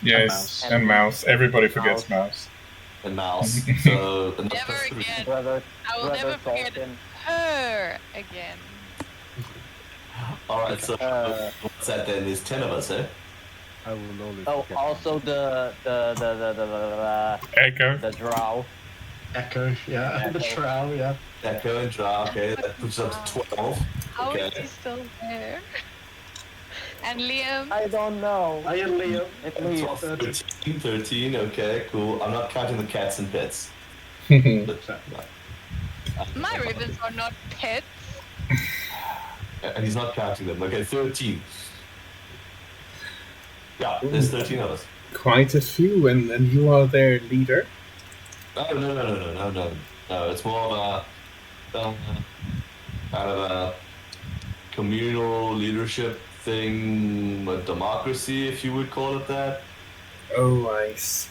Yes, And and Mouse. Everybody forgets Mouse. And Mouse. So and that's Never plus 3. again. Brother, I will Brother never forget Tolkien. her again. All right, so what's that then? There's 10 of us, eh? I will always Oh, forget also the Echo. drow. Echo, yeah, the Echo. Shroud, yeah. Echo and Drow, okay, that puts us up to 12. How is Okay. he still there? And Liam? I don't know. I am Liam. It And leaves. 12, 13, okay, cool. I'm not counting the cats and pets. My ribbons are not pets. And he's not counting them. Okay, 13. Yeah, there's 13 of us. Quite a few, and you are their leader. No. It's more of a kind of a communal leadership thing, a democracy, if you would call it that. Oh, I see.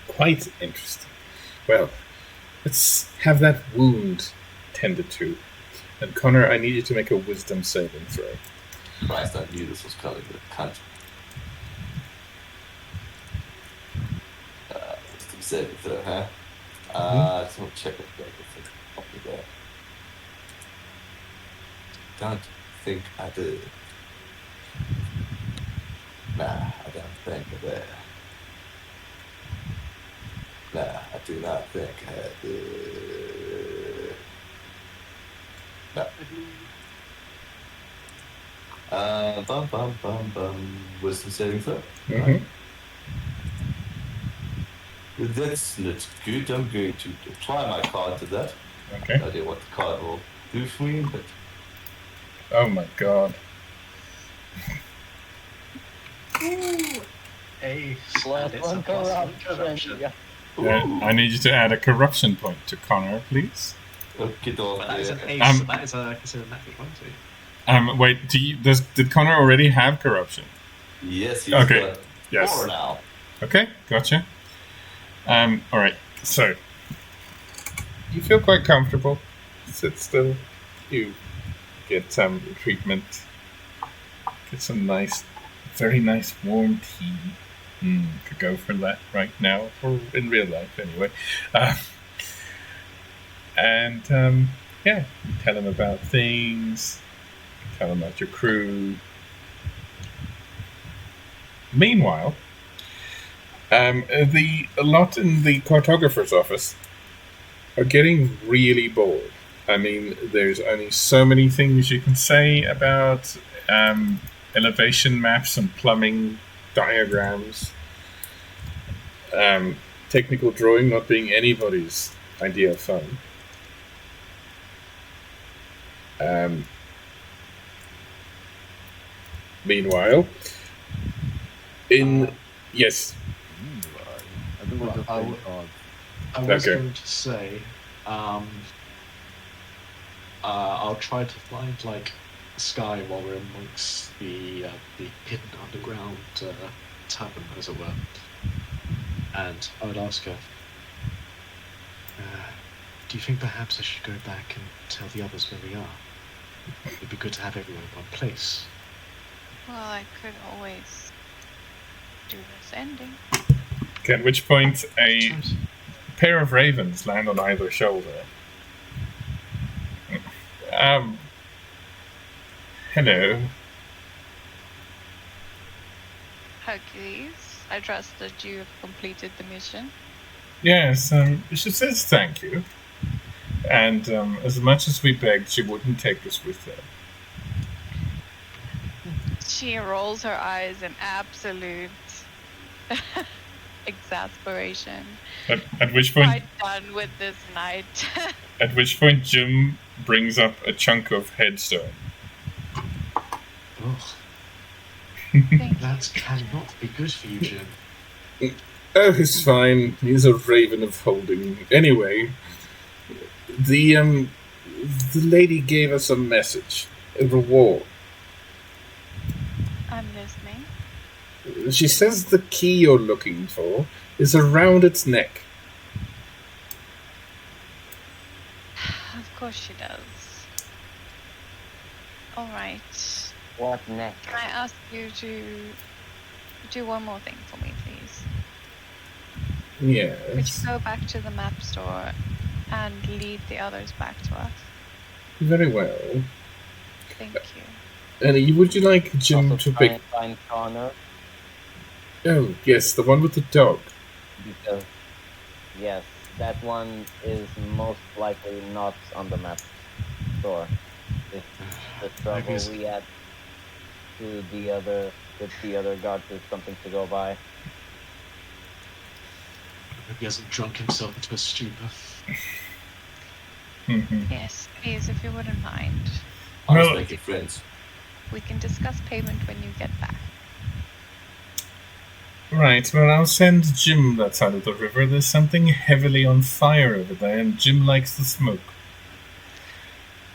Quite interesting. Well, let's have that wound tended to. And Connor, I need you to make a wisdom saving throw. Christ, I knew this was coming, but cunt. saving throw, huh? Just want to check if everything copy there. Don't think I did. Nah, I don't think I did. Nah, I do not think I did. No. Wisdom saving throw. Mhm. That's not good. I'm going to apply my card to that. Okay. No idea what the card will do for me, but Oh my god. A Plus and it's a one plus one corruption. corruption. Yeah. I need you to add a corruption point to Connor, please. okay, dog. But that is an ace, Um, so that is considered natural 20. Wait, did Connor already have corruption? Yes, he's Okay. got Yes. 4 now. Okay, gotcha. Alright, so you feel quite comfortable. Sit still. You get some treatment. Get some very nice warm tea. Could go for that right now, or in real life anyway. Yeah, tell him about things. Tell him about your crew. Meanwhile, a lot in the cartographer's office are getting really bored. I mean, there's only so many things you can say about elevation maps and plumbing diagrams. Technical drawing not being anybody's idea of fun. Meanwhile, yes. I think we're just I playing would- cards. I was Okay. going to say, I'll try to find like Sky while we're amongst the hidden underground tavern, as it were, and I would ask her, "Do you think perhaps I should go back and tell the others where we are? It'd be good to have everyone in one place." Well, I could always do this ending. Okay, at which point a pair of ravens land on either shoulder. Hello. Hercules, I trust that you have completed the mission. Yes, she says thank you. And as much as we begged, she wouldn't take us with her. She rolls her eyes in absolute exasperation. At which point, Quite done with this night. at which point, Jim brings up a chunk of headstone. Oh, Thank that you. cannot be good for you, Jim. Oh, he's fine. He's a raven of holding. Anyway, the lady gave us a message, a reward. I'm listening. She says the key you're looking for is around its neck. Of course she does. Alright. What next? Can I ask you to do one more thing for me, please? Could Yes. you go back to the map store and lead the others back to us? Very well. Thank you. And would you like Jim Also to try pick? and find Connor, Oh, yes, the one with the dog. because yes, that one is most likely not on the map store. If the trouble guess- we had to the other with the other guards is something to go by. Hope he hasn't drunk himself into a stupor. Yes, please, if you wouldn't mind. Honest, Well- make it friends. We can discuss payment when you get back. Right, well, I'll send Jim that side of the river. There's something heavily on fire over there, and Jim likes the smoke.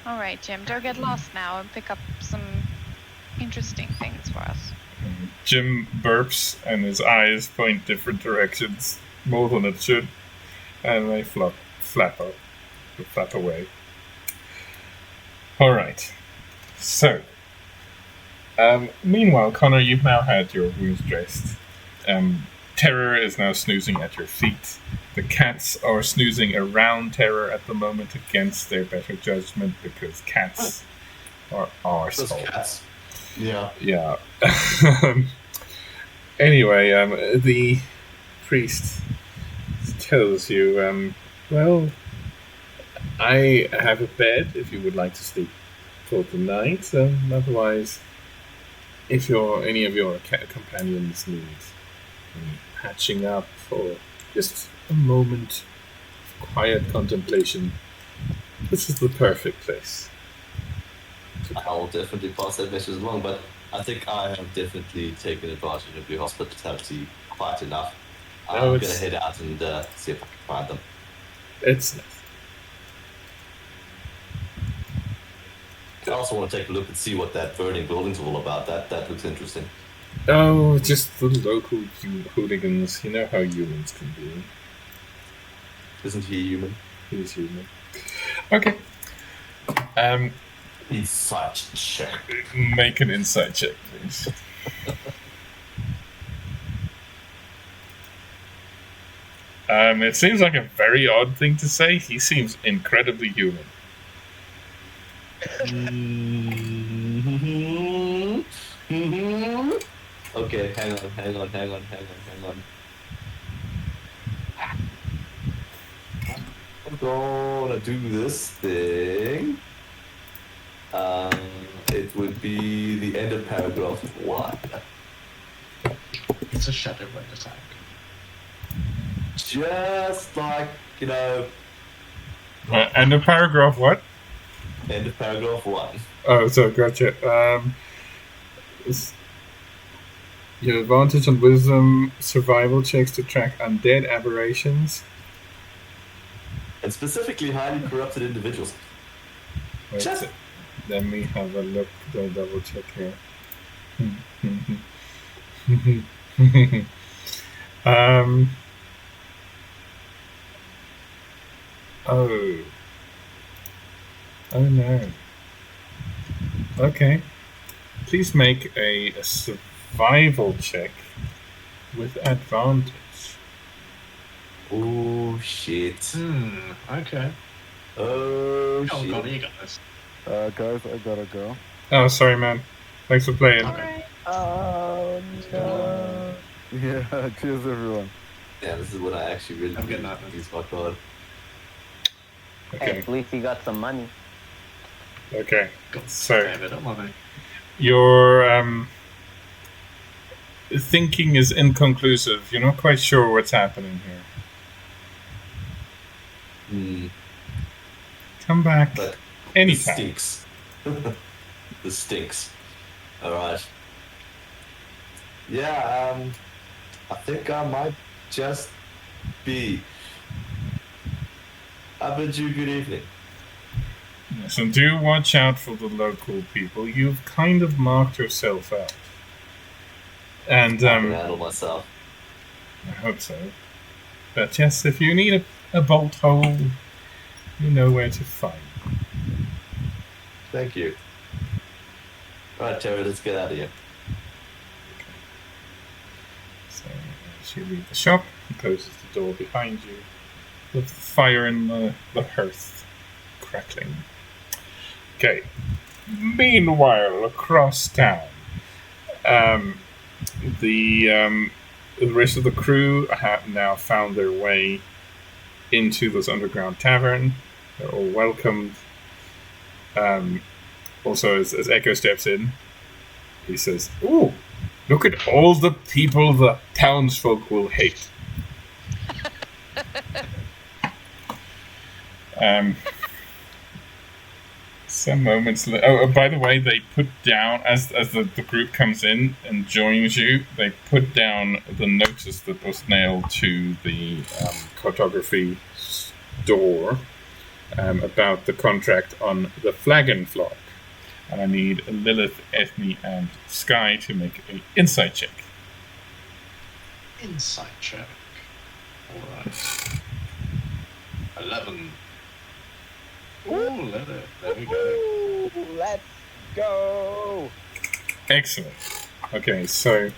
Alright, Jim, don't get lost now and pick up some interesting things for us. Jim burps, and his eyes point different directions, more than it should, and they flap away. Alright, so, meanwhile, Connor, you've now had your wounds dressed. Terror is now snoozing at your feet. The cats are snoozing around Terror at the moment against their better judgment because cats are Those arseholes. cats. Yeah. Yeah. Anyway, the priest tells you, well, I have a bed if you would like to sleep for the night. Otherwise, if any of your companions need any patching up or just a moment of quiet contemplation, this is the perfect place. I'll definitely pass that message along, but I think I have definitely taken advantage of your hospitality quite enough. No, I'm going it's- to head out and see if I can find them. It's nice. I also want to take a look and see what that burning building's all about. That looks interesting. Oh, just the local hooligans. You know how humans can be. Isn't he human? He's human. Okay. Insight check. Make an insight check, please. It seems like a very odd thing to say. He seems incredibly human. Okay, hang on. I'm gonna do this thing. It would be the end of paragraph 1. It's a shadow blade attack. Just like, And the paragraph what? end of paragraph 1. Oh, so gotcha. Your advantage on wisdom survival checks to track undead aberrations. And specifically highly corrupted individuals. Wait, Just- let me have a look. I'll double check here. Oh. Oh no. Okay. Please make a survival check with advantage. Oh shit. Okay. Oh Oh, shit. God, you got this. Guys, I gotta go. Oh, sorry, man. Thanks for playing. Alright. Oh no. Yeah, cheers, everyone. Yeah, this is what I actually really I'm getting need that. to use my card. Hey, Okay. at least he got some money. Okay. Got So- a bit of money. Your thinking is inconclusive. You're not quite sure what's happening here. Come back But anytime. stinks. This stinks. Alright. Yeah, I think I might just be. I bid you good evening. So do watch out for the local people. You've kind of marked yourself out. And I can handle myself. I hope so. But yes, if you need a bolt hole, you know where to find. Thank you. Alright, Terry, let's get out of here. So as you leave the shop, he closes the door behind you, with the fire in the hearth crackling. Okay. Meanwhile, across town, the rest of the crew have now found their way into this underground tavern. They're all welcomed. Also, as Echo steps in, he says, "Ooh, look at all the people the townsfolk will hate." Some moments later. Oh, by the way, they put down, as the group comes in and joins you, they put down the notice that was nailed to the cartography store about the contract on the Flagonflog. And I need Lilith, Ethne, and Sky to make an insight check. Insight check. Alright. 11. Ooh, there we go. Ooh, let's go. Excellent. Okay, so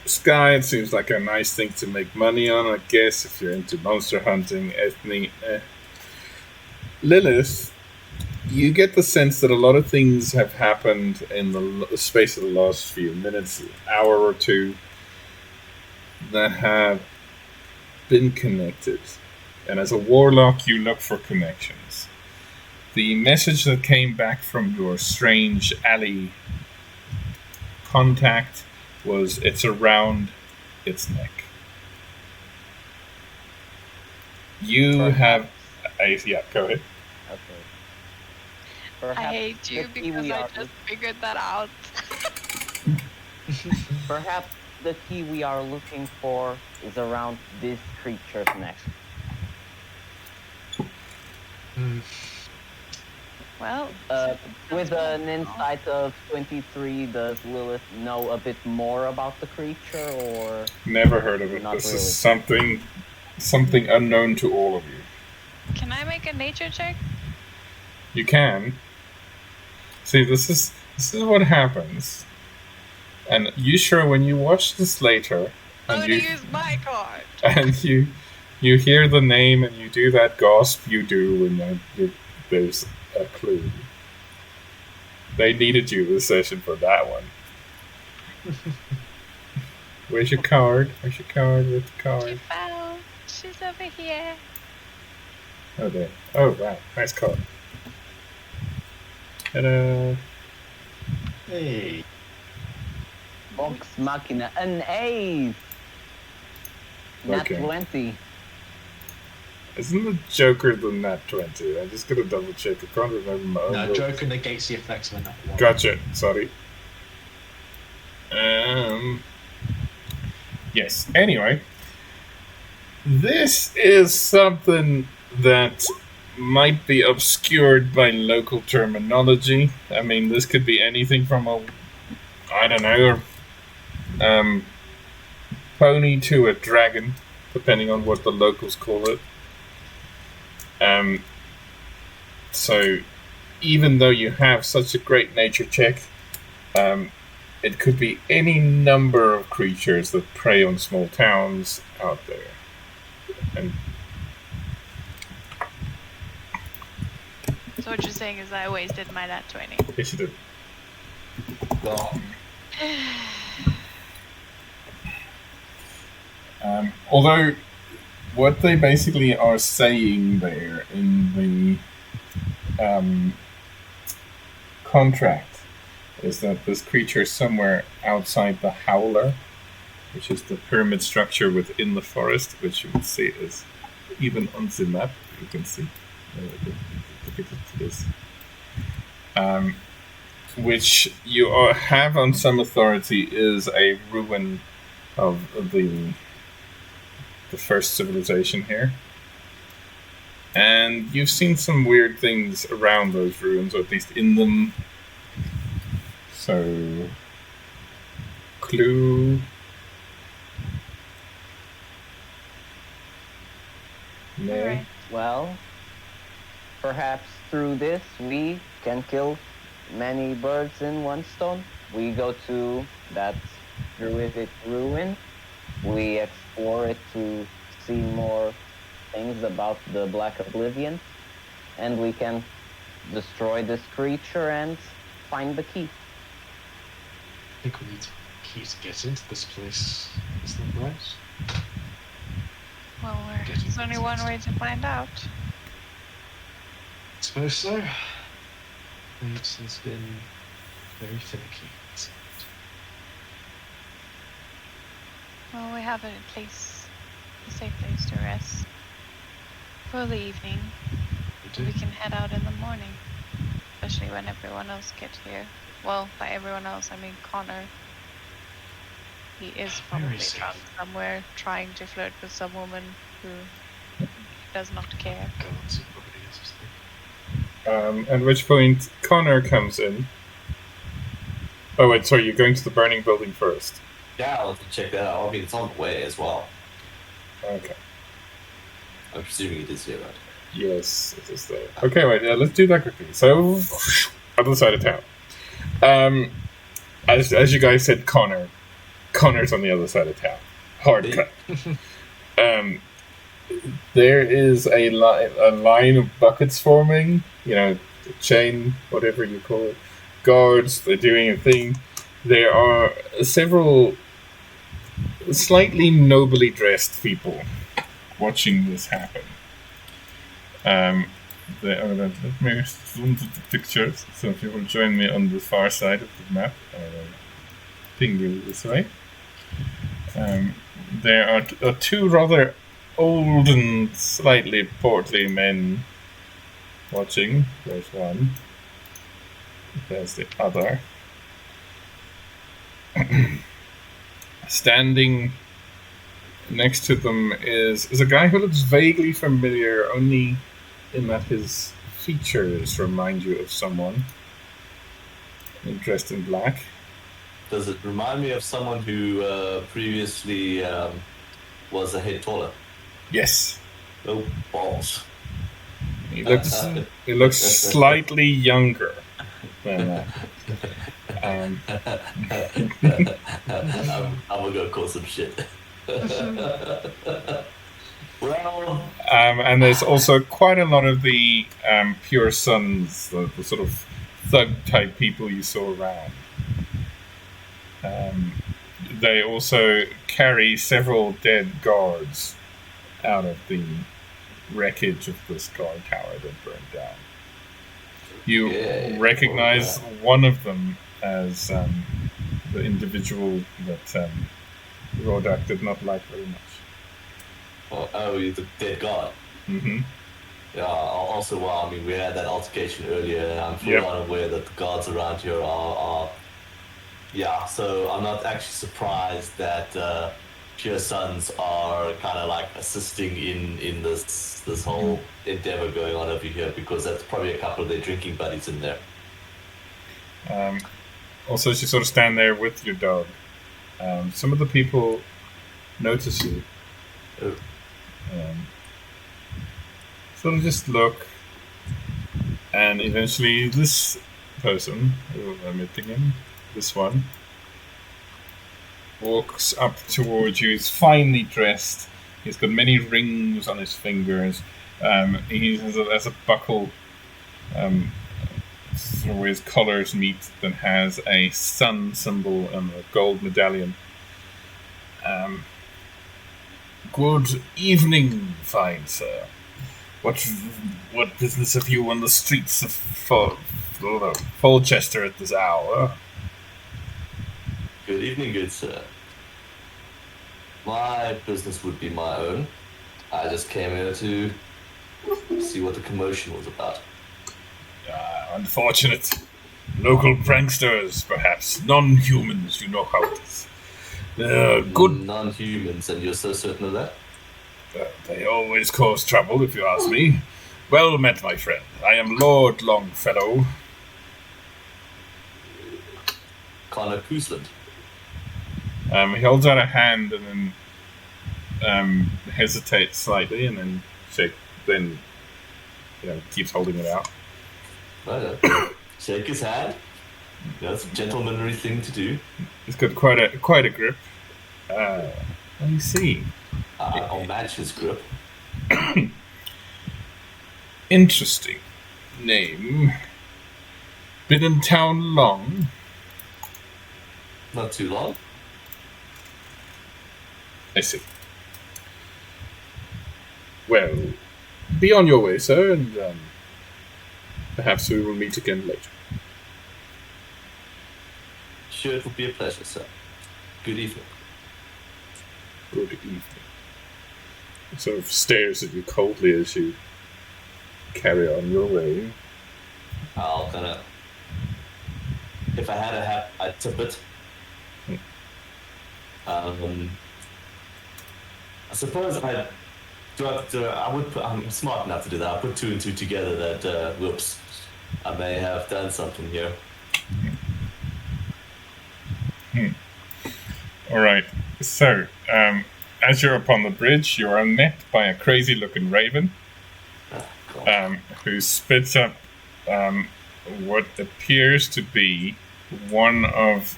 sky. It seems like a nice thing to make money on, I guess, if you're into monster hunting, ethnic. Lilith, you get the sense that a lot of things have happened in the space of the last few minutes, hour or two, that have been connected. And as a warlock, you look for connections. The message that came back from your strange alley contact was it's around its neck. You have... yeah, go ahead. Okay. I Perhaps hate you the key because we I are just figured that out. perhaps the key we are looking for is around this creature's neck. Well, With an insight of 23, does Lilith know a bit more about the creature, or Never heard of it. Not This really. is something unknown to all of you. can I make a nature check? You can. See, this is what happens. And you sure when you watch this later, I'm and gonna you use my card. and you hear the name and you do that gasp you do when there's a clue. They needed you this session for that one. Where's your card? Where's your card with the She card? fell. She's over here. Oh, there. Oh, wow. Nice card. Ta-da. Hey. Vox Machina, an ace! Nat Okay. 20. Isn't the Joker the Nat 20? I'm just gonna double check. I can't remember my own No, rules. Joker negates the effects of a nat one. Gotcha. Sorry. Yes. Anyway, this is something that might be obscured by local terminology. I mean, this could be anything from pony to a dragon, depending on what the locals call it. So, even though you have such a great nature check, it could be any number of creatures that prey on small towns out there. And So what you're saying is I wasted my nat 20. yes, you did. Well, Although, what they basically are saying there in the contract is that this creature is somewhere outside the Howler, which is the pyramid structure within the forest, which you can see is even on the map. You can see. Look at this. Which you have on some authority is a ruin of the first civilization here. And you've seen some weird things around those ruins, or at least in them. So, clue. No. Alright. Well, perhaps through this we can kill many birds in one stone. We go to that druidic ruin. We explore it to see more things about the Black Oblivion. And we can destroy this creature and find the key. I think we need a key to get into this place. Is that right? Well, there's only one way to find out. I suppose so. It has been very finicky. Well, we have a safe place to rest for the evening. We can head out in the morning, especially when everyone else gets here. Well, by everyone else, I mean Connor. He is probably safe. drunk somewhere, trying to flirt with some woman who does not care. Go and see what everybody else is thinking. At which point Connor comes in. Oh wait, sorry, you're going to the burning building first. yeah, I'll have to check that out. I mean, it's on the way as well. Okay. I'm presuming it is here, right? Yes, it is there. Okay, wait, let's do that quickly. So, other side of town. As you guys said, Connor Connor's on the other side of town. Hard cut. There is a line of buckets forming. You know, chain, whatever you call it. Guards, they're doing a thing. There are several slightly nobly dressed people watching this happen. Let me zoom to the pictures, so if you will join me on the far side of the map, I will ping you this way. There are two rather old and slightly portly men watching. There's one. There's the other. Standing next to them is a guy who looks vaguely familiar, only in that his features remind you of someone dressed in black. Does it remind me of someone who previously was a head taller? Yes. Oh, balls. He looks slightly younger than that. I'm gonna go call some shit. Well, and there's also quite a lot of the pure sons, the sort of thug type people you saw around. They also carry several dead guards out of the wreckage of this guard tower that burned down. You recognize one of them as the individual that Rodak did not like very much. Oh, he's a dead guard. Mm-hmm. Yeah, also, well, I mean, we had that altercation earlier, and I'm fully unaware that the guards around here are... Yeah, so I'm not actually surprised that Pure Sons are kind of like assisting in this whole endeavor going on over here, because that's probably a couple of their drinking buddies in there. Also, as you sort of stand there with your dog, some of the people notice you. Oh. Sort of just look, and eventually this person, who I'm meeting him, this one, walks up towards you. He's finely dressed. He's got many rings on his fingers. He has a buckle sort of where his collars meet, that has a sun symbol and a gold medallion. Good evening, fine sir. What business have you on the streets of Folchester at this hour? Good evening, good sir. My business would be my own. I just came here to see what the commotion was about. Unfortunate. Local pranksters, perhaps. Non-humans, you know how it is. Good. Non-humans, and you're so certain of that? They always cause trouble, if you ask me. Well met, my friend. I am Lord Longfellow. Connor Cousland. He holds out a hand and then hesitates slightly, and then keeps holding it out. Right, shake his hand. That's a gentlemanly thing to do. He's got quite a grip. Let me see. I'll match his grip. Interesting name. Been in town long? Not too long. I see. Well, be on your way, sir, and perhaps we will meet again later. Sure, it will be a pleasure, sir. Good evening. Good evening. He sort of stares at you coldly as you carry on your way. I'll kind of... If I had a hat, I'd tip it. I suppose I would put... I'm smart enough to do that. I'll put two and two together that, whoops, I may have done something here. All right. So, as you're upon the bridge, you are met by a crazy-looking raven who spits up what appears to be one of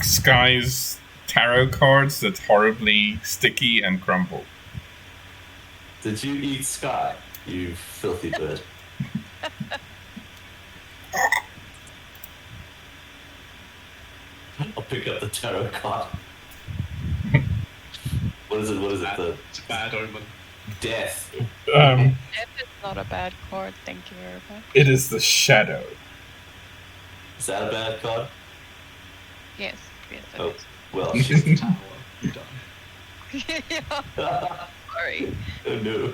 Sky's tarot cards that's horribly sticky and crumpled. Did you eat Sky, you filthy bird? I'll pick up the tarot card. What is it? What is it? The It's a bad omen. death. Death is not a bad card, thank you very much. It is the shadow. Is that a bad card? Yes, it Oh, is. well, She's the shit. tower. You done. Yeah, sorry. Oh no.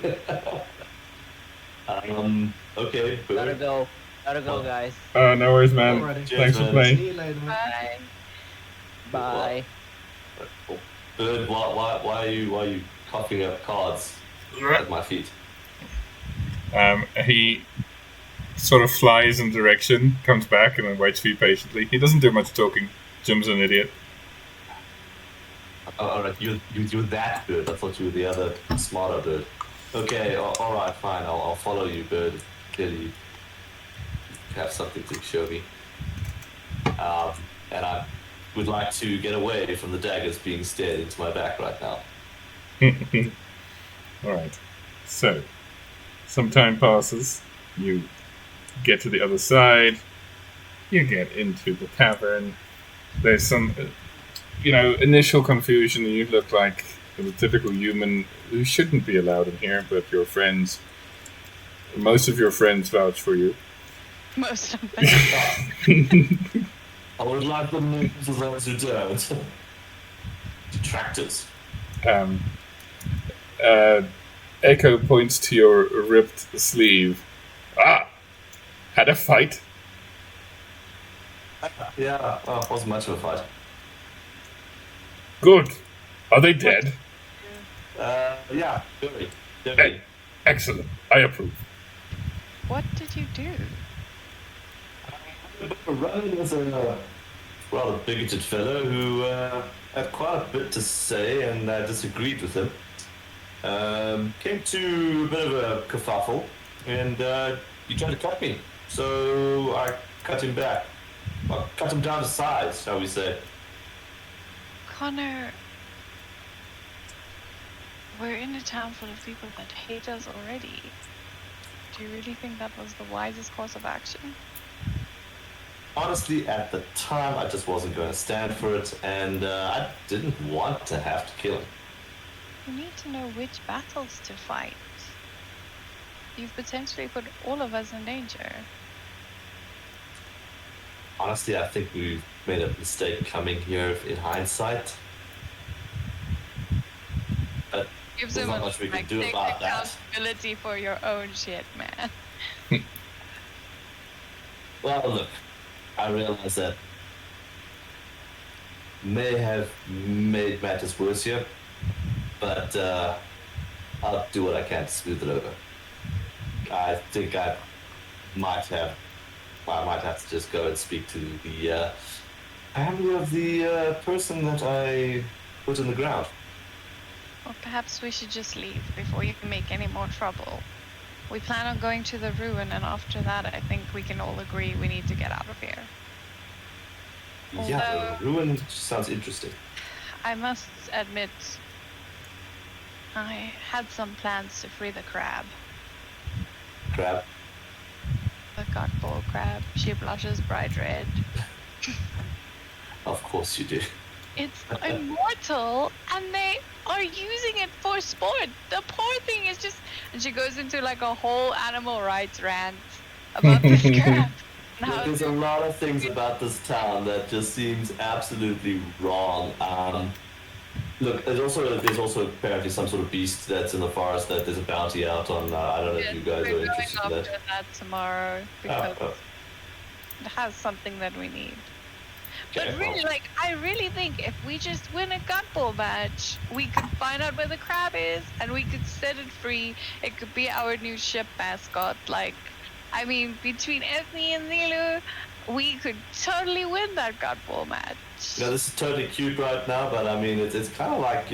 Okay, Gotta bird. go. Gotta go, guys. No worries, man. Alrighty. Thanks for man. playing. See you later. Bye. Bye. Bird, why are you coughing up cards at my feet? He sort of flies in direction, comes back, and then waits for you patiently. He doesn't do much talking. Jim's an idiot. Oh, alright, you're that bird. I thought you were the other smarter bird. Okay, alright, fine. I'll follow you, bird. Clearly, you have something to show me. And I would like to get away from the daggers being stared into my back right now. Alright. So, some time passes. You get to the other side. You get into the tavern. There's some, initial confusion. You look like a typical human who shouldn't be allowed in here, but your friends, most of your friends vouch for you. Most of them. I would like the names of those who don't. Detractors. Echo points to your ripped sleeve. Ah! Had a fight? Yeah, well, wasn't much of a fight. Good. Are they dead? Yeah, very. Excellent. I approve. What did you do? Rowan was a rather bigoted fellow who had quite a bit to say, and I disagreed with him. Came to a bit of a kerfuffle, and he tried to cut me. So I cut him back. Well, cut him down to size, shall we say. Connor, we're in a town full of people that hate us already. Do you really think that was the wisest course of action? Honestly, at the time, I just wasn't going to stand for it, and I didn't want to have to kill him. You need to know which battles to fight. You've potentially put all of us in danger. Honestly, I think we made a mistake coming here in hindsight. But Gives there's him not a much we can like, do take about that. accountability for your own shit, man. Well, look, I realize that may have made matters worse here, but I'll do what I can to smooth it over. I think I might have to just go and speak to the family of the person that I put in the ground. Or perhaps we should just leave before you can make any more trouble. We plan on going to the ruin, and after that, I think we can all agree we need to get out of here. Yeah, the ruin sounds interesting. I must admit, I had some plans to free the crab. Crab. The godball crab. She blushes bright red. Of course you do. It's immortal, and they are using it for sport. The poor thing is just... And she goes into like a whole animal rights rant about this crab. Look, there's a lot of things about this town that just seems absolutely wrong. Look, there's also apparently some sort of beast that's in the forest that there's a bounty out on. I don't know if you guys are interested in We're that. going after that tomorrow because Oh. it has something that we need. Okay, But really, well, I really think if we just win a gutball match, we could find out where the crab is and we could set it free. It could be our new ship mascot. Between Ethne and Zilu, we could totally win that gutball match. this is totally cute right now, but I mean, it's kind of like,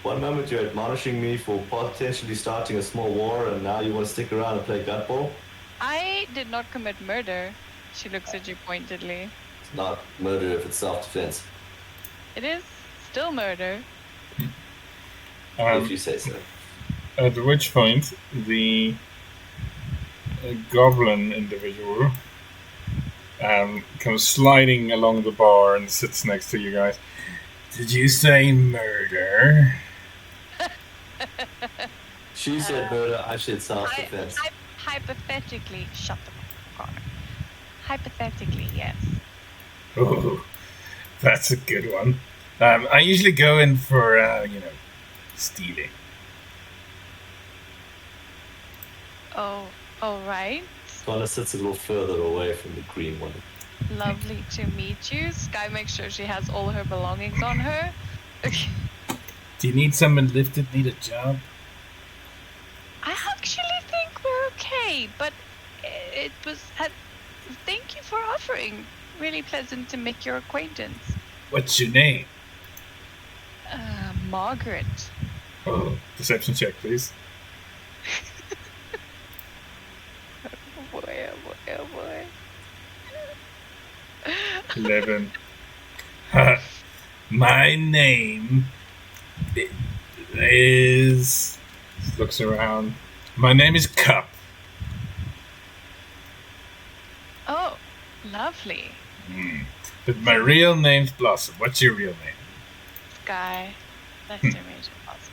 one moment you're admonishing me for potentially starting a small war, and now you want to stick around and play gutball? I did not commit murder. She looks at you pointedly. It's not murder if it's self-defense. It is still murder. If you say so. At which point, the goblin individual comes sliding along the bar and sits next to you guys. Did you say murder? She said murder, I said self-defense. Hypothetically, shut the fuck up. Hypothetically, yes. Oh, that's a good one. I usually go in for, stealing. Oh, all right. Donna sits a little further away from the green one. Lovely to meet you. Sky makes sure she has all her belongings on her. Do you need someone lifted? Need a job? I actually think we're okay, but it was. Thank you for offering. Really pleasant to make your acquaintance. What's your name? Margaret. Oh, deception check, please. Oh boy, oh boy, oh boy. 11. My name is... Looks around. My name is Cup. Oh, lovely. But my real name's Blossom. What's your real name? Sky. Nice to meet you, Blossom.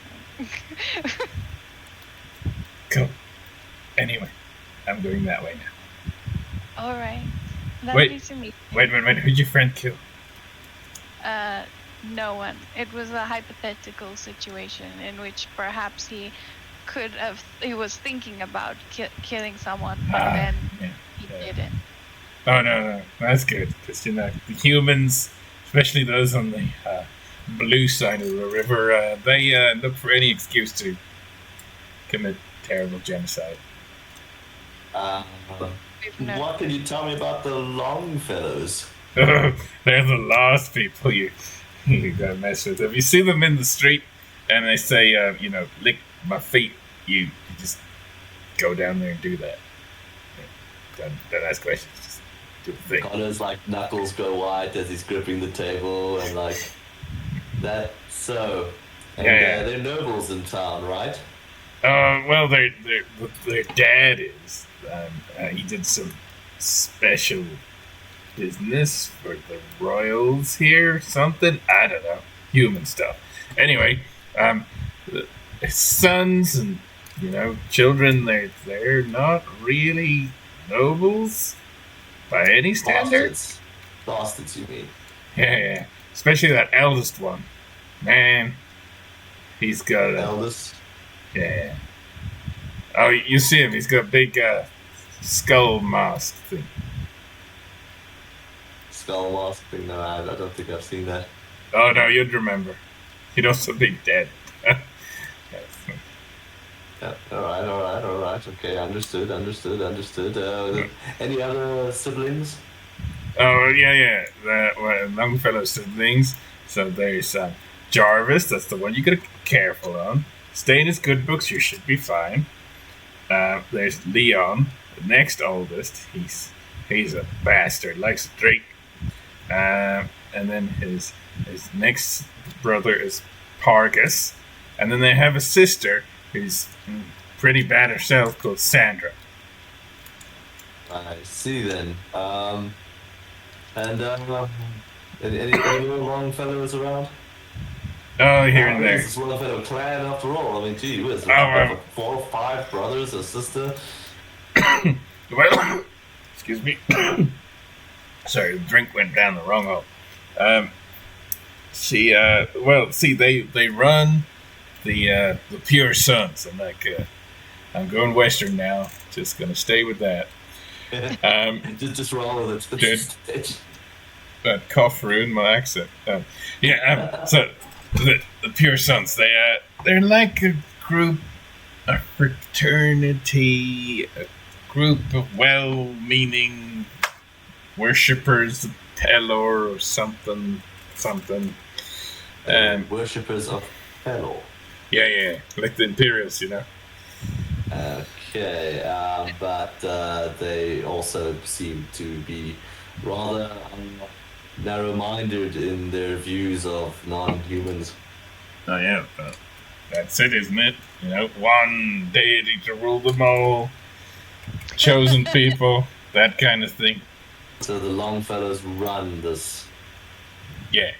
Cool. Anyway, I'm going that way now. All right. Lovely Wait. to meet Wait. Who'd your friend kill? you. No one. It was a hypothetical situation in which perhaps he was thinking about killing someone, but then he didn't. Oh, no. That's good. Because, the humans, especially those on the blue side of the river, they look for any excuse to commit terrible genocide. What can you tell me about the Longfellows? They're the last people you gotta mess with. If you see them in the street and they say, lick my feet, you just go down there and do that. Don't ask questions. Just do the thing. Connor's knuckles go white as he's gripping the table and that. So, and they're nobles in town, right? Well, their dad is. He did some special business for the royals here, something. I don't know, human stuff. Anyway, his sons and children, they're not really nobles by any standards. Bastards, you mean? Yeah. Especially that eldest one. Man, he's got eldest. Yeah. Oh, you see him? He's got a big skull mask thing. Skull mask thing? No, I don't think I've seen that. Oh no, you'd remember. He'd also be dead. Yeah, all right. Okay, understood. Any other siblings? Oh yeah. The Longfellow siblings. So there's Jarvis. That's the one you gotta be careful on. Stay in his good books. You should be fine. There's Leon, the next oldest. He's a bastard. Likes to drink. And then his next brother is Pargus. And then they have a sister who's pretty bad herself called Sandra. I see then. And any other Longfellows around? Oh, here and there. This is Longfellow clan after all. I mean, gee whiz. 4 or 5 brothers, a sister. Well, excuse me. Sorry, the drink went down the wrong hole. They run the Pure Sons. I'm going Western now. Just gonna stay with that. Just roll with it. That cough ruined my accent. So the Pure Sons, they're like a group, a fraternity, a group of well-meaning worshippers of Pelor or something. Worshippers of Pelor. Yeah, like the Imperials, Okay, but they also seem to be rather narrow-minded in their views of non-humans. Oh yeah, but that's it, isn't it? You know, one deity to rule them all, chosen people, that kind of thing. So the Longfellows run this Yeah.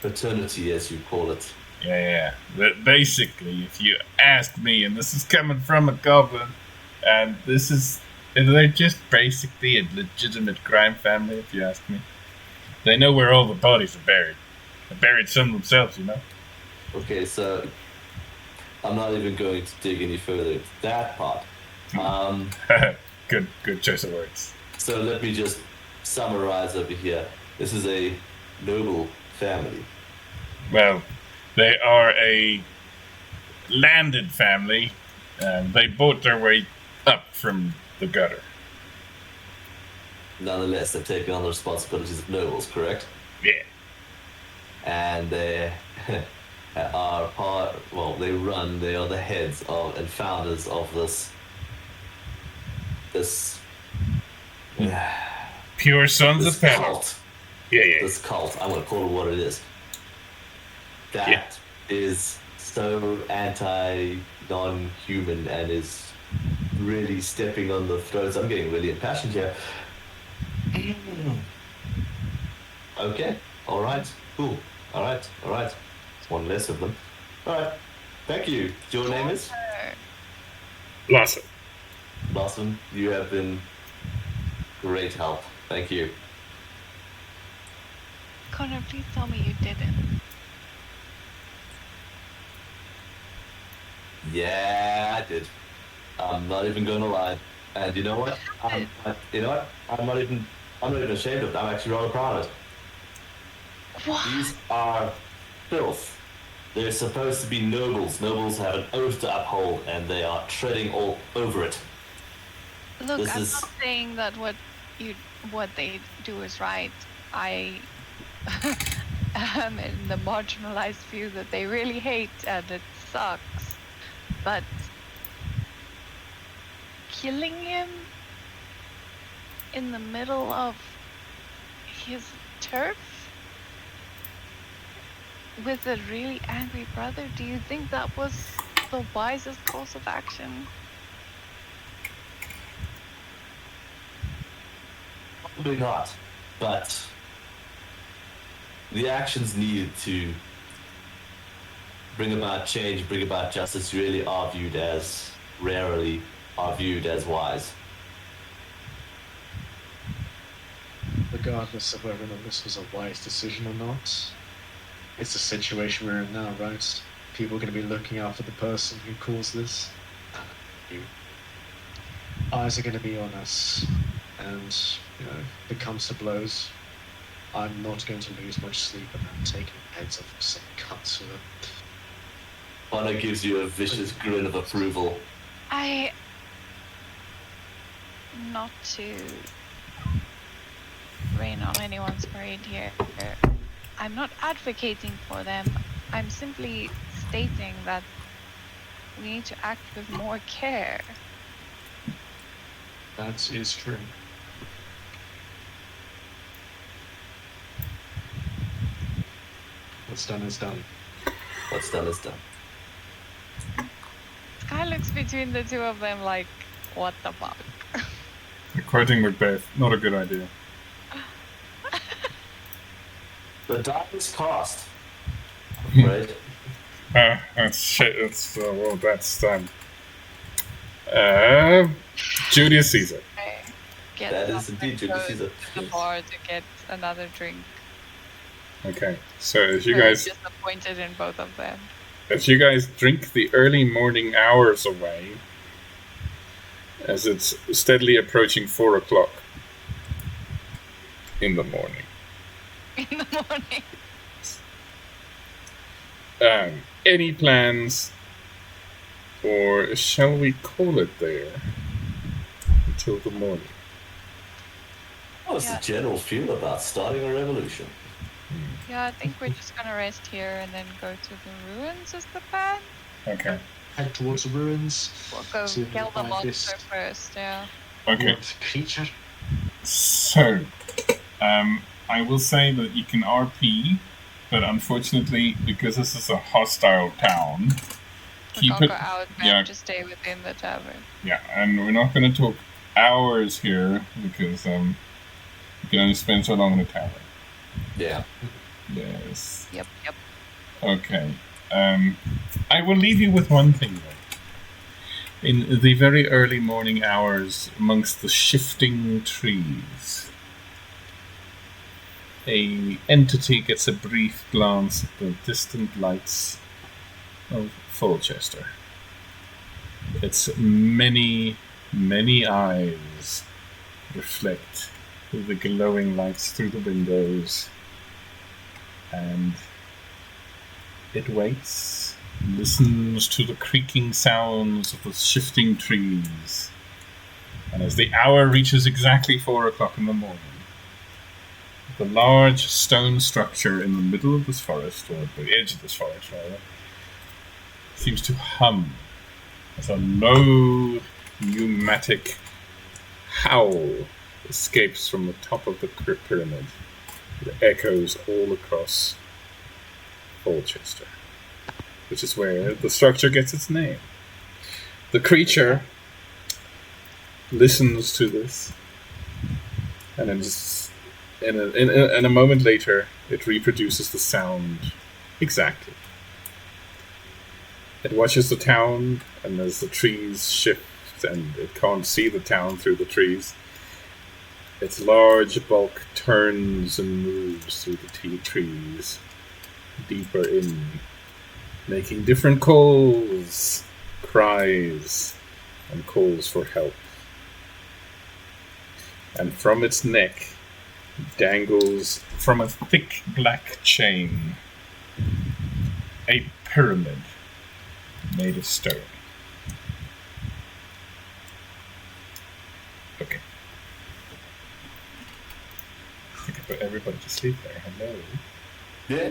fraternity, as you call it. Yeah. That basically, if you ask me, and this is coming from a goblin, and they're just basically a legitimate crime family, if you ask me. They know where all the bodies are buried. They buried some themselves, you know. Okay, so I'm not even going to dig any further into that part. Good choice of words. So let me just summarize over here. This is a noble family. Well, they are a landed family, and they bought their way up from the gutter. Nonetheless, they've taken on the responsibilities of nobles, correct? Yeah. And they are they are the heads of and founders of this Pure sons this of Pella. cult. Yeah. This cult, I'm gonna call it what it is. That is so anti-non-human and is really stepping on the throats. I'm getting really impassioned here. Okay, alright, cool. Alright. One less of them. Alright, thank you. Your name is? Blossom. Blossom, you have been great help. Thank you. Connor, please tell me you didn't. Yeah, I did. I'm not even going to lie. And you know what? I'm not even ashamed of it. I'm actually rather proud of it. What? These are filth. They're supposed to be nobles. Nobles have an oath to uphold, and they are treading all over it. Look, This I'm is- not saying that what they do is right. I am in the marginalized view that they really hate and it sucks. But killing him in the middle of his turf with a really angry brother, do you think that was the wisest course of action? Probably not, but the actions needed to bring about change, bring about justice, really rarely are viewed as wise. Regardless of whether or not this was a wise decision or not, it's the situation we're in now, right? People are going to be looking after the person who caused this. Eyes are going to be on us, and if it comes to blows, I'm not going to lose much sleep about taking heads off some cuts with them. Bono gives you a vicious grin of approval. Not to rain on anyone's parade here. I'm not advocating for them. I'm simply stating that we need to act with more care. That is true. What's done is done. What's done is done. Sky looks between the two of them like, what the fuck? Quoting Macbeth, not a good idea. The die is cast. Right? That's Julius Caesar. Okay. Get That is up indeed and Julius go Caesar. to the bar to get another drink. Okay, so as you Very guys disappointed in both of them. drink the early morning hours away, as it's steadily approaching 4 o'clock in the morning. In the morning. Any plans, or shall we call it there until the morning? What's the general feel about starting a revolution? Yeah, I think we're just gonna rest here and then go to the ruins is the plan. Okay. Head towards the ruins. We'll go See if we kill can the find monster this first, yeah. Okay. What creature? So, I will say that you can RP, but unfortunately, because this is a hostile town, We keep can't it. go out. We Yeah, have to stay within the tavern. yeah, and we're not going to talk hours here because you can only spend so long in a tavern. Yeah. Yes. Yep. Okay. I will leave you with one thing though. In the very early morning hours, amongst the shifting trees, a entity gets a brief glance at the distant lights of Fulchester. Its many, many eyes reflect the glowing lights through the windows, and it waits, listens to the creaking sounds of the shifting trees, and as the hour reaches exactly 4 o'clock in the morning, the large stone structure in the middle of this forest, or the edge of this forest rather, seems to hum as a low pneumatic howl escapes from the top of the pyramid. It echoes all across Colchester, which is where the structure gets its name. The creature listens to this, and then just in a moment later, it reproduces the sound exactly. It watches the town, and as the trees shift and it can't see the town through the trees, its large bulk turns and moves through the trees, deeper in, making different calls, cries, and calls for help. And from its neck dangles, from a thick black chain, a pyramid made of stone. Okay. I think I put everybody to sleep there. Hello. Yeah.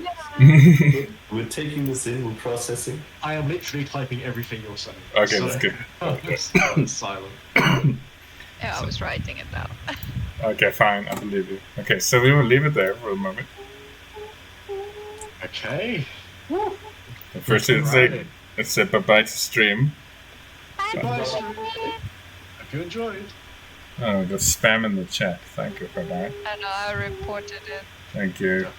We're taking this in, we're processing. I am literally typing everything you're saying. Okay, that's good. I'm silent. Yeah, I was writing it down. Okay, fine. I believe you. Okay, so we will leave it there for a moment. Okay. First, it's a bye-bye to stream. Bye, stream. Hope you enjoyed. Oh, the spam in the chat. Thank you for that. I know, I reported it. Thank you. Yeah.